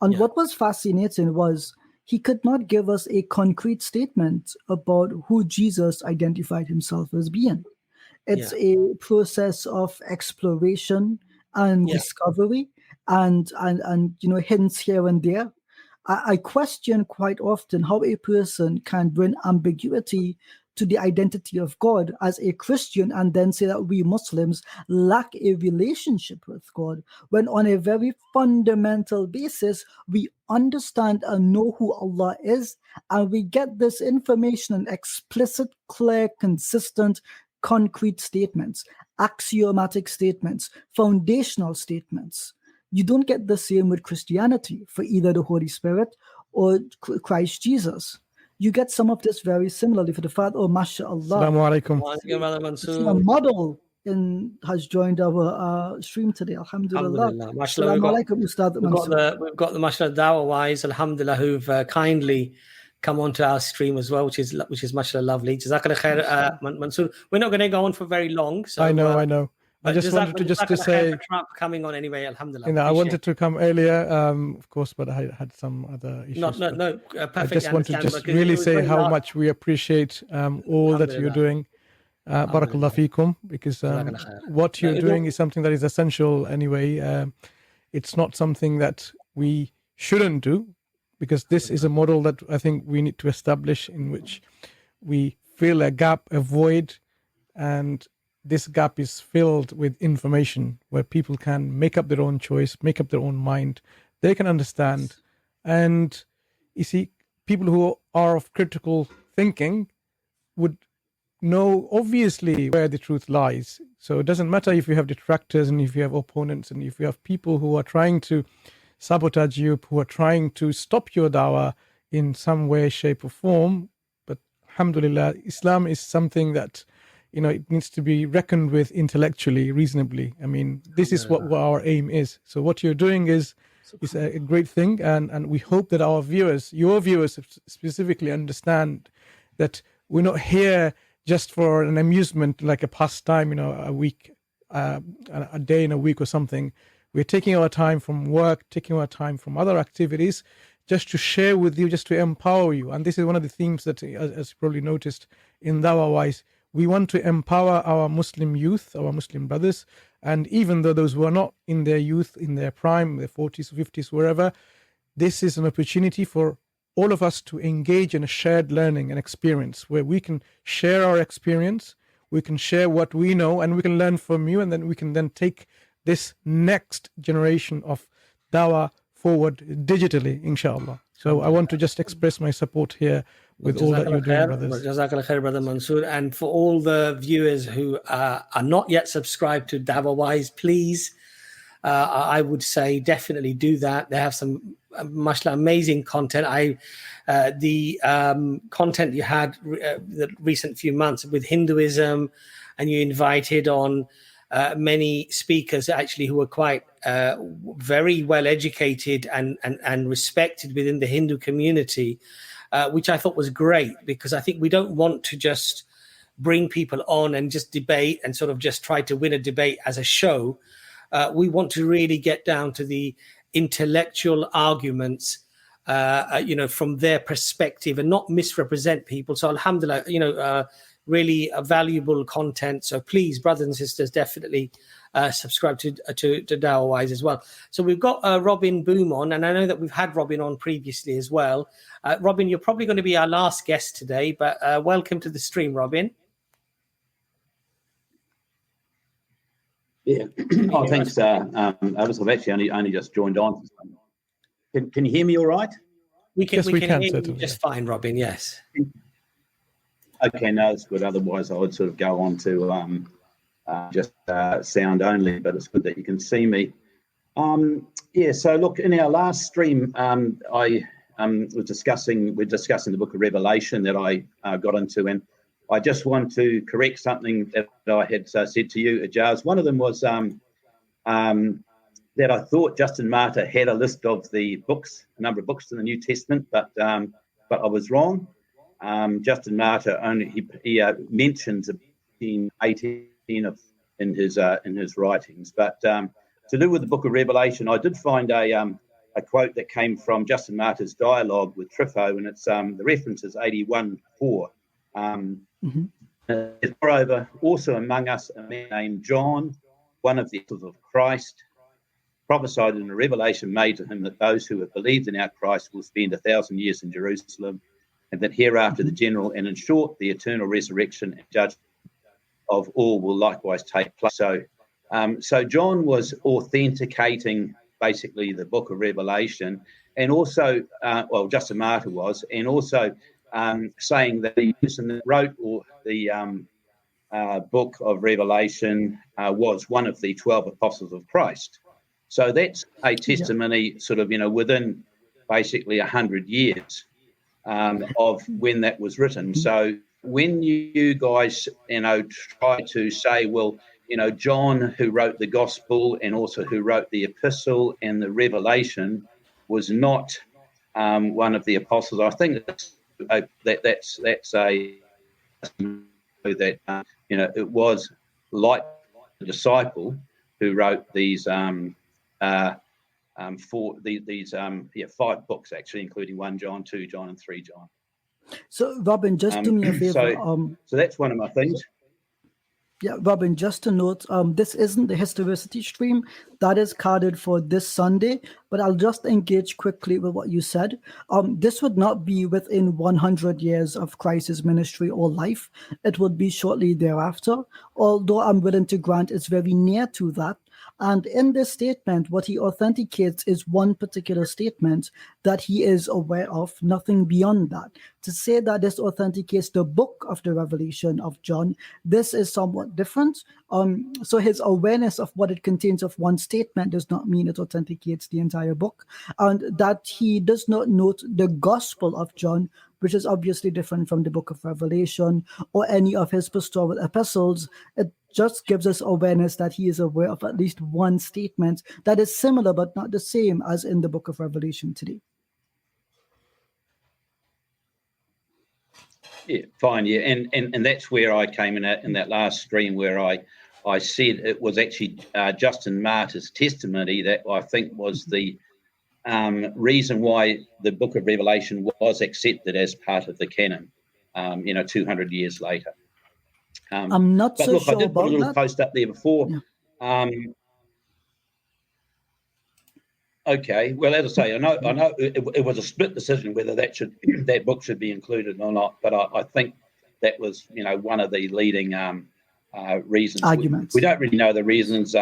And what was fascinating was he could not give us a concrete statement about who Jesus identified himself as being. It's a process of exploration and discovery and hints here and there. I question quite often how a person can bring ambiguity to the identity of God as a Christian and then say that we Muslims lack a relationship with God, when on a very fundamental basis, we understand and know who Allah is, and we get this information in explicit, clear, consistent, concrete statements, axiomatic statements, foundational statements. You don't get the same with Christianity for either the Holy Spirit or Christ Jesus. You get some of this very similarly for the Father. Oh, mashallah. Assalamu alaikum. A model has joined our stream today. Alhamdulillah. Mashallah. We've got the mashallah dawah wise, alhamdulillah, who've kindly come onto our stream as well, which is mashallah lovely. Jazakallah khair, Mansoor. We're not going to go on for very long. So I know. I just wanted to say Trump coming on anyway, alhamdulillah. I wanted to come earlier, of course, but I had some other issues. No, perfect. I just want to just really say how much we appreciate all that you're doing. Barakallah feekum, because what you're doing is something that is essential anyway. It's not something that we shouldn't do, because this is a model that I think we need to establish, in which we fill a gap, a void, and this gap is filled with information where people can make up their own choice, make up their own mind. They can understand. And you see, people who are of critical thinking would know obviously where the truth lies. So it doesn't matter if you have detractors and if you have opponents and if you have people who are trying to sabotage you, who are trying to stop your dawah in some way, shape or form. But alhamdulillah, Islam is something that, it needs to be reckoned with intellectually, reasonably. I mean, this is what our aim is. So what you're doing is a great thing. And we hope that our viewers, your viewers specifically, understand that we're not here just for an amusement, like a pastime, a week, a day in a week or something. We're taking our time from work, taking our time from other activities, just to share with you, just to empower you. And this is one of the themes that, as you probably noticed in Dawah-wise, we want to empower our Muslim youth, our Muslim brothers. And even though those who are not in their youth, in their prime, their 40s, 50s, wherever, this is an opportunity for all of us to engage in a shared learning and experience, where we can share our experience, we can share what we know, and we can learn from you, and then we can then take this next generation of dawah forward digitally, inshallah. So I want to just express my support here with all that you're doing, brothers. Jazakallah khair, Brother Mansoor. And for all the viewers who are not yet subscribed to Dawah Wise, please, I would say definitely do that. They have some mashallah amazing content. The content you had the recent few months with Hinduism, and you invited on many speakers actually who were quite very well educated and respected within the Hindu community, which I thought was great, because I think we don't want to just bring people on and just debate and sort of just try to win a debate as a show. We want to really get down to the intellectual arguments, from their perspective, and not misrepresent people. So alhamdulillah, really a valuable content. So please, brothers and sisters, definitely subscribe to Dawah Wise as well. So we've got Robin Boom on, and I know that we've had Robin on previously as well. Robin, you're probably going to be our last guest today, but welcome to the stream, Robin. Yeah. Oh, thanks. I've actually only just joined on. Can you hear me all right? We can hear you certainly. just fine, Robin. Yes. Okay, no, it's good. Otherwise, I would sort of go on to just sound only, but it's good that you can see me. So look, in our last stream, we're discussing the book of Revelation that I got into, and I just want to correct something that I had said to you, Ajaz. One of them was that I thought Justin Martyr had a list of the books, a number of books in the New Testament, but I was wrong. Justin Martyr he mentions 18 in his writings, but to do with the book of Revelation, I did find a quote that came from Justin Martyr's dialogue with Trypho, and it's the reference is 81:4. Moreover, also among us a man named John, one of the apostles of Christ, prophesied in a revelation made to him that those who have believed in our Christ will spend 1,000 years in Jerusalem, and that hereafter the general and in short the eternal resurrection and judgment of all will likewise take place. So John was authenticating basically the book of Revelation, and also Justin Martyr was, and also saying that the person that wrote the book of Revelation was one of the 12 apostles of Christ. So that's a testimony sort of, within basically 100 years of when that was written. So when you guys, try to say, well, John, who wrote the gospel and also who wrote the epistle and the Revelation, was not one of the apostles, I think that's it was like the disciple who wrote these 5 books actually, including 1 John, 2 John, and 3 John. So Robin, just do me a favor. So that's one of my things. Yeah, Robin, just a note, this isn't the historicity stream that is carded for this Sunday, but I'll just engage quickly with what you said. This would not be within 100 years of Christ's ministry or life. It would be shortly thereafter, although I'm willing to grant it's very near to that. And in this statement, what he authenticates is one particular statement that he is aware of, nothing beyond that. To say that this authenticates the book of the Revelation of John, this is somewhat different. So his awareness of what it contains of one statement does not mean it authenticates the entire book. And that he does not note the Gospel of John, which is obviously different from the book of Revelation or any of his pastoral epistles. It just gives us awareness that he is aware of at least one statement that is similar but not the same as in the book of Revelation today. Yeah, fine. Yeah, and that's where I came in at in that last stream where I said it was actually Justin Martyr's testimony that I think was the reason why the book of Revelation was accepted as part of the canon, 200 years later. I'm not so sure I did put a little that. post up there before. Yeah. Okay. Well, as I say, I know it was a split decision whether that book should be included or not. But I think that was, one of the leading reasons. Arguments. We don't really know the reasons.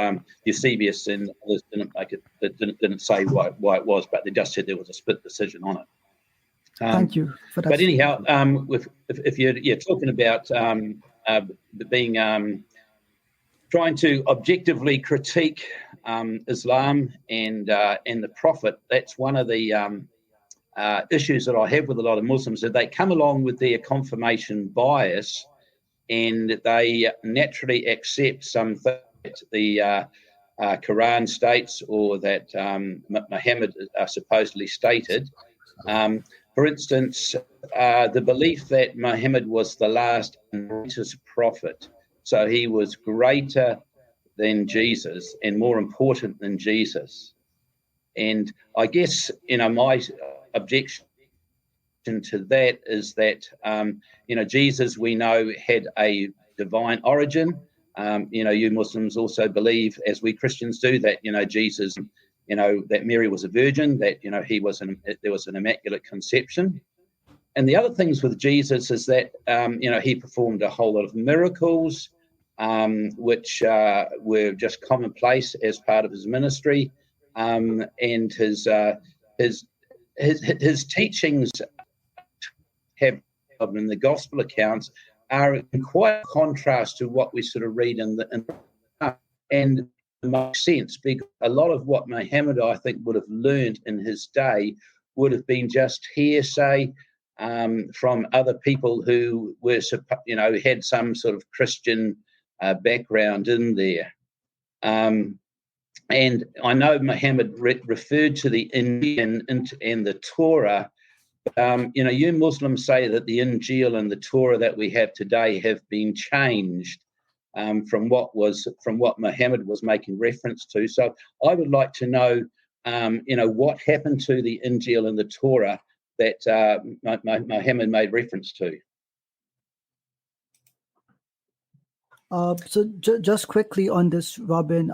Eusebius and others didn't make it. Didn't say why it was, but they just said there was a split decision on it. Thank you for that. But anyhow, if you're talking about being trying to objectively critique Islam and the Prophet, that's one of the issues that I have with a lot of Muslims, that they come along with their confirmation bias and they naturally accept some things that the Quran states or that Muhammad supposedly stated. For instance, the belief that Muhammad was the last and greatest prophet, so he was greater than Jesus and more important than Jesus. And I guess, my objection to that is that, Jesus, we know, had a divine origin. You Muslims also believe, as we Christians do, that, Jesus, that Mary was a virgin, that, there was an immaculate conception. And the other things with Jesus is that, he performed a whole lot of miracles, which were just commonplace as part of his ministry, and his teachings have in the gospel accounts are in quite contrast to what we sort of read in and it makes sense, because a lot of what Muhammad, I think, would have learned in his day would have been just hearsay from other people who were, had some sort of Christian background in there. And I know Muhammad referred to the Injil and the Torah. You Muslims say that the Injil and the Torah that we have today have been changed from what Muhammad was making reference to. So I would like to know, what happened to the Injil and the Torah that Muhammad made reference to. So just quickly on this, Robin,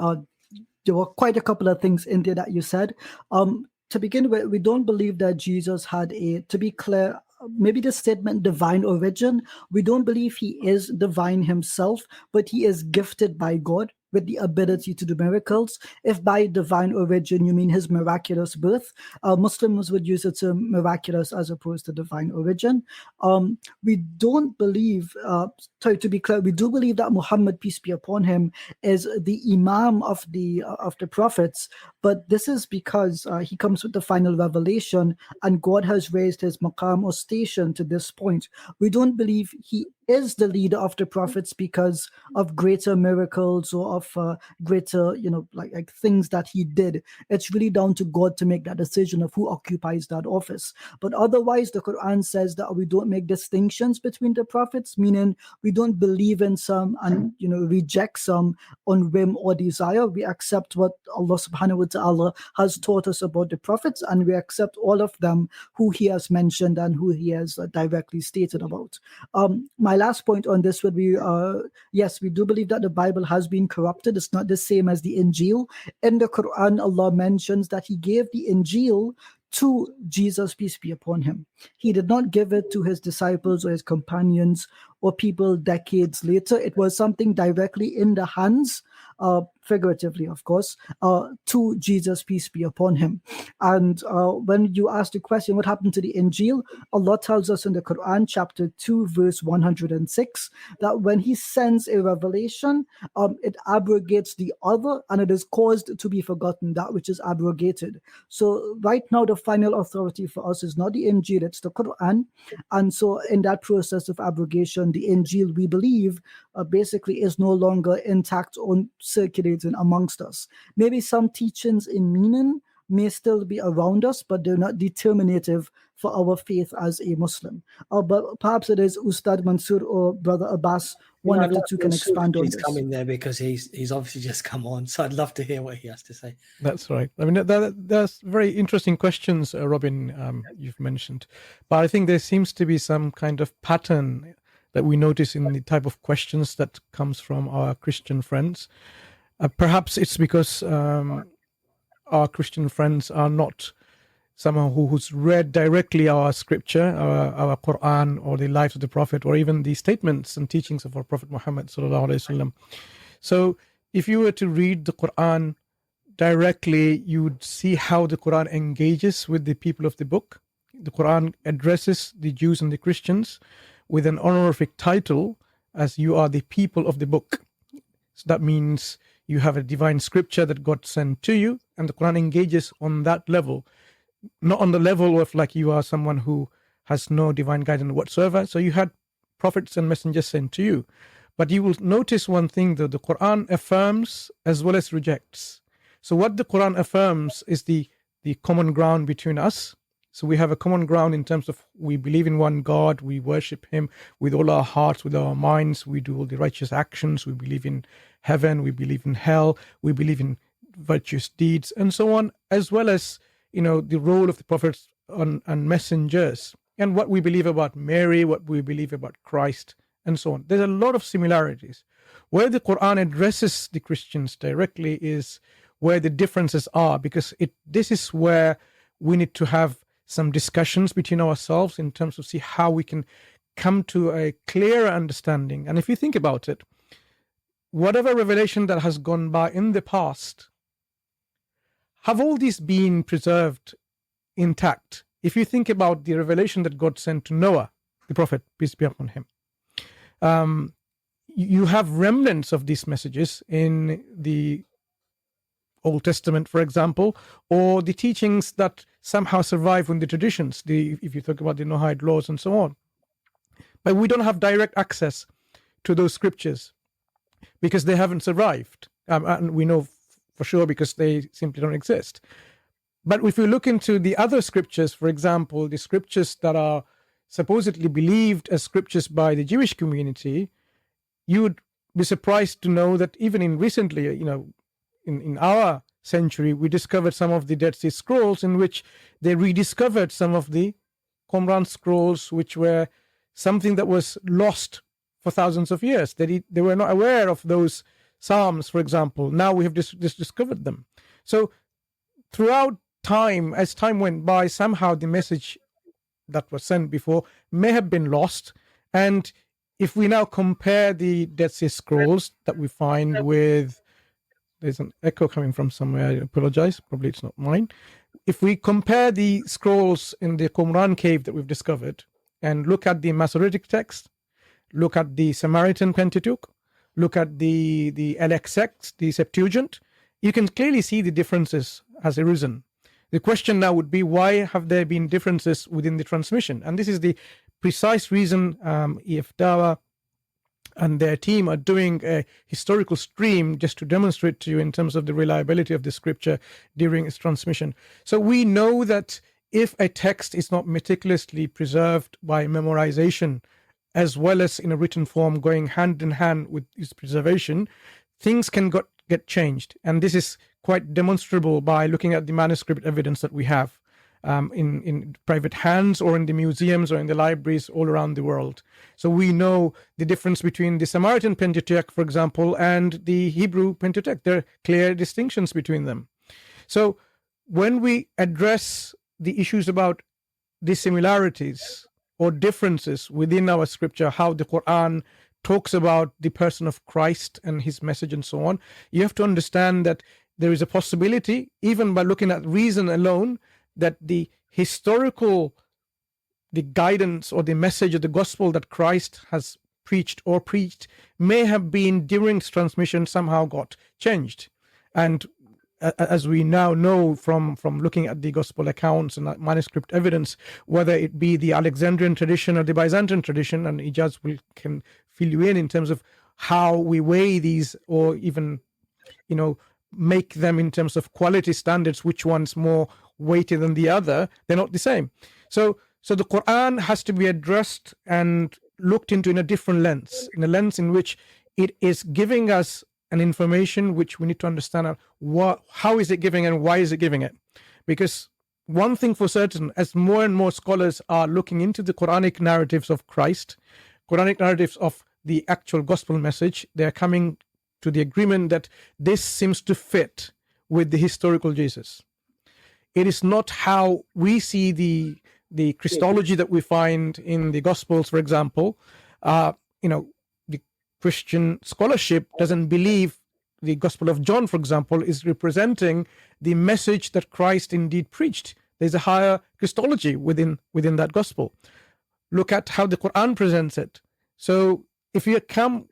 there were quite a couple of things in there that you said. To begin with, we don't believe that Jesus had to be clear, maybe the statement divine origin, we don't believe he is divine himself, but he is gifted by God with the ability to do miracles. If by divine origin you mean his miraculous birth, Muslims would use the term miraculous as opposed to divine origin. We don't believe, to be clear, we do believe that Muhammad, peace be upon him, is the imam of the prophets, but this is because he comes with the final revelation and God has raised his maqam or station to this point. We don't believe he is the leader of the prophets because of greater miracles or of greater, like things that he did. It's really down to God to make that decision of who occupies that office. But otherwise, the Quran says that we don't make distinctions between the prophets, meaning we don't believe in some and, reject some on whim or desire. We accept what Allah subhanahu wa ta'ala has taught us about the prophets, and we accept all of them who he has mentioned and who he has directly stated about. My last point on this would be, yes, we do believe that the Bible has been corrupted. It's not the same as the Injil. In the Quran, Allah mentions that he gave the Injil to Jesus, peace be upon him. He did not give it to his disciples or his companions or people decades later. It was something directly in the hands, figuratively, of course, to Jesus, peace be upon him. And when you ask the question, what happened to the Injil? Allah tells us in the Quran, chapter 2, verse 106, that when he sends a revelation, it abrogates the other and it is caused to be forgotten, that which is abrogated. So right now, the final authority for us is not the Injil, it's the Quran. And so in that process of abrogation, the Injil, we believe, basically is no longer intact or circulating amongst us. Maybe some teachings in meaning may still be around us, but they're not determinative for our faith as a Muslim. But perhaps it is Ustad Mansour or Brother Abbas, one of the two can expand on this. He's coming there because he's obviously just come on, so I'd love to hear what he has to say. That's right. I mean, there's very interesting questions, Robin, you've mentioned. But I think there seems to be some kind of pattern that we notice in the type of questions that comes from our Christian friends. Perhaps it's because our Christian friends are not someone who's read directly our scripture, our Quran, or the lives of the Prophet, or even the statements and teachings of our Prophet Muhammad sallallahu alaihi wasallam. So if you were to read the Quran directly, you would see how the Quran engages with the people of the book. The Quran addresses the Jews and the Christians with an honorific title as you are the people of the book. So that means you have a divine scripture that God sent to you, and the Quran engages on that level, not on the level of like you are someone who has no divine guidance whatsoever. So you had prophets and messengers sent to you. But you will notice one thing, though, the Quran affirms as well as rejects. So what the Quran affirms is the common ground between us. So we have a common ground in terms of we believe in one God, we worship him with all our hearts, with our minds, we do all the righteous actions, we believe in heaven, we believe in hell, we believe in virtuous deeds, and so on, as well as, the role of the prophets and messengers, and what we believe about Mary, what we believe about Christ, and so on. There's a lot of similarities. Where the Quran addresses the Christians directly is where the differences are, because this is where we need to have some discussions between ourselves in terms of see how we can come to a clearer understanding. And if you think about it, whatever revelation that has gone by in the past, have all these been preserved intact? If you think about the revelation that God sent to Noah, the prophet, peace be upon him, you have remnants of these messages in the Old Testament, for example, or the teachings that somehow survive in the traditions, if you talk about the Noahide laws and so on. But we don't have direct access to those scriptures because they haven't survived. And we know for sure because they simply don't exist. But if you look into the other scriptures, for example, the scriptures that are supposedly believed as scriptures by the Jewish community, you would be surprised to know that even in recently, in our century, we discovered some of the Dead Sea Scrolls in which they rediscovered some of the Qumran scrolls, which were something that was lost for thousands of years. They were not aware of those Psalms, for example. Now we have just discovered them. So throughout time, as time went by, somehow the message that was sent before may have been lost. And if we now compare the Dead Sea Scrolls that we find with, there's an echo coming from somewhere, I apologize, probably it's not mine. If we compare the scrolls in the Qumran cave that we've discovered and look at the Masoretic text, look at the Samaritan Pentateuch, look at the LXX, the Septuagint, you can clearly see the differences has arisen. The question now would be, why have there been differences within the transmission? And this is the precise reason EFDawah and their team are doing a historical stream just to demonstrate to you in terms of the reliability of the scripture during its transmission. So we know that if a text is not meticulously preserved by memorization, as well as in a written form going hand in hand with its preservation, things can get changed. And this is quite demonstrable by looking at the manuscript evidence that we have in private hands or in the museums or in the libraries all around the world. So we know the difference between the Samaritan Pentateuch, for example, and the Hebrew Pentateuch. There are clear distinctions between them. So when we address the issues about the similarities or differences within our scripture, how the Quran talks about the person of Christ and his message and so on, you have to understand that there is a possibility, even by looking at reason alone, that the historical, the guidance or the message of the gospel that Christ has preached may have been during its transmission somehow got changed. And as we now know from looking at the gospel accounts and manuscript evidence, whether it be the Alexandrian tradition or the Byzantine tradition, and Ijaz can fill you in terms of how we weigh these, or even make them in terms of quality standards, which one's more weighted than the other. They're not the same. So the Quran has to be addressed and looked into in a different lens, in a lens in which it is giving us an information which we need to understand how is it giving and why is it giving it. Because one thing for certain, as more and more scholars are looking into the Quranic narratives of Christ, Quranic narratives of the actual gospel message, they're coming to the agreement that this seems to fit with the historical Jesus. It is not how we see the Christology that we find in the Gospels, for example. The Christian scholarship doesn't believe the Gospel of John, for example, is representing the message that Christ indeed preached. There's a higher Christology within that Gospel. Look at how the Quran presents it. So if you come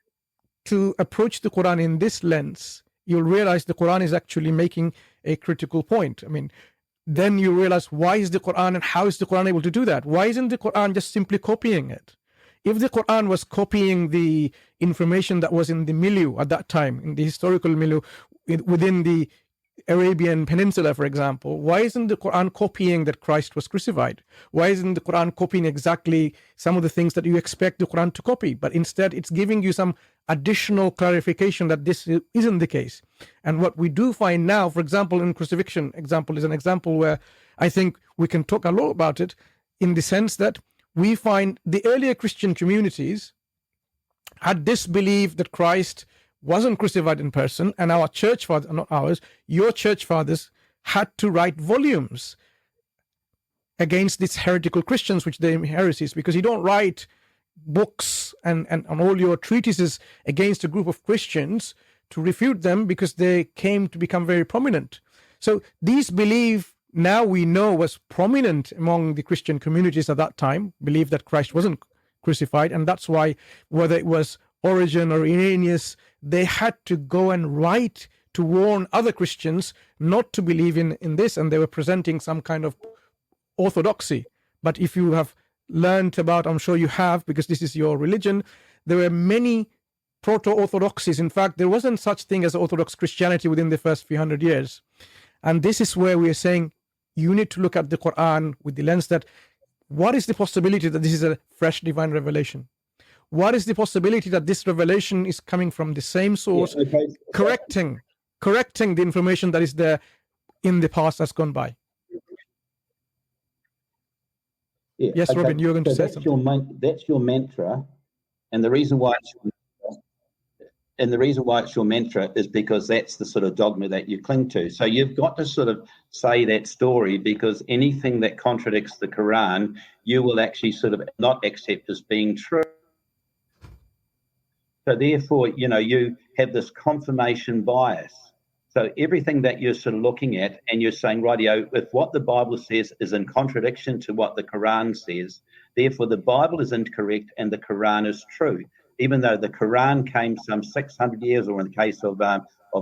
to approach the Quran in this lens, you'll realize the Quran is actually making a critical point. I mean, then you realize, why is the Quran and how is the Quran able to do that? Why isn't the Quran just simply copying it? If the Quran was copying the information that was in the milieu at that time, in the historical milieu within the Arabian Peninsula, for example, why isn't the Quran copying that Christ was crucified? Why isn't the Quran copying exactly some of the things that you expect the Quran to copy? But instead, it's giving you some additional clarification that this isn't the case. And what we do find now, for example, in crucifixion example is an example where I think we can talk a lot about it, in the sense that we find the earlier Christian communities had this belief that Christ wasn't crucified in person, and our church fathers, not ours, your church fathers had to write volumes against these heretical Christians, which they heresies, because you don't write books and all your treatises against a group of Christians to refute them, because they came to become very prominent. So these belief, now we know, was prominent among the Christian communities at that time, believe that Christ wasn't crucified, and that's why, whether it was Origen or Irenaeus, they had to go and write to warn other Christians not to believe in this, and they were presenting some kind of orthodoxy. But if you have learned about, I'm sure you have, because this is your religion, there were many proto-orthodoxies. In fact, there wasn't such thing as Orthodox Christianity within the first few hundred years. And this is where we are saying you need to look at the Quran with the lens that, what is the possibility that this is a fresh divine revelation? What is the possibility that this revelation is coming from the same source, correcting the information that is there in the past that's gone by? Yeah, yes, okay. Robin, you're going to say something. That's your mantra, and the reason why it's your mantra is because that's the sort of dogma that you cling to. So you've got to sort of say that story, because anything that contradicts the Quran, you will actually sort of not accept as being true. So therefore, you have this confirmation bias. So everything that you're sort of looking at, and you're saying, rightio, if what the Bible says is in contradiction to what the Quran says, therefore the Bible is incorrect and the Quran is true. Even though the Quran came some 600 years, or in the case of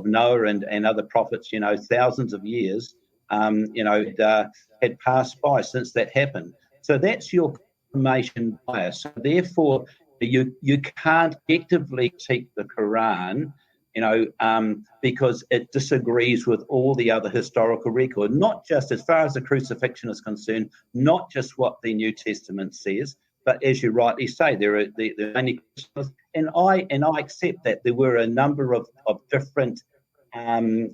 Noah and other prophets, thousands of years, had passed by since that happened. So that's your confirmation bias. So therefore, you can't actively critique the Quran, because it disagrees with all the other historical record, not just as far as the crucifixion is concerned, not just what the New Testament says, but as you rightly say, there are the only, and I accept that there were a number of different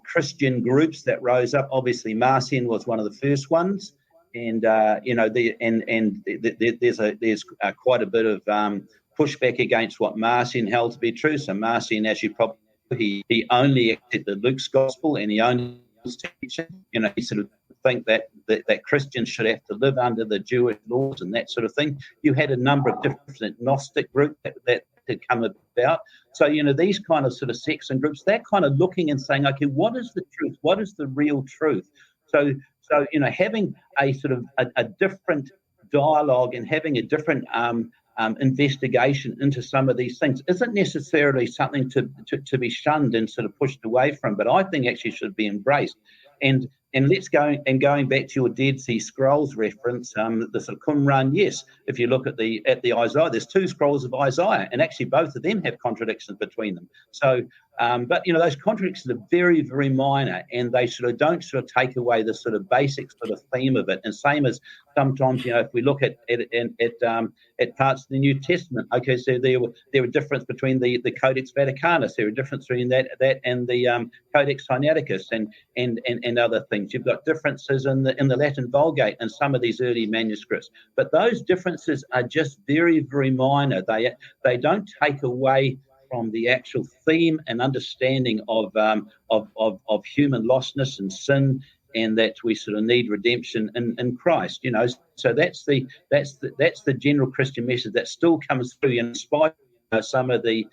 Christian groups that rose up. Obviously, Marcion was one of the first ones, and there's quite a bit of pushback against what Marcion held to be true. So Marcion, as you probably he only accepted Luke's gospel, and he only was teaching. He sort of think that Christians should have to live under the Jewish laws and that sort of thing. You had a number of different Gnostic groups that had come about. So these kind of sort of sects and groups, they're kind of looking and saying, okay, what is the truth? What is the real truth? So having a sort of a different dialogue and having a different investigation into some of these things isn't necessarily something to be shunned and sort of pushed away from, but I think actually should be embraced. And let's go, and going back to your Dead Sea Scrolls reference, the sort of Qumran, yes, if you look at the Isaiah, there's two scrolls of Isaiah, and actually both of them have contradictions between them. So, but those contradictions are very, very minor, and they sort of don't sort of take away the sort of basic sort of theme of it. And same as sometimes, if we look at parts of the New Testament, okay, so there were difference between the Codex Vaticanus, there were difference between that and the Codex Sinaiticus and other things. You've got differences in the Latin Vulgate and some of these early manuscripts, but those differences are just very, very minor. They don't take away from the actual theme and understanding of human lostness and sin and that we sort of need redemption in Christ. So that's the general Christian message that still comes through in spite of some of the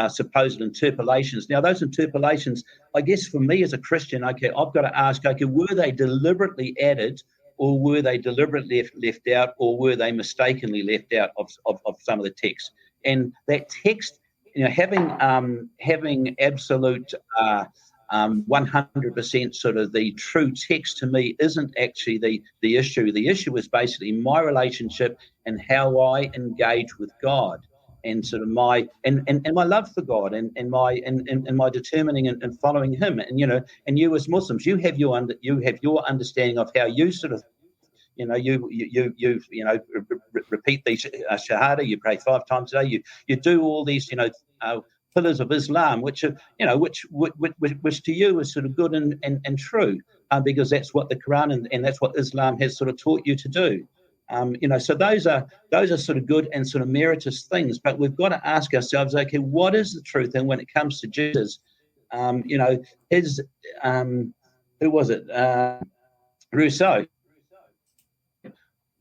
supposed interpolations. Now, those interpolations, I guess for me as a Christian, I've got to ask, were they deliberately added, or were they deliberately left out, or were they mistakenly left out of some of the text? And that text, having absolute 100% sort of the true text to me isn't actually the issue. The issue is basically my relationship and how I engage with God, and sort of my and my love for God, and my determining and following Him. And you as Muslims, you have your understanding of how you sort of you repeat these shahada, you pray 5 times a day, you do all these pillars of Islam, which are which to you is sort of good and true, because that's what the Quran and that's what Islam has sort of taught you to do. So those are sort of good and sort of meritorious things, but we've got to ask ourselves, okay, what is the truth? And when it comes to Jesus, his who was it? Rousseau.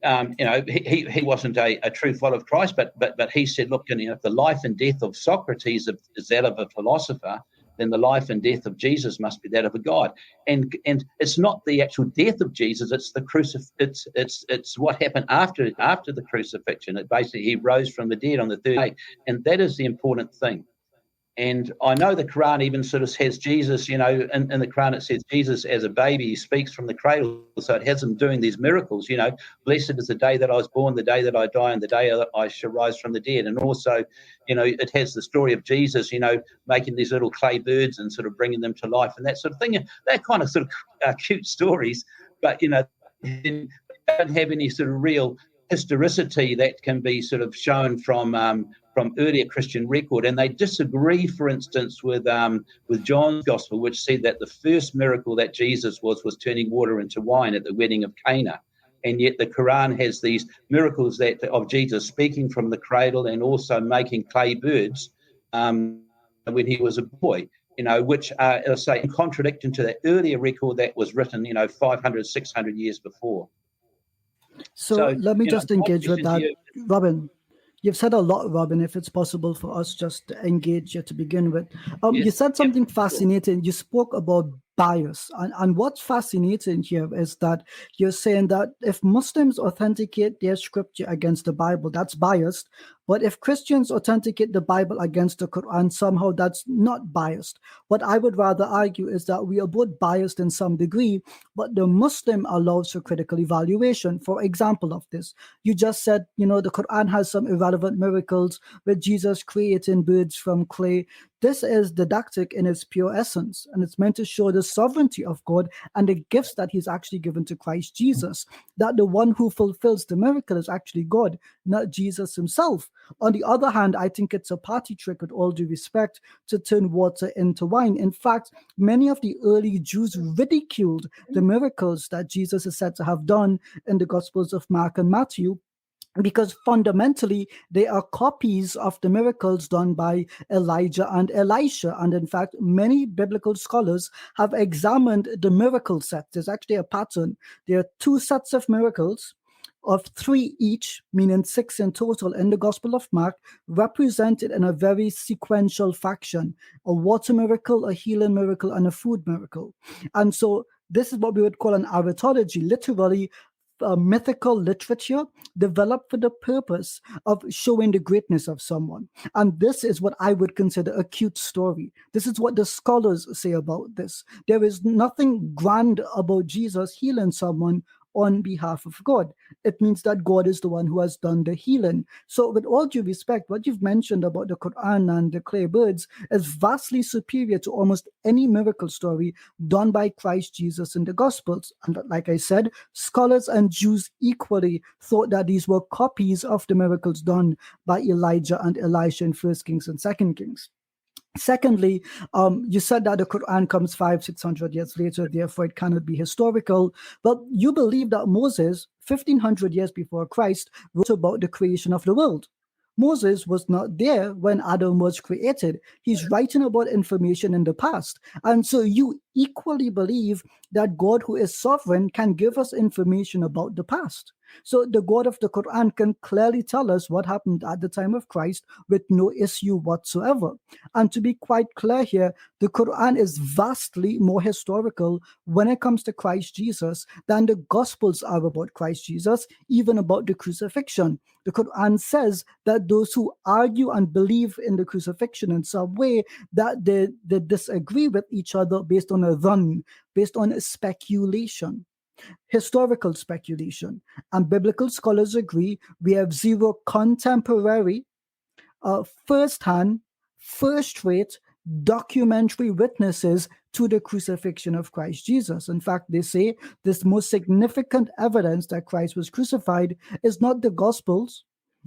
He wasn't a true follower of Christ, but he said, look, if the life and death of Socrates is that of a philosopher, then the life and death of Jesus must be that of a God. And it's not the actual death of Jesus; it's the it's what happened after the crucifixion. It basically, he rose from the dead on the third day, and that is the important thing. And I know the Quran even sort of has Jesus, in the Quran it says Jesus as a baby, he speaks from the cradle, so it has him doing these miracles, blessed is the day that I was born, the day that I die, and the day that I shall rise from the dead. And also, it has the story of Jesus, making these little clay birds and sort of bringing them to life and that sort of thing. They're kind of sort of cute stories, but, they don't have any sort of real historicity that can be sort of shown from earlier Christian record. And they disagree, for instance, with John's Gospel, which said that the first miracle that Jesus was turning water into wine at the wedding of Cana. And yet the Quran has these miracles of Jesus speaking from the cradle and also making clay birds when he was a boy, which are, let's say, in contradiction to that earlier record that was written, 500, 600 years before. So let me just engage with that. Robin, you've said a lot, Robin, if it's possible for us just to engage you to begin with. Yes. You said something fascinating. You spoke about bias. And what's fascinating here is that you're saying that if Muslims authenticate their scripture against the Bible, that's biased. But if Christians authenticate the Bible against the Quran, somehow that's not biased. What I would rather argue is that we are both biased in some degree, but the Muslim allows for critical evaluation. For example of this, you just said, the Quran has some irrelevant miracles with Jesus creating birds from clay. This is didactic in its pure essence, and it's meant to show the sovereignty of God and the gifts that he's actually given to Christ Jesus, that the one who fulfills the miracle is actually God, not Jesus himself. On the other hand, I think it's a party trick, with all due respect, to turn water into wine. In fact, many of the early Jews ridiculed the miracles that Jesus is said to have done in the Gospels of Mark and Matthew, because fundamentally they are copies of the miracles done by Elijah and Elisha. And in fact, many biblical scholars have examined the miracle set. There's actually a pattern. There are 2 sets of miracles of 3 each, meaning 6 in total, in the Gospel of Mark, represented in a very sequential fashion: a water miracle, a healing miracle, and a food miracle. And so this is what we would call an aretology, literally mythical literature developed for the purpose of showing the greatness of someone. And this is what I would consider a cute story. This is what the scholars say about this. There is nothing grand about Jesus healing someone on behalf of God. It means that God is the one who has done the healing. So with all due respect, what you've mentioned about the Quran and the clay birds is vastly superior to almost any miracle story done by Christ Jesus in the Gospels. And like I said, scholars and Jews equally thought that these were copies of the miracles done by Elijah and Elisha in 1 Kings and 2 Kings. Secondly, you said that the Quran comes 500-600 years later, therefore it cannot be historical. But you believe that Moses, 1500 years before Christ, wrote about the creation of the world. Moses was not there when Adam was created. He's writing about information in the past. And so you equally believe that God, who is sovereign, can give us information about the past. So the God of the Quran can clearly tell us what happened at the time of Christ with no issue whatsoever. And to be quite clear here, the Quran is vastly more historical when it comes to Christ Jesus than the Gospels are about Christ Jesus, even about the crucifixion. The Quran says that those who argue and believe in the crucifixion in some way, that they disagree with each other based on a dhann, based on a speculation. Historical speculation. And biblical scholars agree we have zero contemporary, first-hand, first-rate, documentary witnesses to the crucifixion of Christ Jesus. In fact, they say this most significant evidence that Christ was crucified is not the Gospels,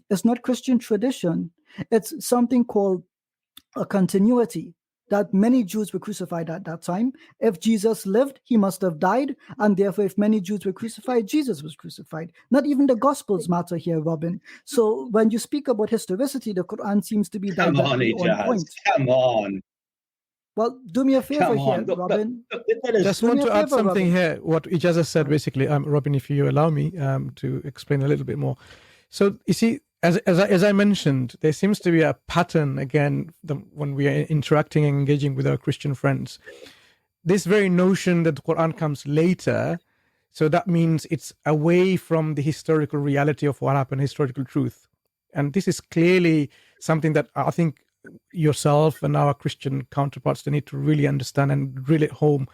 it's not Christian tradition, it's something called a continuity, that many Jews were crucified at that time. If Jesus lived, he must have died. And therefore, if many Jews were crucified, Jesus was crucified. Not even the Gospels matter here, Robin. So when you speak about historicity, the Quran seems to be directly on point. Come on. Well, do me a favor here, Robin. Just want to add something here, what Ijazah said, basically. Robin, if you allow me to explain a little bit more. So, you see, as I mentioned, there seems to be a pattern again when we are interacting and engaging with our Christian friends. This very notion that the Quran comes later, so that means it's away from the historical reality of what happened, historical truth. And this is clearly something that I think yourself and our Christian counterparts, they need to really understand and drill it home,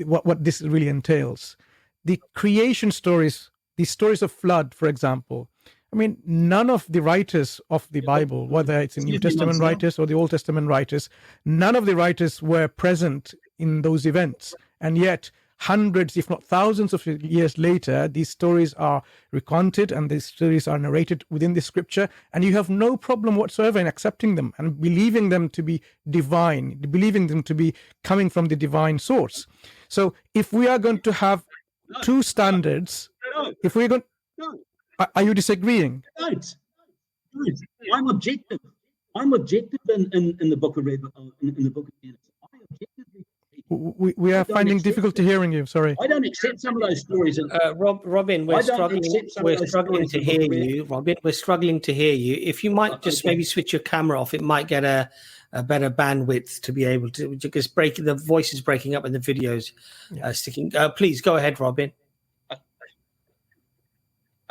what this really entails. The creation stories, the stories of flood, for example, I mean, none of the writers of the Bible, whether it's the New Testament writers or the Old Testament writers, none of the writers were present in those events. And yet, hundreds, if not thousands of years later, these stories are recounted and these stories are narrated within the scripture. And you have no problem whatsoever in accepting them and believing them to be divine, believing them to be coming from the divine source. So if we are going to have two standards, if we're going... Are you disagreeing? No. I'm objective. I'm objective in the book of Genesis. We are finding difficulty hearing you. Sorry. I don't accept some of those stories. Robin, we're struggling to hear you. Robin, we're struggling to hear you. If you might just maybe switch your camera off, it might get a better bandwidth to be able to. Because the voice is breaking up and the videos sticking. Please go ahead, Robin.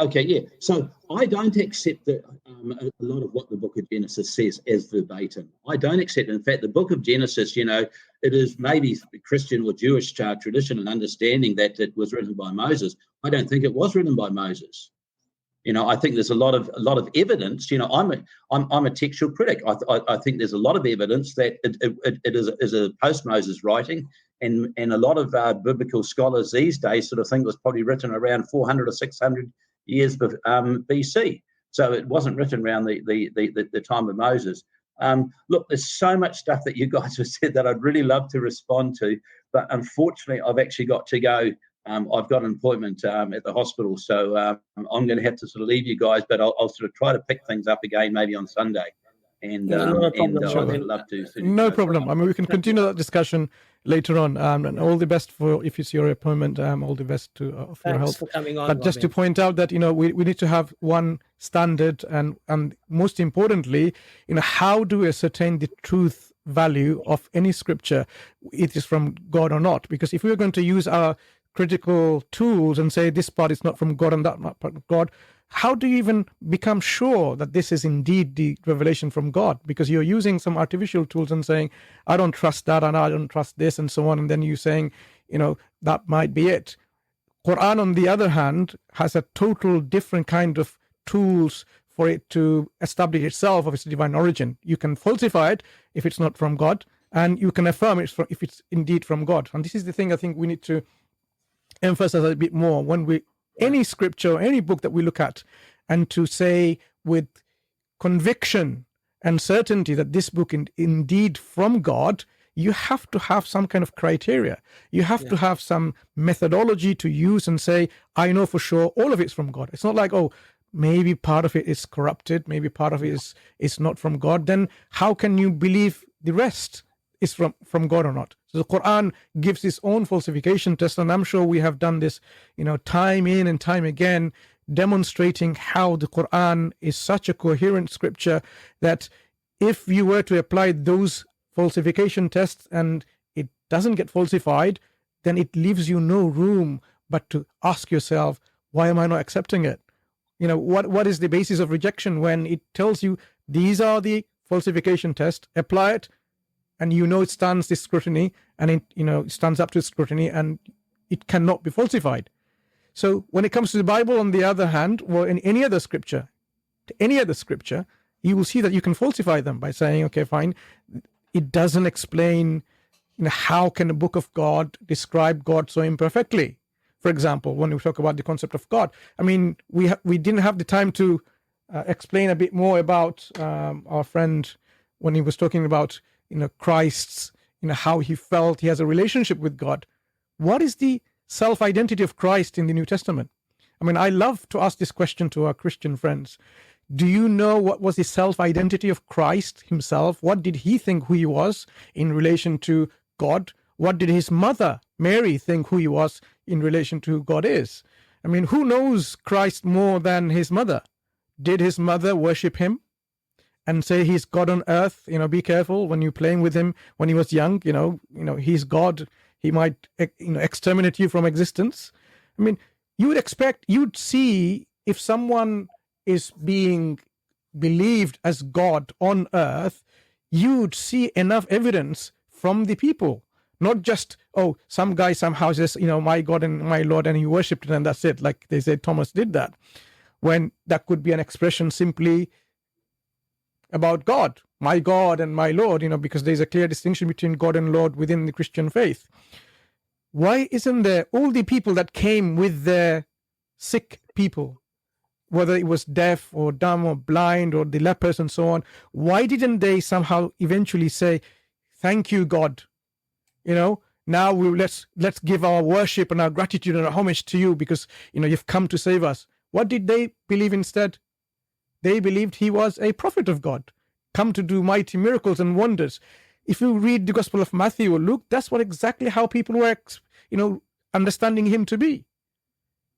Okay, yeah. So I don't accept that a lot of what the book of Genesis says as verbatim. I don't accept it. In fact, the book of Genesis, it is maybe Christian or Jewish tradition and understanding that it was written by Moses. I don't think it was written by Moses. I think there's a lot of evidence. I'm a textual critic. I think there's a lot of evidence that it is a post-Moses writing, and a lot of biblical scholars these days sort of think it was probably written around 400 or 600 years BC. So it wasn't written around the time of Moses. Look, there's so much stuff that you guys have said that I'd really love to respond to, but unfortunately I've actually got to go. I've got an appointment at the hospital, so I'm going to have to sort of leave you guys, but I'll sort of try to pick things up again maybe on Sunday. And I would love to. No problem. I mean, we can continue that discussion later on. And all the best for if it's your appointment. All the best for your health. For coming on, but just to point out that we need to have one standard, and most importantly, how do we ascertain the truth value of any scripture, it is from God or not? Because if we are going to use our critical tools and say this part is not from God and that part from God, how do you even become sure that this is indeed the revelation from God? Because you're using some artificial tools and saying, I don't trust that and I don't trust this and so on. And then you're saying, that might be it. Quran, on the other hand, has a total different kind of tools for it to establish itself of its divine origin. You can falsify it if it's not from God, and you can affirm it if it's indeed from God. And this is the thing I think we need to emphasize a bit more when any scripture, any book that we look at, and to say with conviction and certainty that this book is indeed from God, you have to have some kind of criteria. You have to have some methodology to use and say, I know for sure all of it's from God. It's not like, maybe part of it is corrupted, maybe part of it is not from God, then how can you believe the rest is from God or not? So the Quran gives its own falsification test, and I'm sure we have done this, time in and time again, demonstrating how the Quran is such a coherent scripture that if you were to apply those falsification tests and it doesn't get falsified, then it leaves you no room but to ask yourself, why am I not accepting it? What is the basis of rejection when it tells you these are the falsification tests, apply it, and it stands this scrutiny, and it stands up to scrutiny, and it cannot be falsified. So when it comes to the Bible, on the other hand, or in any other scripture, you will see that you can falsify them by saying, okay, fine, it doesn't explain, how can a book of God describe God so imperfectly? For example, when we talk about the concept of God, we didn't have the time to explain a bit more about our friend when he was talking about, Christ's, how he felt he has a relationship with God. What is the self-identity of Christ in the New Testament? I love to ask this question to our Christian friends. Do you know what was the self-identity of Christ himself? What did he think who he was in relation to God? What did his mother, Mary, think who he was in relation to who God is? Who knows Christ more than his mother? Did his mother worship him and say he's God on earth? Be careful when you're playing with him when he was young. He's God. He might, exterminate you from existence. You'd see if someone is being believed as God on earth, you'd see enough evidence from the people, not just, some guy somehow says, my God and my Lord, and he worshipped it, and that's it. Like they said, Thomas did that, when that could be an expression simply about God, my God and my Lord, because there's a clear distinction between God and Lord within the Christian faith. Why isn't there all the people that came with their sick people, whether it was deaf or dumb or blind or the lepers and so on, why didn't they somehow eventually say, thank you, God? Now let's give our worship and our gratitude and our homage to you because, you've come to save us. What did they believe instead? They believed he was a prophet of God, come to do mighty miracles and wonders. If you read the Gospel of Matthew or Luke, that's exactly how people were, understanding him to be.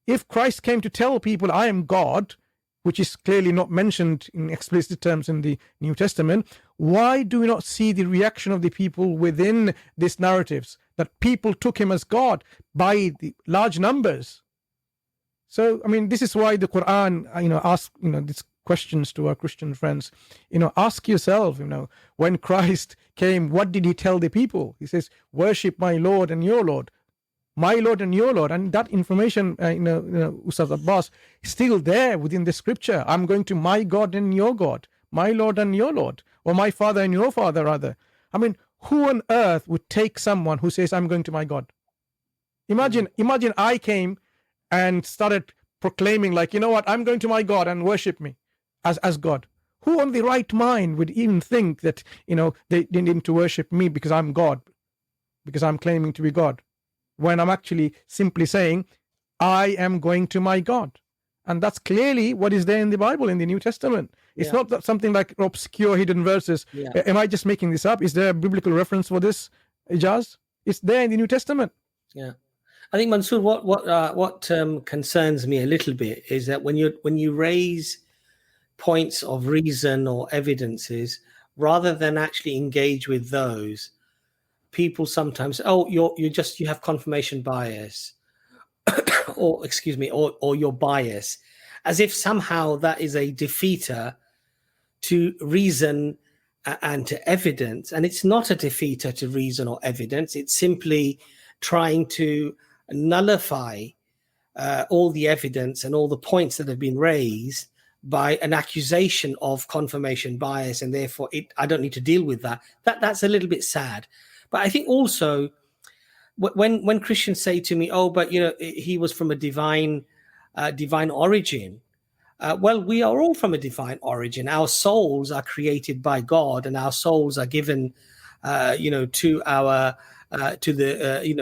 If Christ came to tell people, I am God, which is clearly not mentioned in explicit terms in the New Testament, why do we not see the reaction of the people within these narratives, that people took him as God by the large numbers? So, this is why the Quran, asks, these questions to our Christian friends. Ask yourself, when Christ came, what did he tell the people? He says, worship my Lord and your Lord. My Lord and your Lord. And that information, Ustaz Abbas, is still there within the scripture. I'm going to my God and your God, my Lord and your Lord, or my Father and your Father, rather. Who on earth would take someone who says, I'm going to my God? Imagine I came and started proclaiming, like, I'm going to my God and worship me as God. Who on the right mind would even think that, they need to worship me because I'm God, because I'm claiming to be God, when I'm actually simply saying, I am going to my God. And that's clearly what is there in the Bible, in the New Testament. It's not that something like obscure hidden verses. Am I just making this up? Is there a biblical reference for this, Ijaz? It's there in the New Testament. Yeah. I think, Mansoor, what concerns me a little bit is that when you raise points of reason or evidences, rather than actually engage with those, people sometimes, you have confirmation bias, or your bias, as if somehow that is a defeater to reason and to evidence. And it's not a defeater to reason or evidence. It's simply trying to nullify all the evidence and all the points that have been raised by an accusation of confirmation bias, and therefore I don't need to deal with that. That's a little bit sad. But I think also when Christians say to me, but he was from a divine origin. Well, we are all from a divine origin. Our souls are created by God, and our souls are given,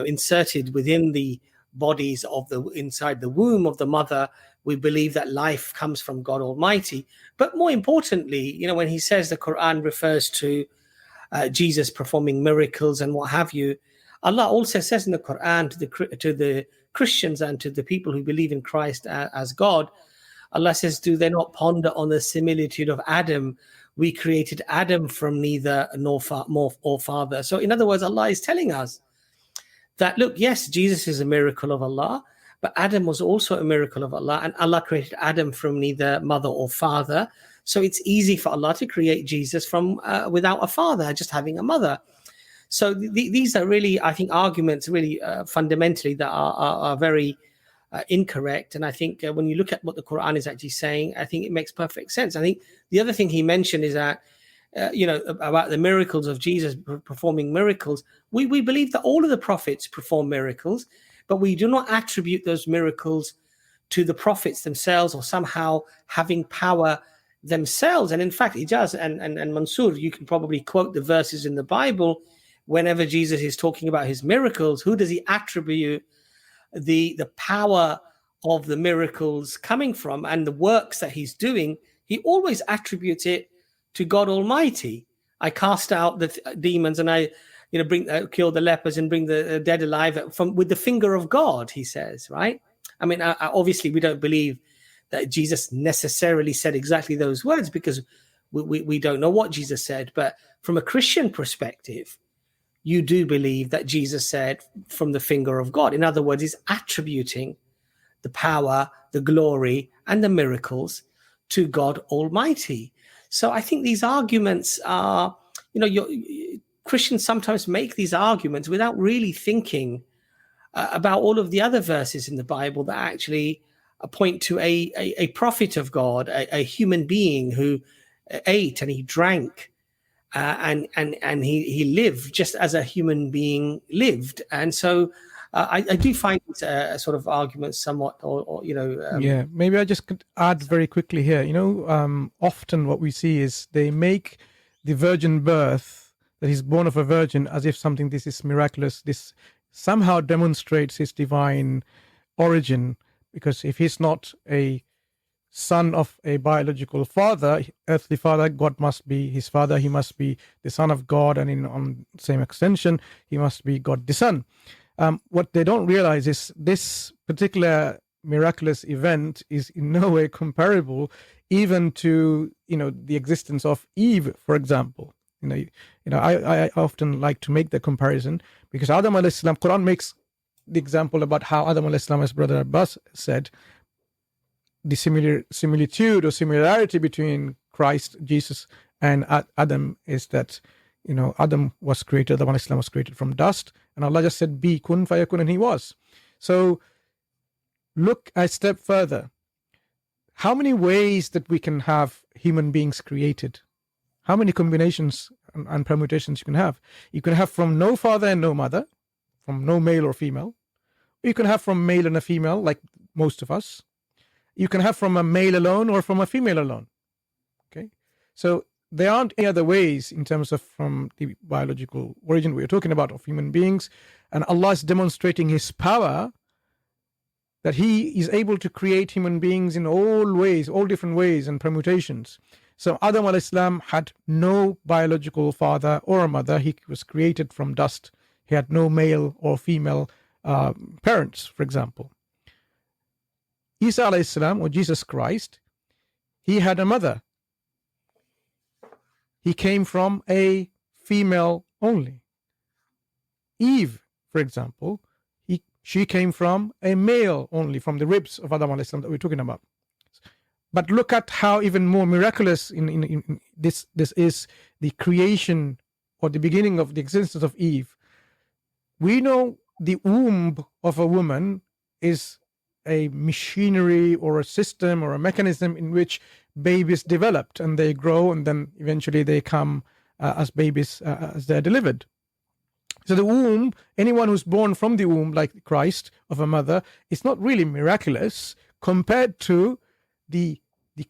inserted within the bodies of inside the womb of the mother We believe that life comes from God Almighty. But more importantly, when he says the Quran refers to Jesus performing miracles and what have you, Allah also says in the Quran to the Christians and to the people who believe in Christ as God, Allah says, do they not ponder on the similitude of Adam? We created Adam from neither nor father. So in other words, Allah is telling us that, look, yes, Jesus is a miracle of Allah, but Adam was also a miracle of Allah, and Allah created Adam from neither mother or father. So it's easy for Allah to create Jesus from without a father, just having a mother. So these are really, I think, arguments really fundamentally that are very incorrect. And I think when you look at what the Quran is actually saying, I think it makes perfect sense. I think the other thing he mentioned is that, about the miracles of Jesus performing miracles. We believe that all of the prophets perform miracles, but we do not attribute those miracles to the prophets themselves or somehow having power themselves. And in fact, he does. And Mansour, you can probably quote the verses in the Bible whenever Jesus is talking about his miracles. Who does he attribute the power of the miracles coming from and the works that he's doing? He always attributes it to God Almighty. I cast out the demons and I kill the lepers and bring the dead alive with the finger of God, he says, right? I mean, obviously we don't believe that Jesus necessarily said exactly those words because we don't know what Jesus said. But from a Christian perspective, you do believe that Jesus said from the finger of God. In other words, he's attributing the power, the glory, and the miracles to God Almighty. So I think these arguments are, Christians sometimes make these arguments without really thinking about all of the other verses in the Bible that actually point to a prophet of God, a human being who ate and he drank and he lived just as a human being lived. And so I do find these sort of arguments somewhat, yeah, maybe I just could add very quickly here. Often what we see is they make the virgin birth, that he's born of a virgin, as if something this is miraculous. This somehow demonstrates his divine origin, because if he's not a son of a biological father, earthly father, God must be his father. He must be the son of God, and on same extension, he must be God the Son. What they don't realize is this particular miraculous event is in no way comparable even to the existence of Eve, for example. I often like to make the comparison because Adam alayhi salam, Quran makes the example about how Adam alayhi salam, as Brother Abbas said, the similitude or similarity between Christ, Jesus, and Adam is that Adam was created, Adam alayhi salam was created from dust, and Allah just said, be kun fayakun, and he was. So look a step further. How many ways that we can have human beings created? How many combinations and permutations you can have? You can have from no father and no mother, from no male or female. You can have from male and a female, like most of us. You can have from a male alone or from a female alone. Okay, so there aren't any other ways in terms of from the biological origin we're talking about of human beings, and Allah is demonstrating his power that he is able to create human beings in all ways, all different ways and permutations. So Adam alayhi salam had no biological father or mother. He was created from dust. He had no male or female parents, for example. Isa alayhi salam, or Jesus Christ, he had a mother. He came from a female only. Eve, for example, she came from a male only, from the ribs of Adam alayhi salam that we're talking about. But look at how even more miraculous in this is the creation or the beginning of the existence of Eve. We know the womb of a woman is a machinery or a system or a mechanism in which babies developed and they grow, and then eventually they come as babies as they're delivered. So the womb, anyone who's born from the womb, like Christ, of a mother, is not really miraculous compared to the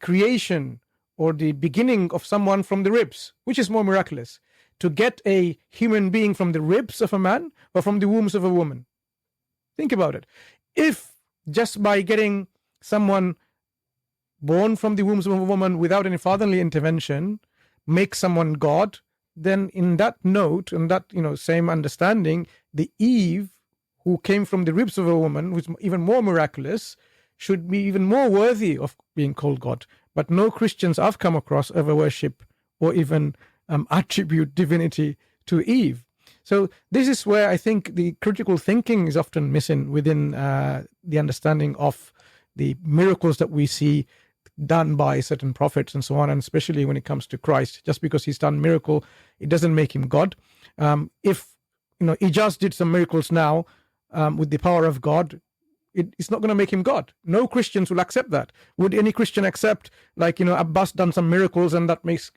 creation or the beginning of someone from the ribs, which is more miraculous. To get a human being from the ribs of a man or from the wombs of a woman. Think about it. If just by getting someone born from the womb of a woman without any fatherly intervention makes someone God, then in that note, and that same understanding, the Eve who came from the ribs of a woman, who's even more miraculous, should be even more worthy of being called God. But no Christians I've come across ever worship or even attribute divinity to Eve. So this is where I think the critical thinking is often missing within the understanding of the miracles that we see done by certain prophets and so on, and especially when it comes to Christ. Just because he's done miracle, it doesn't make him God. If he just did some miracles now with the power of God, it's not going to make him God. No Christians will accept that. Would any Christian accept, like, Abbas done some miracles and that makes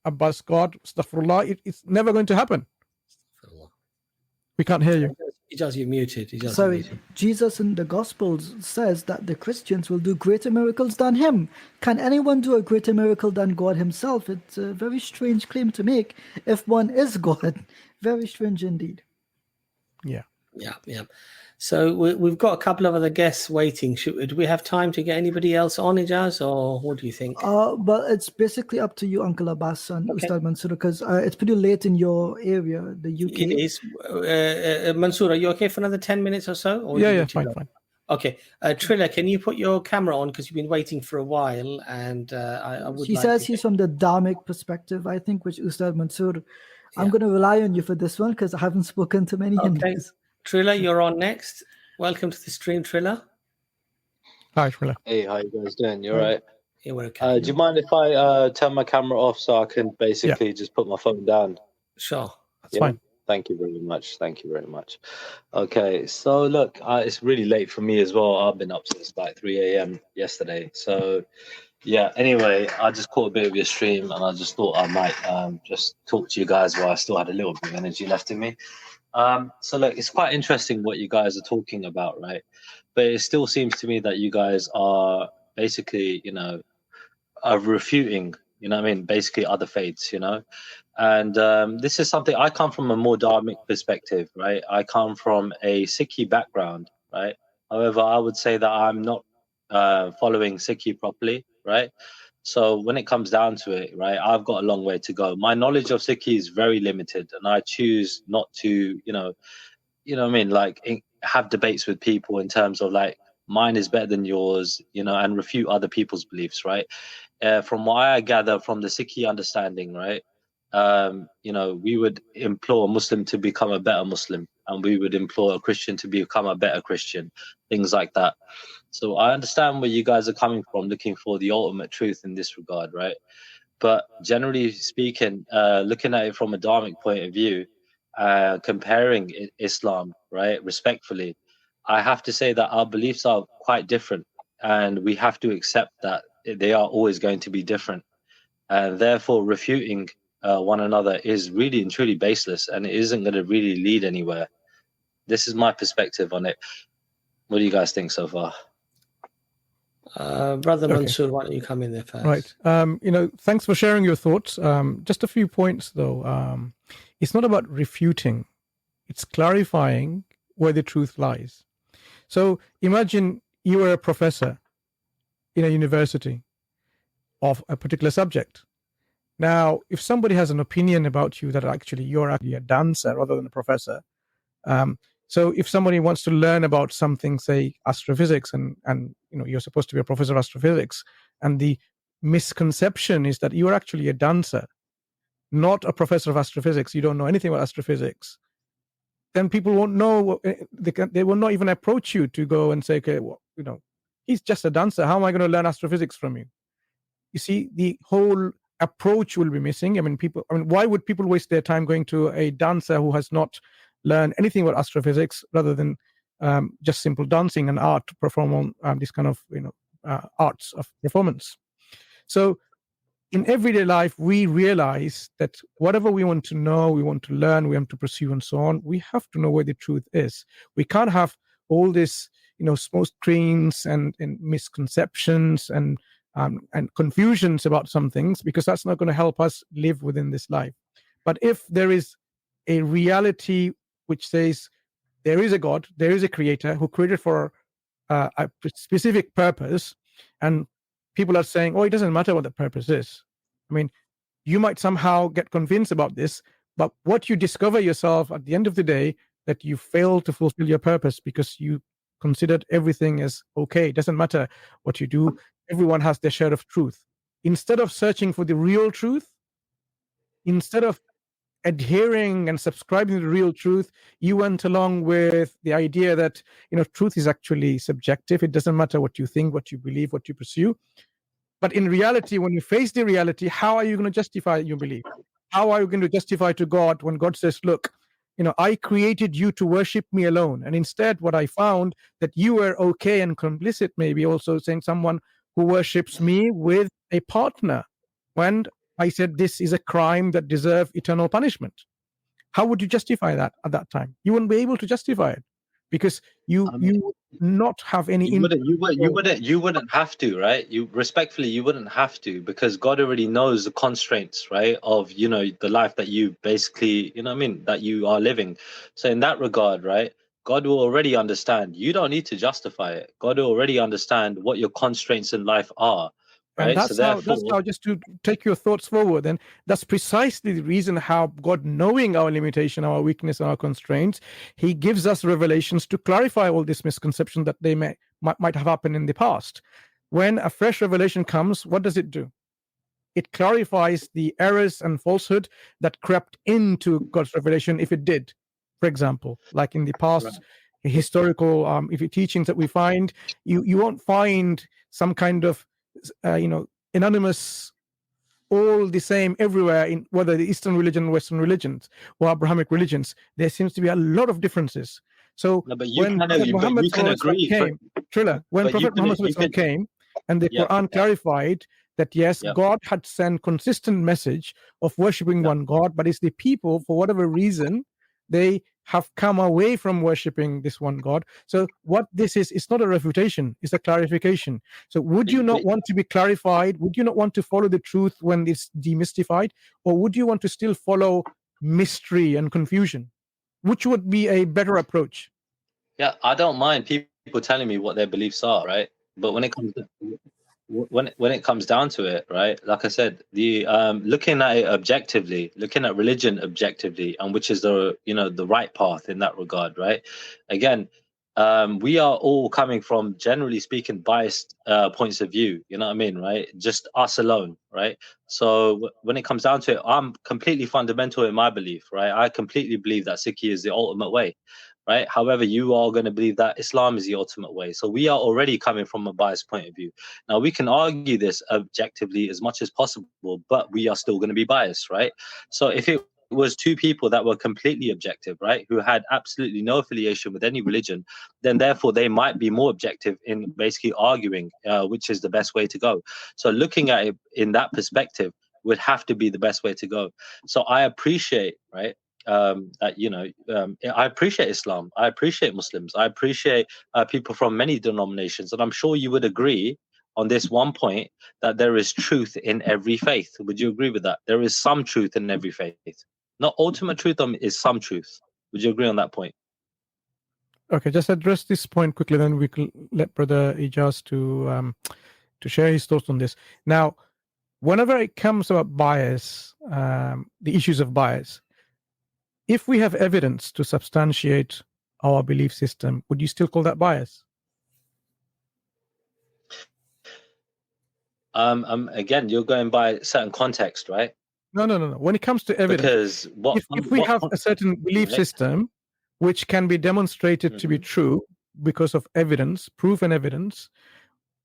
Abbas God? Astaghfirullah. It's never going to happen. We can't hear you. Ijaz, you're muted. Sorry, Jesus in the Gospels says that the Christians will do greater miracles than him. Can anyone do a greater miracle than God himself? It's a very strange claim to make if one is God. Very strange indeed. Yeah. So we've got a couple of other guests waiting. Do we have time to get anybody else on, Ijaz, or what do you think? Well, it's basically up to you, Uncle Abbas and Ustad Mansoor, because it's pretty late in your area, the UK. It is. Mansoor, are you okay for another 10 minutes or so? Or yeah, fine. Okay. Trilla, can you put your camera on, because you've been waiting for a while, and I would He says he's from the Dharmic perspective, I think, which Ustad Mansoor, I'm going to rely on you for this one, because I haven't spoken to many Hindus. Trilla, you're on next. Welcome to the stream, Trilla. Hi, Trilla. Hey, how you guys doing? You all right? Yeah, we're okay. Do you mind if I turn my camera off so I can basically just put my phone down? Sure. That's fine. Thank you very much. Okay, so look, it's really late for me as well. I've been up since like 3 a.m. yesterday. So, yeah, anyway, I just caught a bit of your stream and I just thought I might just talk to you guys while I still had a little bit of energy left in me. So look, it's quite interesting what you guys are talking about, right? But it still seems to me that you guys are basically, are refuting, basically other faiths, And this is something, I come from a more dharmic perspective, right? I come from a Sikhi background, right? However, I would say that I'm not following Sikhi properly, right? So when it comes down to it, right, I've got a long way to go. My knowledge of Sikhi is very limited, and I choose not to, have debates with people in terms of like mine is better than yours, and refute other people's beliefs, right? From what I gather from the Sikhi understanding, right, we would implore a Muslim to become a better Muslim, and we would implore a Christian to become a better Christian, things like that. So I understand where you guys are coming from, looking for the ultimate truth in this regard, right? But generally speaking, looking at it from a dharmic point of view, comparing Islam, right, respectfully, I have to say that our beliefs are quite different, and we have to accept that they are always going to be different. And therefore, refuting one another is really and truly baseless, and it isn't going to really lead anywhere. This is my perspective on it. What do you guys think so far? Brother Mansoor, why don't you come in there first? Right. Thanks for sharing your thoughts. Just a few points, though. It's not about refuting. It's clarifying where the truth lies. So imagine you are a professor in a university of a particular subject. Now, if somebody has an opinion about you that actually you're actually a dancer rather than a professor, so if somebody wants to learn about something, say astrophysics, and you're supposed to be a professor of astrophysics, and the misconception is that you are actually a dancer, not a professor of astrophysics, you don't know anything about astrophysics, then people won't know. They will not even approach you to go and say, okay, well, he's just a dancer. How am I going to learn astrophysics from you? You see, the whole approach will be missing. Why would people waste their time going to a dancer who has not learned anything about astrophysics rather than just simple dancing and art to perform on this kind of arts of performance? So in everyday life, we realize that whatever we want to know, we want to learn, we want to pursue and so on, we have to know where the truth is. We can't have all this, smoke screens and misconceptions and confusions about some things, because that's not going to help us live within this life. But if there is a reality which says there is a God, there is a creator who created for a specific purpose, and people are saying, oh, it doesn't matter what the purpose is. I mean, you might somehow get convinced about this, but what you discover yourself at the end of the day, that you fail to fulfill your purpose because you considered everything as okay. It doesn't matter what you do. Everyone has their share of truth. Instead of searching for the real truth, instead of adhering and subscribing to the real truth, you went along with the idea that, truth is actually subjective. It doesn't matter what you think, what you believe, what you pursue. But in reality, when you face the reality, how are you going to justify your belief? How are you going to justify to God when God says, look, I created you to worship me alone. And instead, what I found that you were okay and complicit, maybe also saying someone who worships me with a partner, when I said this is a crime that deserves eternal punishment. How would you justify that at that time? You wouldn't be able to justify it because you would not have any. You wouldn't have to, right? You wouldn't have to, because God already knows the constraints, right, of the life that you basically, that you are living. So in that regard, right, God will already understand. You don't need to justify it. God will already understand what your constraints in life are. Right? And that's how, just to take your thoughts forward, and that's precisely the reason how God, knowing our limitation, our weakness, and our constraints, he gives us revelations to clarify all this misconception that they might have happened in the past. When a fresh revelation comes, what does it do? It clarifies the errors and falsehood that crept into God's revelation, if it did. For example, like in the past, historical teachings that we find, you won't find some kind of anonymous, all the same everywhere, in whether the Eastern religion, Western religions, or Abrahamic religions. There seems to be a lot of differences. So when Prophet Muhammad came, Prophet Muhammad came, and the Quran clarified that yes, God had sent consistent message of worshiping one God, but it's the people, for whatever reason, they have come away from worshiping this one God. So what this is, it's not a refutation, it's a clarification. So would you not want to be clarified? Would you not want to follow the truth when it's demystified? Or would you want to still follow mystery and confusion? Which would be a better approach? Yeah, I don't mind people telling me what their beliefs are, right? But when it comes down to it, right, like I said, the looking at it objectively, looking at religion objectively, and which is the the right path in that regard, right? Again, we are all coming from, generally speaking, biased points of view, you know what I mean, right? Just us alone, right? So when it comes down to it, I'm completely fundamental in my belief, right? I completely believe that Sikhi is the ultimate way, right? However, you are going to believe that Islam is the ultimate way. So we are already coming from a biased point of view. Now, we can argue this objectively as much as possible, but we are still going to be biased, right? So if it was two people that were completely objective, right, who had absolutely no affiliation with any religion, then therefore they might be more objective in basically arguing which is the best way to go. So looking at it in that perspective would have to be the best way to go. So I appreciate, right, that I appreciate Islam, I appreciate Muslims, I appreciate people from many denominations, and I'm sure you would agree on this one point, that there is truth in every faith. Would you agree with that? There is some truth in every faith. Not ultimate truth, is some truth. Would you agree on that point? Okay, just address this point quickly, then we can let Brother Ijaz to share his thoughts on this. Now, whenever it comes about bias, the issues of bias, if we have evidence to substantiate our belief system, would you still call that bias? Again, you're going by certain context, right? No. When it comes to evidence, because if we have a certain belief system which can be demonstrated to be true because of evidence, proof and evidence,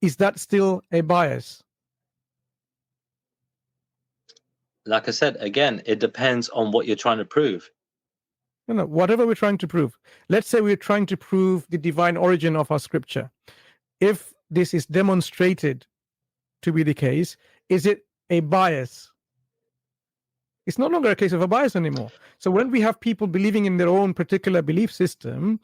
is that still a bias? Like I said, again, it depends on what you're trying to prove. No, whatever we're trying to prove. Let's say we're trying to prove the divine origin of our scripture. If this is demonstrated to be the case, is it a bias? It's no longer a case of a bias anymore. So when we have people believing in their own particular belief system,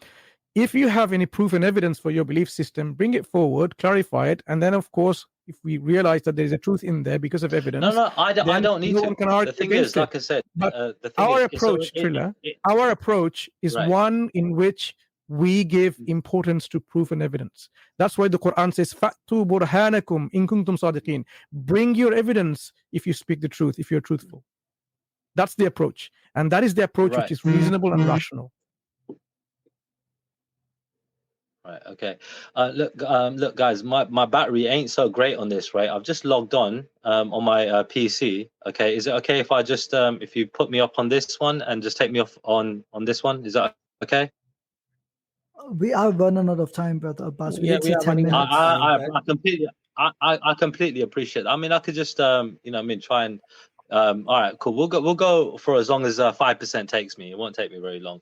if you have any proof and evidence for your belief system, bring it forward, clarify it, and then of course, if we realize that there is a truth in there because of evidence, I don't need to. The thing is, like I said, but our approach, Trilla, our approach is one in which we give importance to proof and evidence. That's why the Quran says, "Fa'tu burhanakum in kuntum sadiqin." Bring your evidence if you speak the truth, if you're truthful. That's the approach, and that is the approach Right. which is reasonable and rational. Right. Okay. Look, guys. My battery ain't so great on this, right? I've just logged on my PC. Okay. Is it okay if I just if you put me up on this one and just take me off on this one? Is that okay? We are running out of time, Brother Abbas. We Yeah, did we say are 10 running out minutes. of time. I completely appreciate it. I mean, I could just try and all right, cool. We'll go for as long as 5% takes me. It won't take me very long.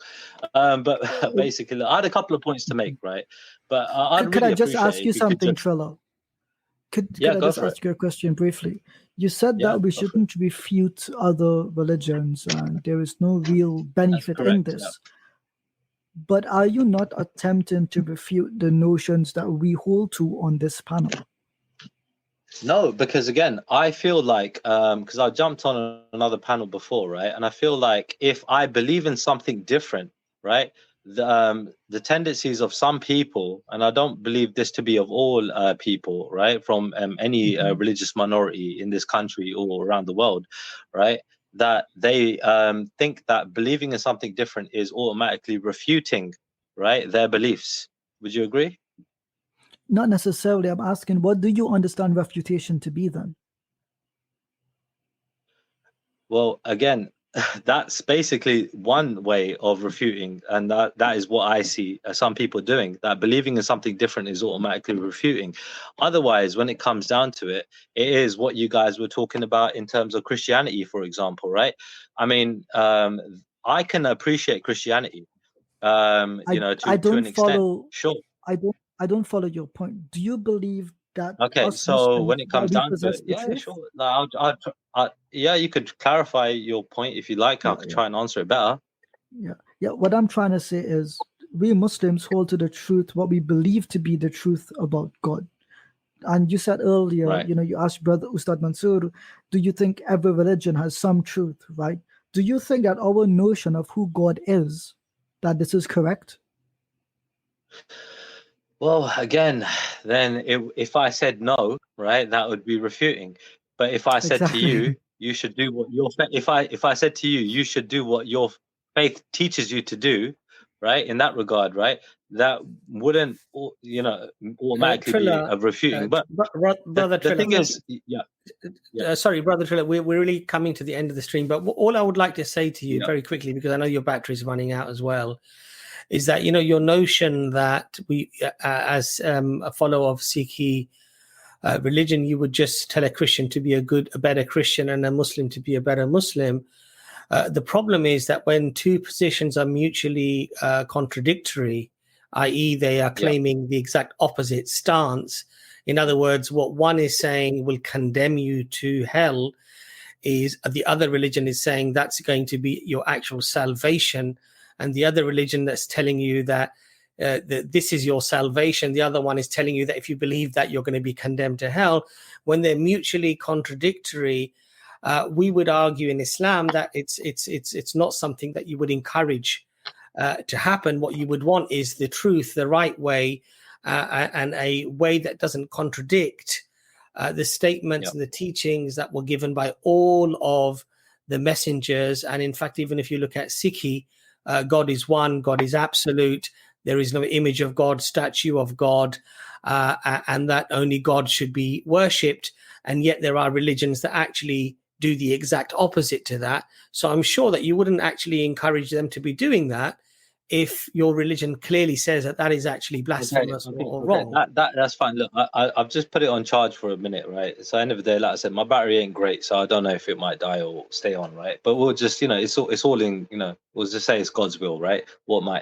But basically, I had a couple of points to make, right? But Could I just ask you something, Trilla? Could I just ask you a question briefly? You said that we shouldn't refute other religions and there is no real benefit in this. Yeah. But are you not attempting to refute the notions that we hold to on this panel? No, because again, I feel like because I jumped on another panel before, right? And I feel like if I believe in something different, right, the tendencies of some people, and I don't believe this to be of all people, right, from any religious minority in this country or around the world, right, that they think that believing in something different is automatically refuting, right, their beliefs. Would you agree? Not necessarily. I'm asking, what do you understand refutation to be then? Well, again, that's basically one way of refuting, and that is what I see some people doing, that believing in something different is automatically refuting. Otherwise, when it comes down to it, it is what you guys were talking about in terms of Christianity, for example, right? I mean, I can appreciate Christianity, to an extent. Sure. I don't follow your point. Do you believe that? Okay, so when it comes down to it, yeah, sure. Yeah, you could clarify your point if you like. I could try and answer it better. Yeah. What I'm trying to say is, we Muslims hold to the truth, what we believe to be the truth about God. And you said earlier, right, you asked Brother Ustad Mansour, do you think every religion has some truth, right? Do you think that our notion of who God is, that this is correct? Well, again, then if I said no, right, that would be refuting. But if I said to you, you should do what your if I said to you, you should do what your faith teaches you to do, right? In that regard, right, that wouldn't automatically be a refuting. But Brother the thing is, sorry, Brother Trilla, we're really coming to the end of the stream. But all I would like to say to you very quickly, because I know your battery's running out as well, is that your notion that we, as a follower of Sikh religion, you would just tell a Christian to be a better Christian and a Muslim to be a better Muslim. The problem is that when two positions are mutually contradictory, i.e., they are claiming the exact opposite stance. In other words, what one is saying will condemn you to hell, is the other religion is saying that's going to be your actual salvation. And the other religion that's telling you that this is your salvation, the other one is telling you that if you believe that, you're going to be condemned to hell. When they're mutually contradictory, we would argue in Islam that it's not something that you would encourage to happen. What you would want is the truth, the right way, and a way that doesn't contradict the statements and the teachings that were given by all of the messengers. And in fact, even if you look at Sikhi, God is one, God is absolute, there is no image of God, statue of God, and that only God should be worshipped. And yet there are religions that actually do the exact opposite to that. So I'm sure that you wouldn't actually encourage them to be doing that if your religion clearly says that that is actually blasphemous or wrong. That's fine. Look, I've just put it on charge for a minute, right? So end of the day, like I said, my battery ain't great, so I don't know if it might die or stay on, right? But we'll just, it's all in, we'll just say it's God's will, right?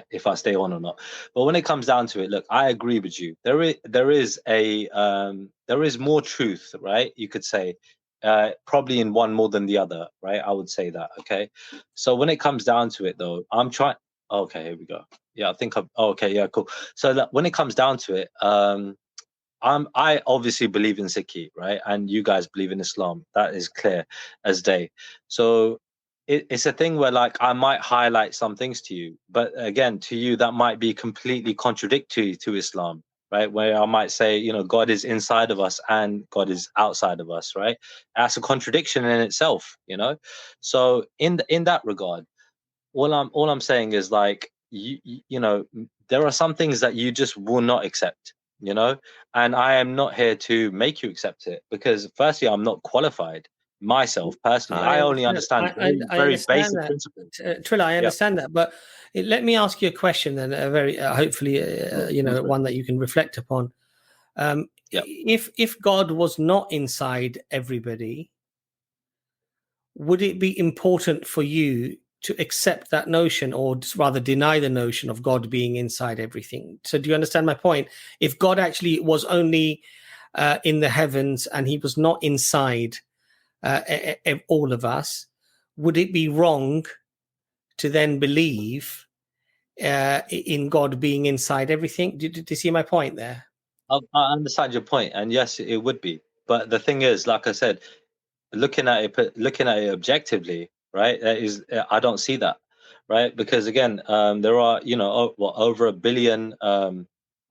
If I stay on or not. But when it comes down to it, look, I agree with you. There is more truth, right? You could say, probably in one more than the other, right? I would say that, okay? So when it comes down to it, though, I'm trying. Okay, here we go. Yeah, I think okay, yeah, cool. So when it comes down to it, I obviously believe in Sikhi, right? And you guys believe in Islam. That is clear as day. So it's a thing where like I might highlight some things to you, but again, to you that might be completely contradictory to Islam, right? Where I might say, you know, God is inside of us and God is outside of us, right? That's a contradiction in itself, you know. So in that regard, all I'm saying is like you know, there are some things that you just will not accept, you know, and I am not here to make you accept it, because firstly I'm not qualified myself personally. I only understand very understand basic that. principles. Trilla, I understand that, but let me ask you a question then, a very hopefully you know, one that you can reflect upon. If God was not inside everybody, would it be important for you to accept that notion, or rather deny the notion of God being inside everything? So do you understand my point? If God actually was only in the heavens and he was not inside all of us, would it be wrong to then believe in God being inside everything? Do you see my point there? I understand your point, and yes, it would be. But the thing is, like I said, looking at it objectively, right? That is, I don't see that, right? Because again, there are, you know, over 1 billion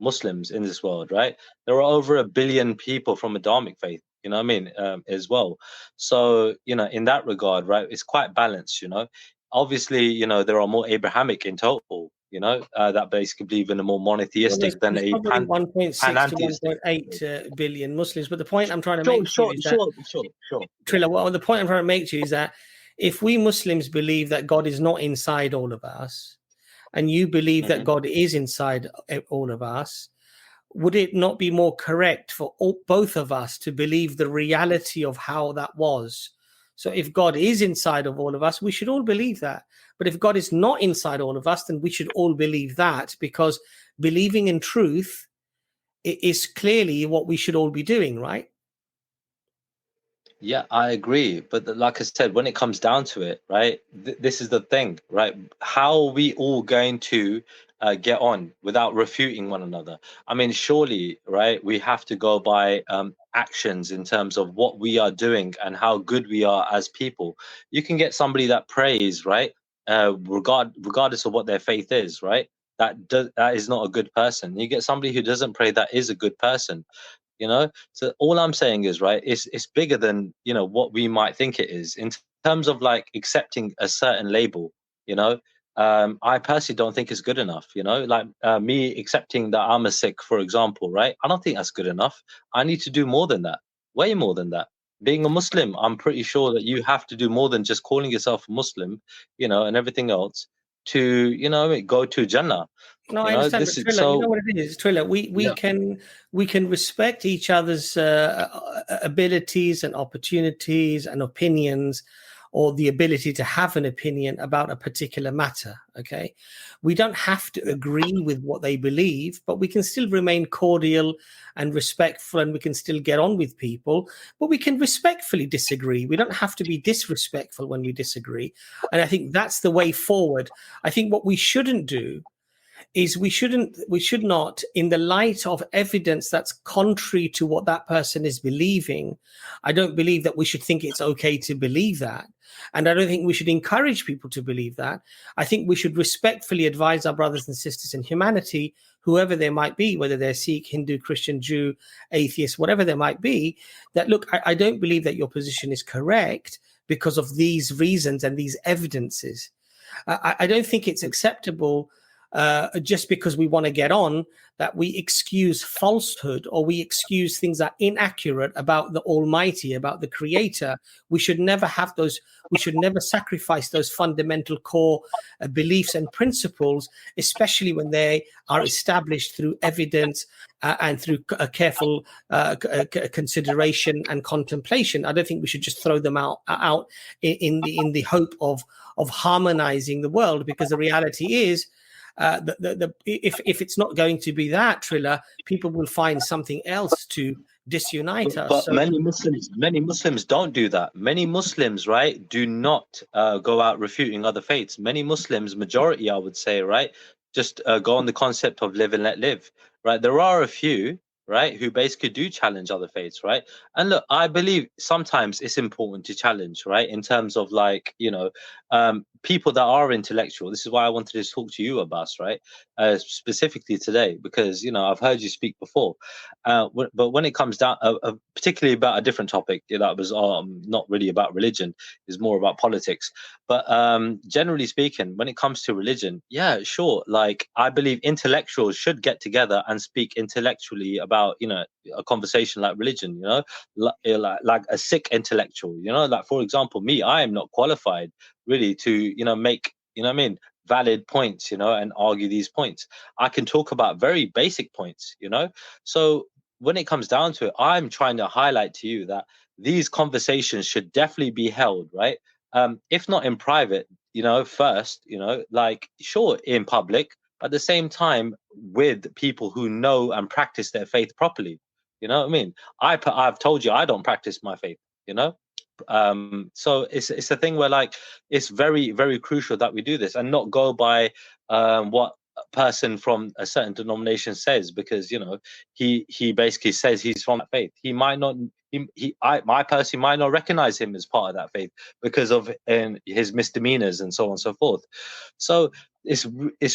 Muslims in this world, right? There are over 1 billion people from Adamic faith, you know what I mean, as well. So, you know, in that regard, right, it's quite balanced, you know. Obviously, you know, there are more Abrahamic in total, you know, that basically believe in a more monotheistic than there's a probably 1.6 to panentheistic. 1.8 billion Muslims. But the point I'm trying to Sure, make to you is that, Trilla, well, the point I'm trying to make to you is that if we Muslims believe that God is not inside all of us, and you believe that God is inside all of us, would it not be more correct for both of us to believe the reality of how that was? So if God is inside of all of us, we should all believe that. But if God is not inside all of us, then we should all believe that, because believing in truth is clearly what we should all be doing, right? Yeah, I agree. But like I said, when it comes down to it, right, this is the thing, right? How are we all going to get on without refuting one another? I mean, surely, right, we have to go by actions in terms of what we are doing and how good we are as people. You can get somebody that prays, right, regardless of what their faith is, right? That is not a good person. You get somebody who doesn't pray that is a good person. You know, so all I'm saying is, right, it's bigger than, you know, what we might think it is in terms of like accepting a certain label. You know, I personally don't think it's good enough. You know, like me accepting that I'm a Sikh, for example, right? I don't think that's good enough. I need to do more than that, way more than that. Being a Muslim, I'm pretty sure that you have to do more than just calling yourself a Muslim, you know, and everything else to, you know, go to Jannah. No, You I know, understand, but this is Trilla, you so. know what it is, Trilla. We can respect each other's abilities and opportunities and opinions, or the ability to have an opinion about a particular matter. Okay, we don't have to agree with what they believe, but we can still remain cordial and respectful, and we can still get on with people. But we can respectfully disagree. We don't have to be disrespectful when we disagree, and I think that's the way forward. I think what we shouldn't do is we should not, in the light of evidence that's contrary to what that person is believing, I don't believe that we should think it's okay to believe that. And I don't think we should encourage people to believe that. I think we should respectfully advise our brothers and sisters in humanity, whoever they might be, whether they're Sikh, Hindu, Christian, Jew, atheist, whatever they might be, that, look, I don't believe that your position is correct because of these reasons and these evidences. I don't think it's acceptable just because we want to get on, that we excuse falsehood or we excuse things that are inaccurate about the Almighty, about the Creator. We should never have those. We should never sacrifice those fundamental core beliefs and principles, especially when they are established through evidence and through a careful consideration and contemplation. I don't think we should just throw them out in the hope of harmonizing the world, because the reality is, if it's not going to be that, Trilla, people will find something else to disunite us. But so, many Muslims don't do that. Many Muslims, right, do not go out refuting other faiths. Many Muslims, majority, I would say, right, just go on the concept of live and let live. Right, there are a few, right, who basically do challenge other faiths, right? And look, I believe sometimes it's important to challenge, right, in terms of like, people that are intellectual. This is why I wanted to talk to you, Abbas, right, specifically today, because I've heard you speak before, but when it comes down, particularly about a different topic that was not really about religion, is more about politics. But generally speaking, when it comes to religion, yeah, sure, like I believe intellectuals should get together and speak intellectually about a conversation like religion, like a sick intellectual, like for example me, I am not qualified really to make valid points, and argue these points. I can talk about very basic points, so when it comes down to it, I'm trying to highlight to you that these conversations should definitely be held, right, if not in private, first, like sure, in public, but at the same time with people who know and practice their faith properly. You know what I mean? I've told you I don't practice my faith, so it's a thing where like it's very, very crucial that we do this and not go by what a person from a certain denomination says, because he basically says he's from that faith. He might not, I personally might not recognize him as part of that faith because of his misdemeanors and so on and so forth. So it's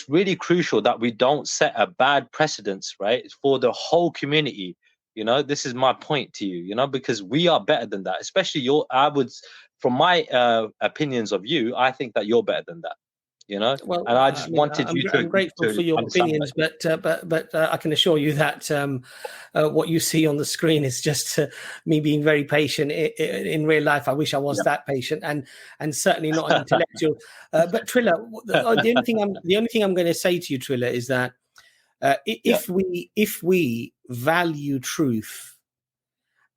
really crucial that we don't set a bad precedence, right, for the whole community. This is my point to you, because we are better than that. Especially from my opinions of you, I think that you're better than that. Well, and I just wanted you to. I'm grateful for your opinions, but I can assure you that what you see on the screen is just me being very patient. In real life, I wish I was that patient, and certainly not an intellectual. But Trilla, the only thing I'm going to say to you, Trilla, is that if we value truth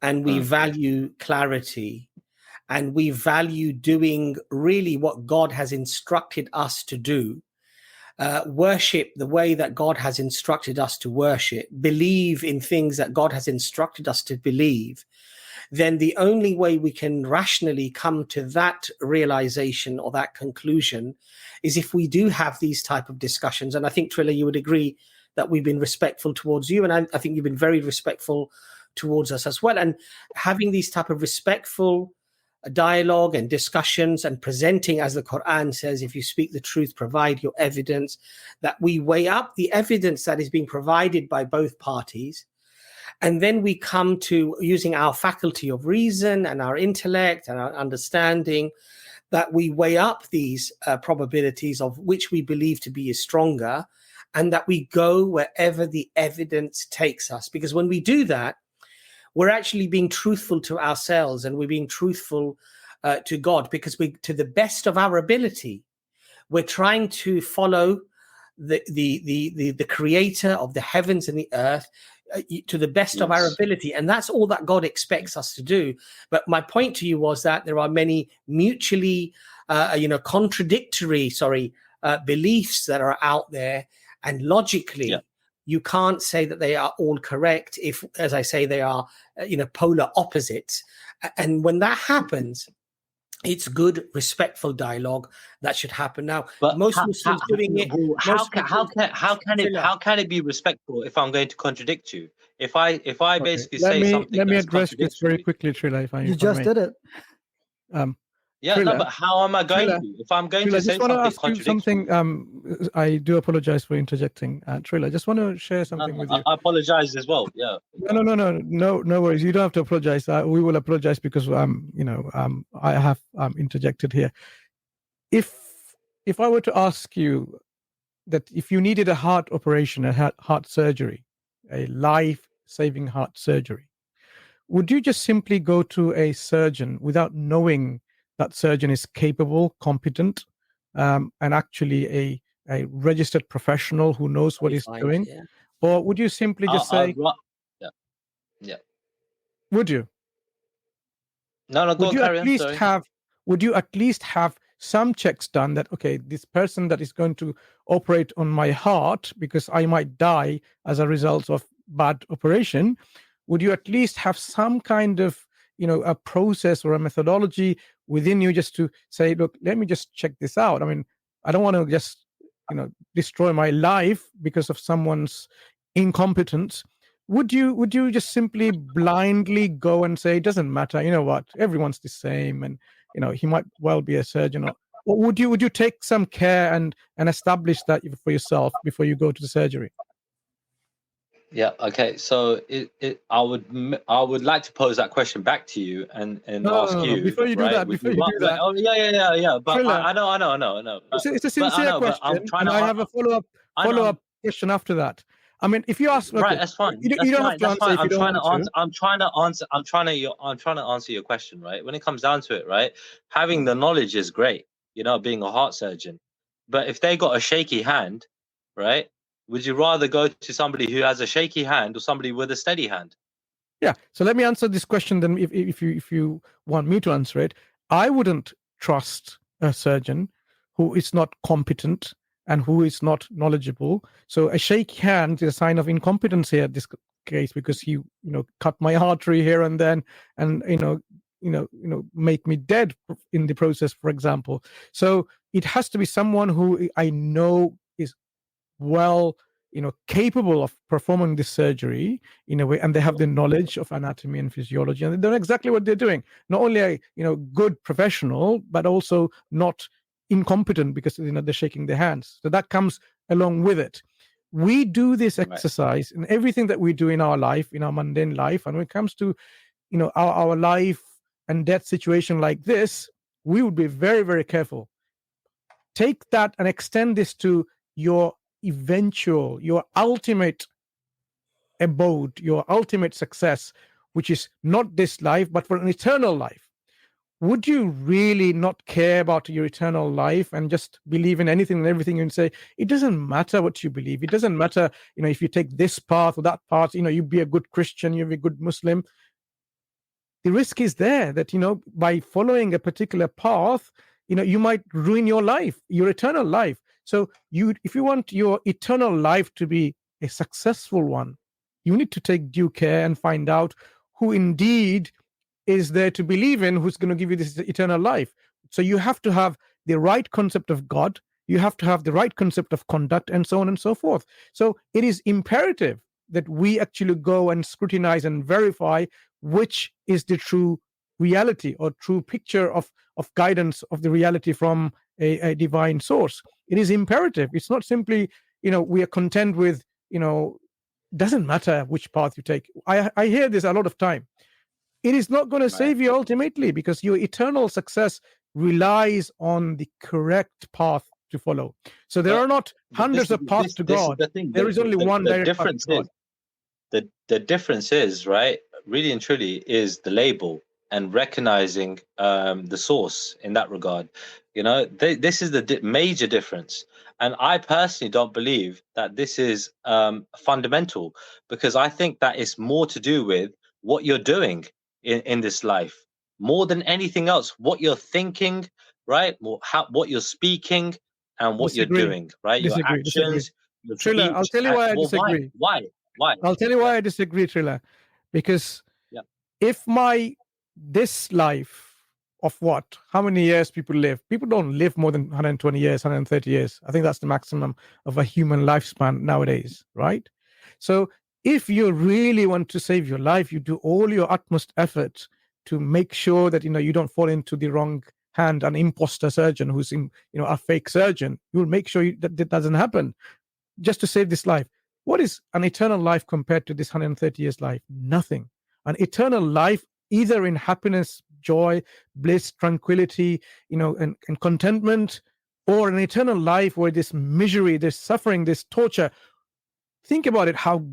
and we value clarity, and we value doing really what God has instructed us to do, worship the way that God has instructed us to worship, believe in things that God has instructed us to believe, then the only way we can rationally come to that realization or that conclusion is if we do have these type of discussions. And I think, Trilla, you would agree that we've been respectful towards you, and I think you've been very respectful towards us as well. And having these type of respectful dialogue and discussions and presenting, as the Quran says, if you speak the truth, provide your evidence, that we weigh up the evidence that is being provided by both parties. And then we come to using our faculty of reason and our intellect and our understanding, that we weigh up these probabilities of which we believe to be stronger, and that we go wherever the evidence takes us. Because when we do that, we're actually being truthful to ourselves, and we're being truthful to God, because to the best of our ability, we're trying to follow the creator of the heavens and the earth to the best of our ability. And that's all that God expects us to do. But my point to you was that there are many mutually, contradictory, beliefs that are out there. And logically, you can't say that they are all correct if, as I say, they are, polar opposites. And when that happens, it's good, respectful dialogue that should happen. Now, but most Muslims doing it. How can it be respectful if I'm going to contradict you? If I basically say something. Let me address this very quickly, Trilla. If I did it. Yeah, Trilla, no, but how am I going to? If I'm going to say something, I do apologize for interjecting, Trilla. I just want to share something with you. I apologize as well. Yeah. No worries. You don't have to apologize. We will apologize because I have interjected here. If I were to ask you that if you needed a heart operation, a heart surgery, a life-saving heart surgery, would you just simply go to a surgeon without knowing that surgeon is capable, competent, and actually a registered professional who knows what he's doing? Yeah. Or would you simply just say... Yeah. Would you? No, go carry on. Would you at least have some checks done that, okay, this person that is going to operate on my heart, because I might die as a result of bad operation, would you at least have some kind of a process or a methodology within you just to say, look, let me just check this out? I mean, I don't want to just, destroy my life because of someone's incompetence, would you just simply blindly go and say, it doesn't matter, you know what, everyone's the same, and you know, he might well be a surgeon, or would you take some care and establish that for yourself before you go to the surgery? Yeah. Okay. So I would like to pose that question back to you and ask you. Before you do that, Oh yeah. But Triller, I know. It's a sincere question, and I have a follow-up question after that. I mean, if you ask, okay, right, that's fine. You don't have to answer if you don't want to. I'm trying to answer your question, right? When it comes down to it, right? Having the knowledge is great, you know, being a heart surgeon. But if they got a shaky hand, right? Would you rather go to somebody who has a shaky hand or somebody with a steady hand? Yeah. So let me answer this question then. If you want me to answer it, I wouldn't trust a surgeon who is not competent and who is not knowledgeable. So a shaky hand is a sign of incompetence here in this case, because he, you know, cut my artery here and then, and make me dead in the process, for example. So it has to be someone who I know is well, capable of performing this surgery in a way, and they have the knowledge of anatomy and physiology, and they know exactly what they're doing. Not only a good professional, but also not incompetent, because they're shaking their hands. So that comes along with it. We do this exercise in everything that we do in our life, in our mundane life, and when it comes to our life and death situation like this, we would be very, very careful. Take that and extend this to your eventual, your ultimate abode, your ultimate success, which is not this life, but for an eternal life. Would you really not care about your eternal life and just believe in anything and everything and say, it doesn't matter what you believe. It doesn't matter, if you take this path or that path, you be a good Christian, you be a good Muslim. The risk is there that, by following a particular path, you might ruin your life, your eternal life. So if you want your eternal life to be a successful one, you need to take due care and find out who indeed is there to believe in, who's going to give you this eternal life. So you have to have the right concept of God, you have to have the right concept of conduct, and so on and so forth. So it is imperative that we actually go and scrutinize and verify which is the true reality or true picture of guidance of the reality from a divine source. It is imperative. It's not simply, we are content with, doesn't matter which path you take. I hear this a lot of time. It is not going to save you ultimately, because your eternal success relies on the correct path to follow. So there are not hundreds of paths to God. There is only one direct path to God. The difference is, right, really and truly, is the label and recognizing the source in that regard. This is the major difference. And I personally don't believe that this is fundamental, because I think that it's more to do with what you're doing in this life, more than anything else. What you're thinking, right? What you're speaking and what you're doing, right? Your actions. Triller, I'll tell you why I disagree. Why? I'll tell you why I disagree, Triller. Because if this life of how many years people live? People don't live more than 120 years, 130 years. I think that's the maximum of a human lifespan nowadays, right? So if you really want to save your life, you do all your utmost effort to make sure that you don't fall into the wrong hand, an imposter surgeon who's a fake surgeon. You will make sure that doesn't happen, just to save this life. What is an eternal life compared to this 130 years life? Nothing. An eternal life, either in happiness, joy, bliss, tranquility, and contentment, or an eternal life where this misery, this suffering, this torture. Think about it, how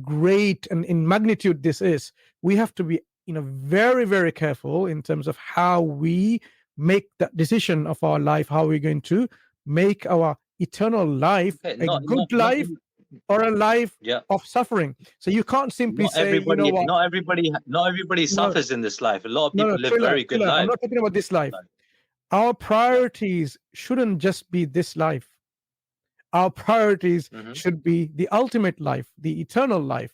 great and in magnitude this is. We have to be, very, very careful in terms of how we make that decision of our life, how we're going to make our eternal life a good life or a life of suffering. So you can't simply say, not everybody suffers in this life. A lot of people live very good lives. I'm not talking about this life. Our priorities shouldn't just be this life. Our priorities should be the ultimate life, the eternal life.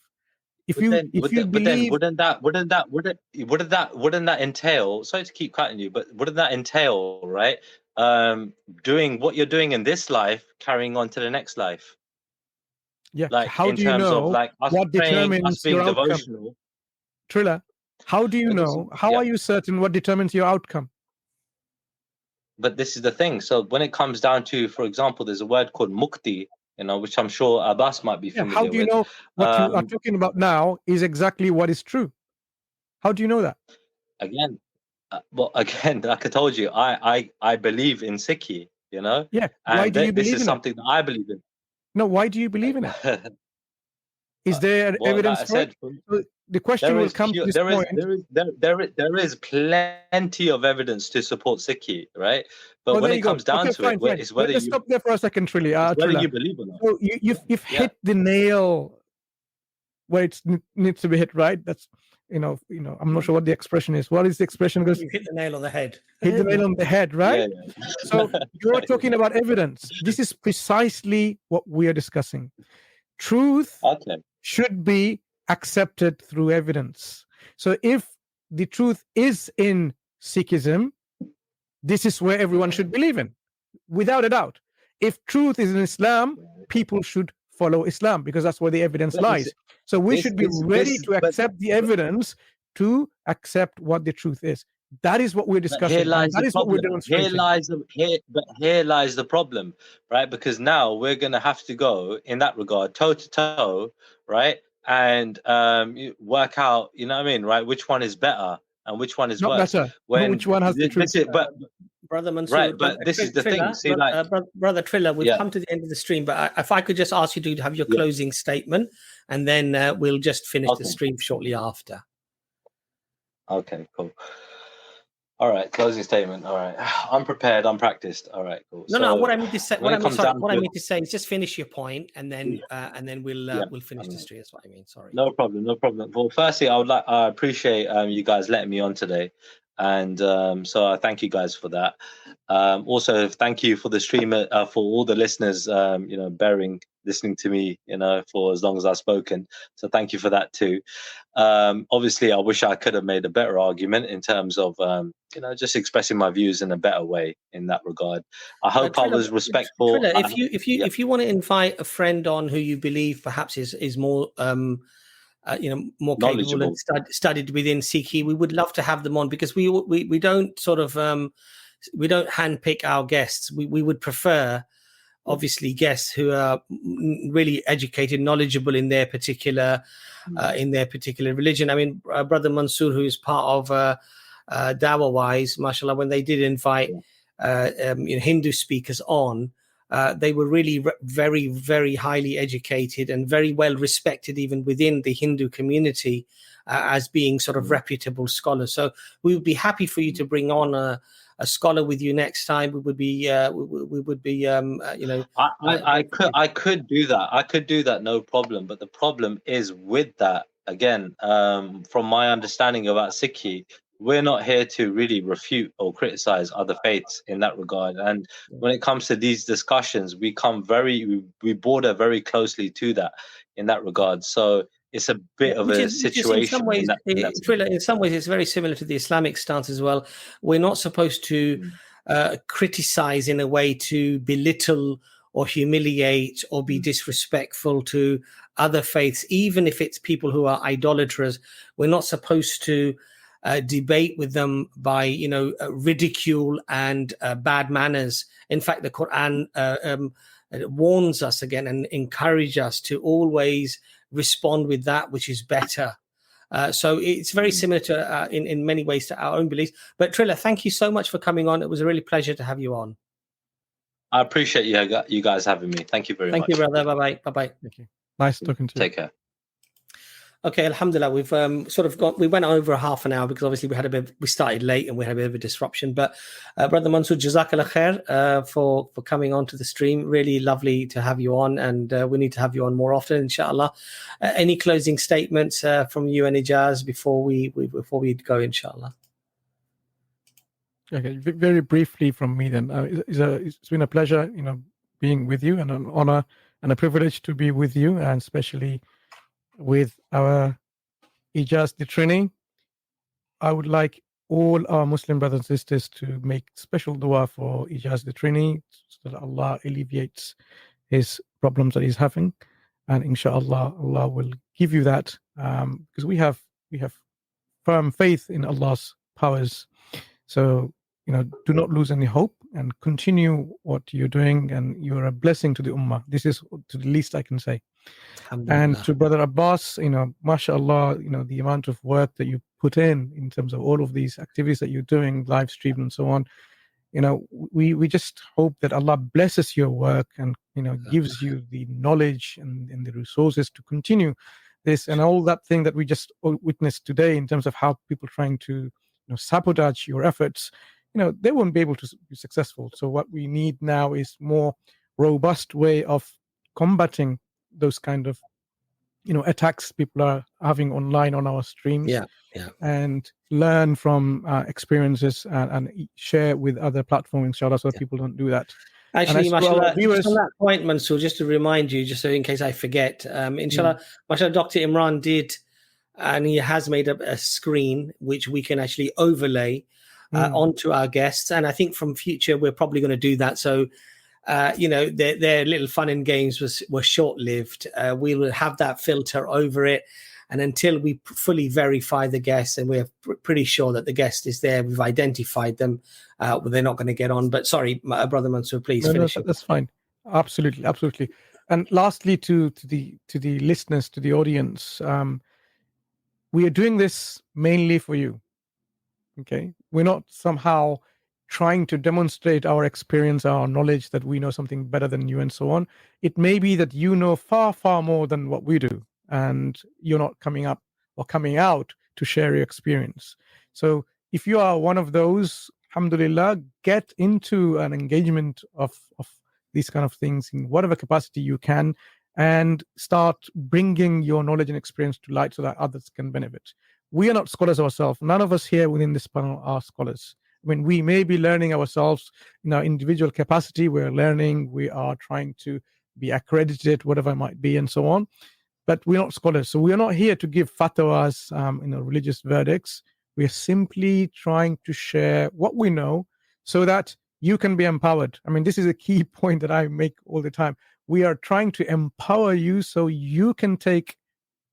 Wouldn't that entail? Sorry to keep cutting you, but wouldn't that entail, right? Doing what you're doing in this life, carrying on to the next life. Yeah. Like How in do you terms know of like us what praying, determines us being your outcome? devotional. Triller, how do you know? How Yeah. are you certain what determines your outcome? But this is the thing. So when it comes down to, for example, there's a word called mukti, which I'm sure Abbas might be familiar How do you with. know what you are talking about now is exactly what is true? How do you know that? Again, again, like I told you, I believe in Sikhi, Yeah. and Why do you this believe is in something that I believe in. No, why do you believe in it? Is there Well, evidence like I for said, it? So the question will come to this point. There is plenty of evidence to support Sikhi, right? But Oh, when there it you go. comes down Okay, to fine. it's whether Let's you stop there for a second, whether Trilla. you believe or not. So you've Yeah. hit the nail where it needs to be hit, right? That's I'm not sure what the expression is. What is the expression? You hit the nail on the head. Hit the nail on the head, right? Yeah. So you're talking about evidence. This is precisely what we are discussing. Truth should be accepted through evidence. So if the truth is in Sikhism, this is where everyone should believe in, without a doubt. If truth is in Islam, people should follow Islam because that's where the evidence lies. So we should be ready to accept the evidence to accept what the truth is. That is what we're discussing. That is what we're demonstrating. Here lies the problem, right? Because now we're going to have to go in that regard toe to toe, right? And work out, you know what I mean, right? Which one is better and which one is not worse. better. But which one has the truth? Brother Mansour, right? But this is the thing. See, Brother Triller, we've come to the end of the stream. But if I could just ask you to have your closing statement, and then we'll just finish the stream shortly after. Okay, cool. All right, closing statement. All right, I'm prepared. I'm practiced. All right, cool. No, what I mean to say, what I mean to say is just finish your point, and then we'll finish the stream. That's what I mean. Sorry. No problem. Well, firstly, I appreciate you guys letting me on today, and so I thank you guys for that. Also, thank you for the stream, for all the listeners, listening to me, for as long as I've spoken. So thank you for that too. Obviously, I wish I could have made a better argument in terms of, just expressing my views in a better way in that regard. I hope I was respectful. Triller, if you want to invite a friend on who you believe perhaps is more more capable and studied within Sikhi, we would love to have them on, because we don't sort of we don't handpick our guests. We would prefer, obviously, guests who are really educated, knowledgeable in their particular religion. I mean, Brother Mansour, who is part of Dawah Wise, mashallah, when they did invite Hindu speakers on, they were really very, very highly educated and very well respected even within the Hindu community as being sort of reputable scholars. So we would be happy for you to bring on a scholar with you next time. We would be I could do that. I could do that, no problem. But the problem is with that, again, from my understanding about Sikhi, we're not here to really refute or criticize other faiths in that regard. And when it comes to these discussions, we border very closely to that in that regard. So it's a bit of a situation. In some ways, it's very similar to the Islamic stance as well. We're not supposed to criticize in a way to belittle or humiliate or be disrespectful to other faiths, even if it's people who are idolaters. We're not supposed to debate with them by ridicule and bad manners. In fact, the Quran warns us again and encourages us to always respond with that which is better. So it's very similar to in many ways to our own beliefs. But Triller, thank you so much for coming on. It was a really pleasure to have you on. I appreciate you guys having me. Thank you very much. Thank you, brother. Bye bye. Thank you. Nice talking to you. Take care. Okay, alhamdulillah, we've we went over a half an hour because obviously we started late and we had a bit of a disruption. But Brother Mansour, Jazakallah khair for coming on to the stream. Really lovely to have you on, and we need to have you on more often, inshallah. Any closing statements from you and Ijaz before we go, inshallah? Okay, very briefly from me then. It's been a pleasure, being with you, and an honor and a privilege to be with you, and especially with our Ijaz Ditrini. I would like all our Muslim brothers and sisters to make special dua for Ijaz Ditrini so that Allah alleviates his problems that he's having. and inshallah, Allah will give you that, because we have firm faith in Allah's powers. So, do not lose any hope and continue what you're doing, and you're a blessing to the ummah. This is to the least I can say. And to Brother Abbas, mashallah, the amount of work that you put in terms of all of these activities that you're doing, live stream and so on, we just hope that Allah blesses your work and, gives you the knowledge and the resources to continue this, and all that thing that we just witnessed today in terms of how people trying to sabotage your efforts. They won't be able to be successful. So what we need now is more robust way of combating those kind of attacks people are having online on our streams, and learn from experiences and share with other platforms, inshallah, so that people don't do that. Actually, mashallah, just on that point, Mansoor, just to remind you, just so in case I forget, inshallah, mashallah, Dr. Imran did, and he has made up a screen which we can actually overlay onto our guests, and I think from future we're probably going to do that. So their little fun and games were short-lived. We will have that filter over it, and until we fully verify the guests and we're pretty sure that the guest is there, we've identified them, they're not going to get on. But sorry, Brother Mansoor, please finish. No, that's fine. Absolutely. And lastly, to the listeners, to the audience, we are doing this mainly for you. Okay, we're not somehow trying to demonstrate our experience, our knowledge, that we know something better than you and so on. It may be that you know far, far more than what we do, and you're not coming up or coming out to share your experience. So if you are one of those, alhamdulillah, get into an engagement of these kind of things in whatever capacity you can, and start bringing your knowledge and experience to light so that others can benefit. We are not scholars ourselves. None of us here within this panel are scholars. I mean, we may be learning ourselves in our individual capacity. We're learning, we are trying to be accredited, whatever it might be, and so on. But we're not scholars. So we are not here to give fatwas, religious verdicts. We are simply trying to share what we know so that you can be empowered. I mean, this is a key point that I make all the time. We are trying to empower you so you can take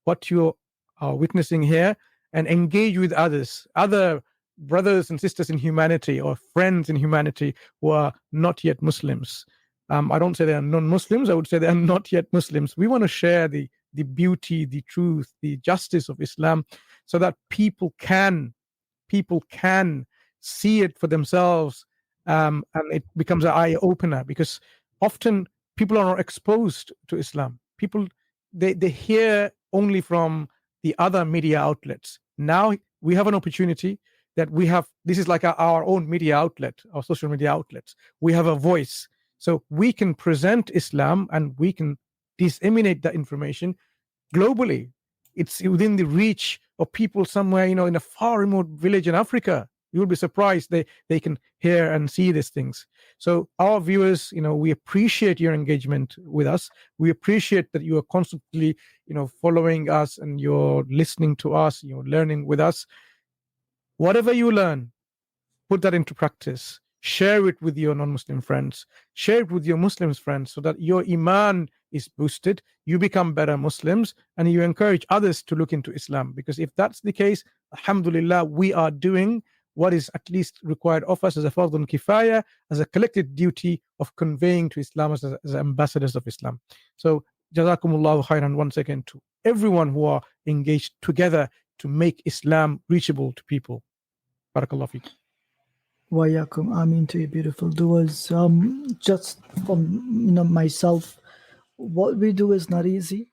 what you are witnessing here and engage with others, other brothers and sisters in humanity or friends in humanity who are not yet Muslims. I don't say they are non-Muslims. I would say they are not yet Muslims. We want to share the beauty, the truth, the justice of Islam, so that people can see it for themselves, and it becomes an eye-opener, because often people are not exposed to Islam. People, they hear only from the other media outlets. Now we have an opportunity that this is like our own media outlet, our social media outlets. We have a voice. So we can present Islam and we can disseminate that information globally. It's within the reach of people somewhere, in a far remote village in Africa. You will be surprised they can hear and see these things. So our viewers, we appreciate your engagement with us. We appreciate that you are constantly, following us, and you're listening to us, you're learning with us. Whatever you learn, put that into practice. Share it with your non-Muslim friends. Share it with your Muslim friends, so that your iman is boosted, you become better Muslims, and you encourage others to look into Islam. Because if that's the case, alhamdulillah, we are doing what is at least required of us as a fardun kifaya, as a collective duty of conveying to Islam as ambassadors of Islam. So jazakumullahu khairan once again to everyone who are engaged together to make Islam reachable to people. Barakallahu feek. Wa yakum. Ameen to your beautiful duas. Just from myself, what we do is not easy,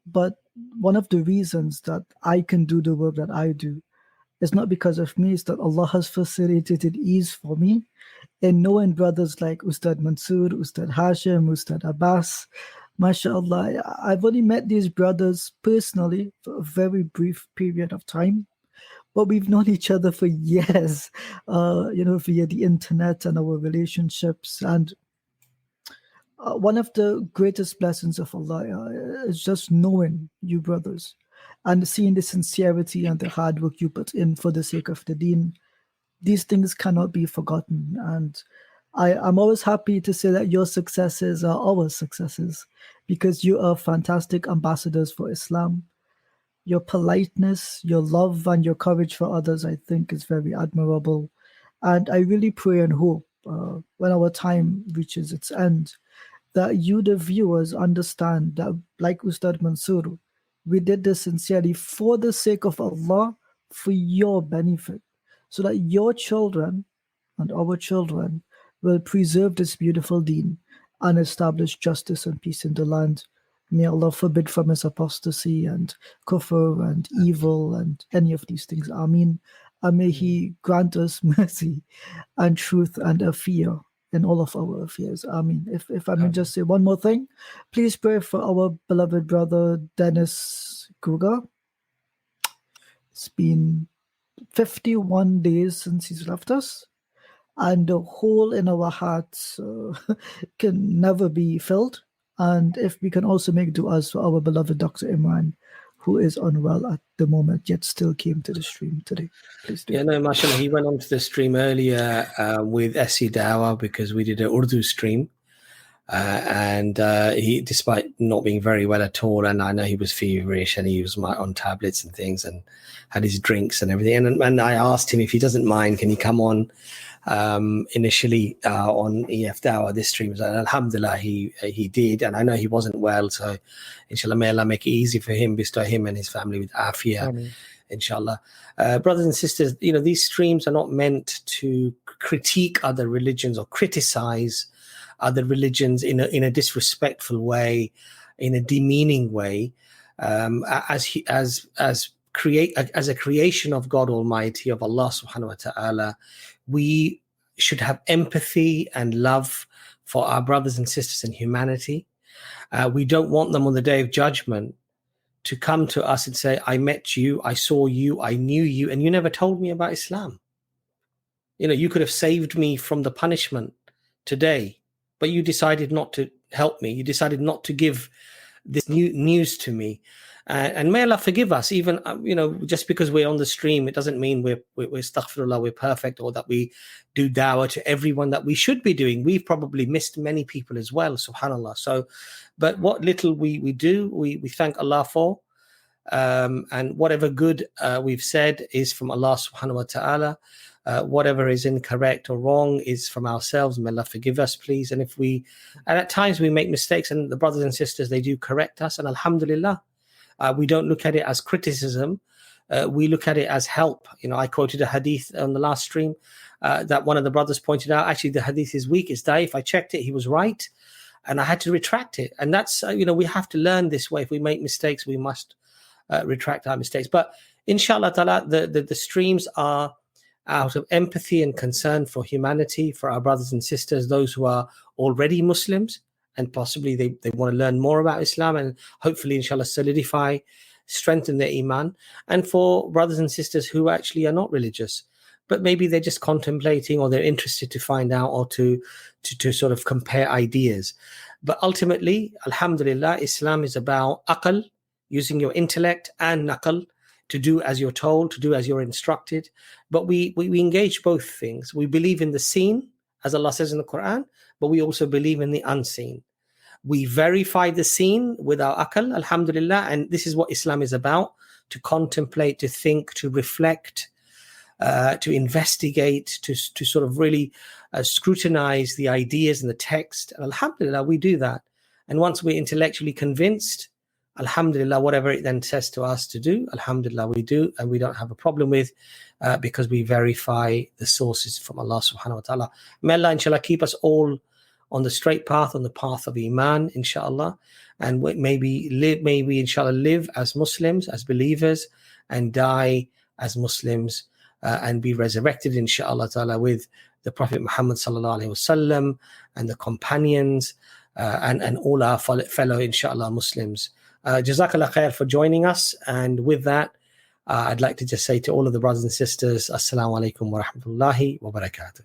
but one of the reasons that I can do the work that I do is not because of me, it's that Allah has facilitated ease for me. And knowing brothers like Ustad Mansoor, Ustad Hashim, Ustad Abbas, mashallah, I've only met these brothers personally for a very brief period of time, but we've known each other for years, via the internet and our relationships. And one of the greatest blessings of Allah is just knowing you brothers and seeing the sincerity and the hard work you put in for the sake of the deen. These things cannot be forgotten. And I'm always happy to say that your successes are our successes, because you are fantastic ambassadors for Islam. Your politeness, your love, and your courage for others, I think, is very admirable. And I really pray and hope when our time reaches its end, that you, the viewers, understand that, like Ustad Mansoor, we did this sincerely for the sake of Allah, for your benefit, so that your children and our children will preserve this beautiful deen and establish justice and peace in the land. May Allah forbid from us apostasy and kufr and evil and any of these things. Ameen. And may He grant us mercy and truth and a fear in all of our affairs. Ameen. If I may just say one more thing, please pray for our beloved brother Dennis Kruger. It's been 51 days since he's left us, and the hole in our hearts can never be filled. And if we can also make du'as for our beloved Dr. Imran, who is unwell at the moment, yet still came to the stream today. Please do. Yeah, no, mashallah, he went onto the stream earlier with EFDawah because we did an Urdu stream. And he, despite not being very well at all, and I know he was feverish and he was on tablets and things and had his drinks and everything. And I asked him if he doesn't mind, can he come on initially on EFDawah, this stream? And alhamdulillah, he did. And I know he wasn't well, so inshallah, may Allah make it easy for him, bestow him and his family with afiyah, inshallah. Brothers and sisters, these streams are not meant to critique other religions or criticize other religions in a disrespectful way, in a demeaning way, as a creation of God Almighty, of Allah subhanahu wa ta'ala. We should have empathy and love for our brothers and sisters in humanity. We don't want them on the Day of Judgment to come to us and say, I met you, I saw you, I knew you, and you never told me about Islam. You could have saved me from the punishment today, but you decided not to help me. You decided not to give this new news to me. And may Allah forgive us. Even, just because we're on the stream, it doesn't mean we're astaghfirullah, we're perfect, or that we do dawah to everyone that we should be doing. We've probably missed many people as well, subhanAllah. So, but what little we do, we thank Allah for. And whatever good we've said is from Allah subhanahu wa ta'ala. Whatever is incorrect or wrong is from ourselves. May Allah forgive us, please. And at times we make mistakes, and the brothers and sisters, they do correct us, and alhamdulillah, we don't look at it as criticism. We look at it as help. I quoted a hadith on the last stream that one of the brothers pointed out. Actually, the hadith is weak, it's da'if. I checked it, he was right, and I had to retract it. And that's, we have to learn this way. If we make mistakes, we must retract our mistakes. But inshallah ta'ala, the streams are out of empathy and concern for humanity, for our brothers and sisters, those who are already Muslims, and possibly they want to learn more about Islam and hopefully, inshallah, solidify, strengthen their iman. And for brothers and sisters who actually are not religious, but maybe they're just contemplating, or they're interested to find out, or to sort of compare ideas. But ultimately, alhamdulillah, Islam is about aql, using your intellect, and naql, to do as you're told, to do as you're instructed. But we engage both things. We believe in the seen, as Allah says in the Quran, but we also believe in the unseen. We verify the seen with our aql, alhamdulillah, and this is what Islam is about: to contemplate, to think, to reflect, to investigate, to sort of really scrutinize the ideas and the text. And alhamdulillah, we do that. And once we're intellectually convinced, alhamdulillah, whatever it then says to us to do, alhamdulillah, we do, and we don't have a problem with, because we verify the sources from Allah subhanahu wa ta'ala. May Allah, inshallah, keep us all on the straight path, on the path of iman, inshallah, and maybe inshallah live as Muslims, as believers, and die as Muslims, and be resurrected, inshallah ta'ala, with the Prophet Muhammad sallallahu alaihi wasallam and the companions, and all our fellow, inshallah, Muslims. Jazakallah khair for joining us. And with that, I'd like to just say to all of the brothers and sisters, Assalamu alaikum wa rahmatullahi wa barakatuh.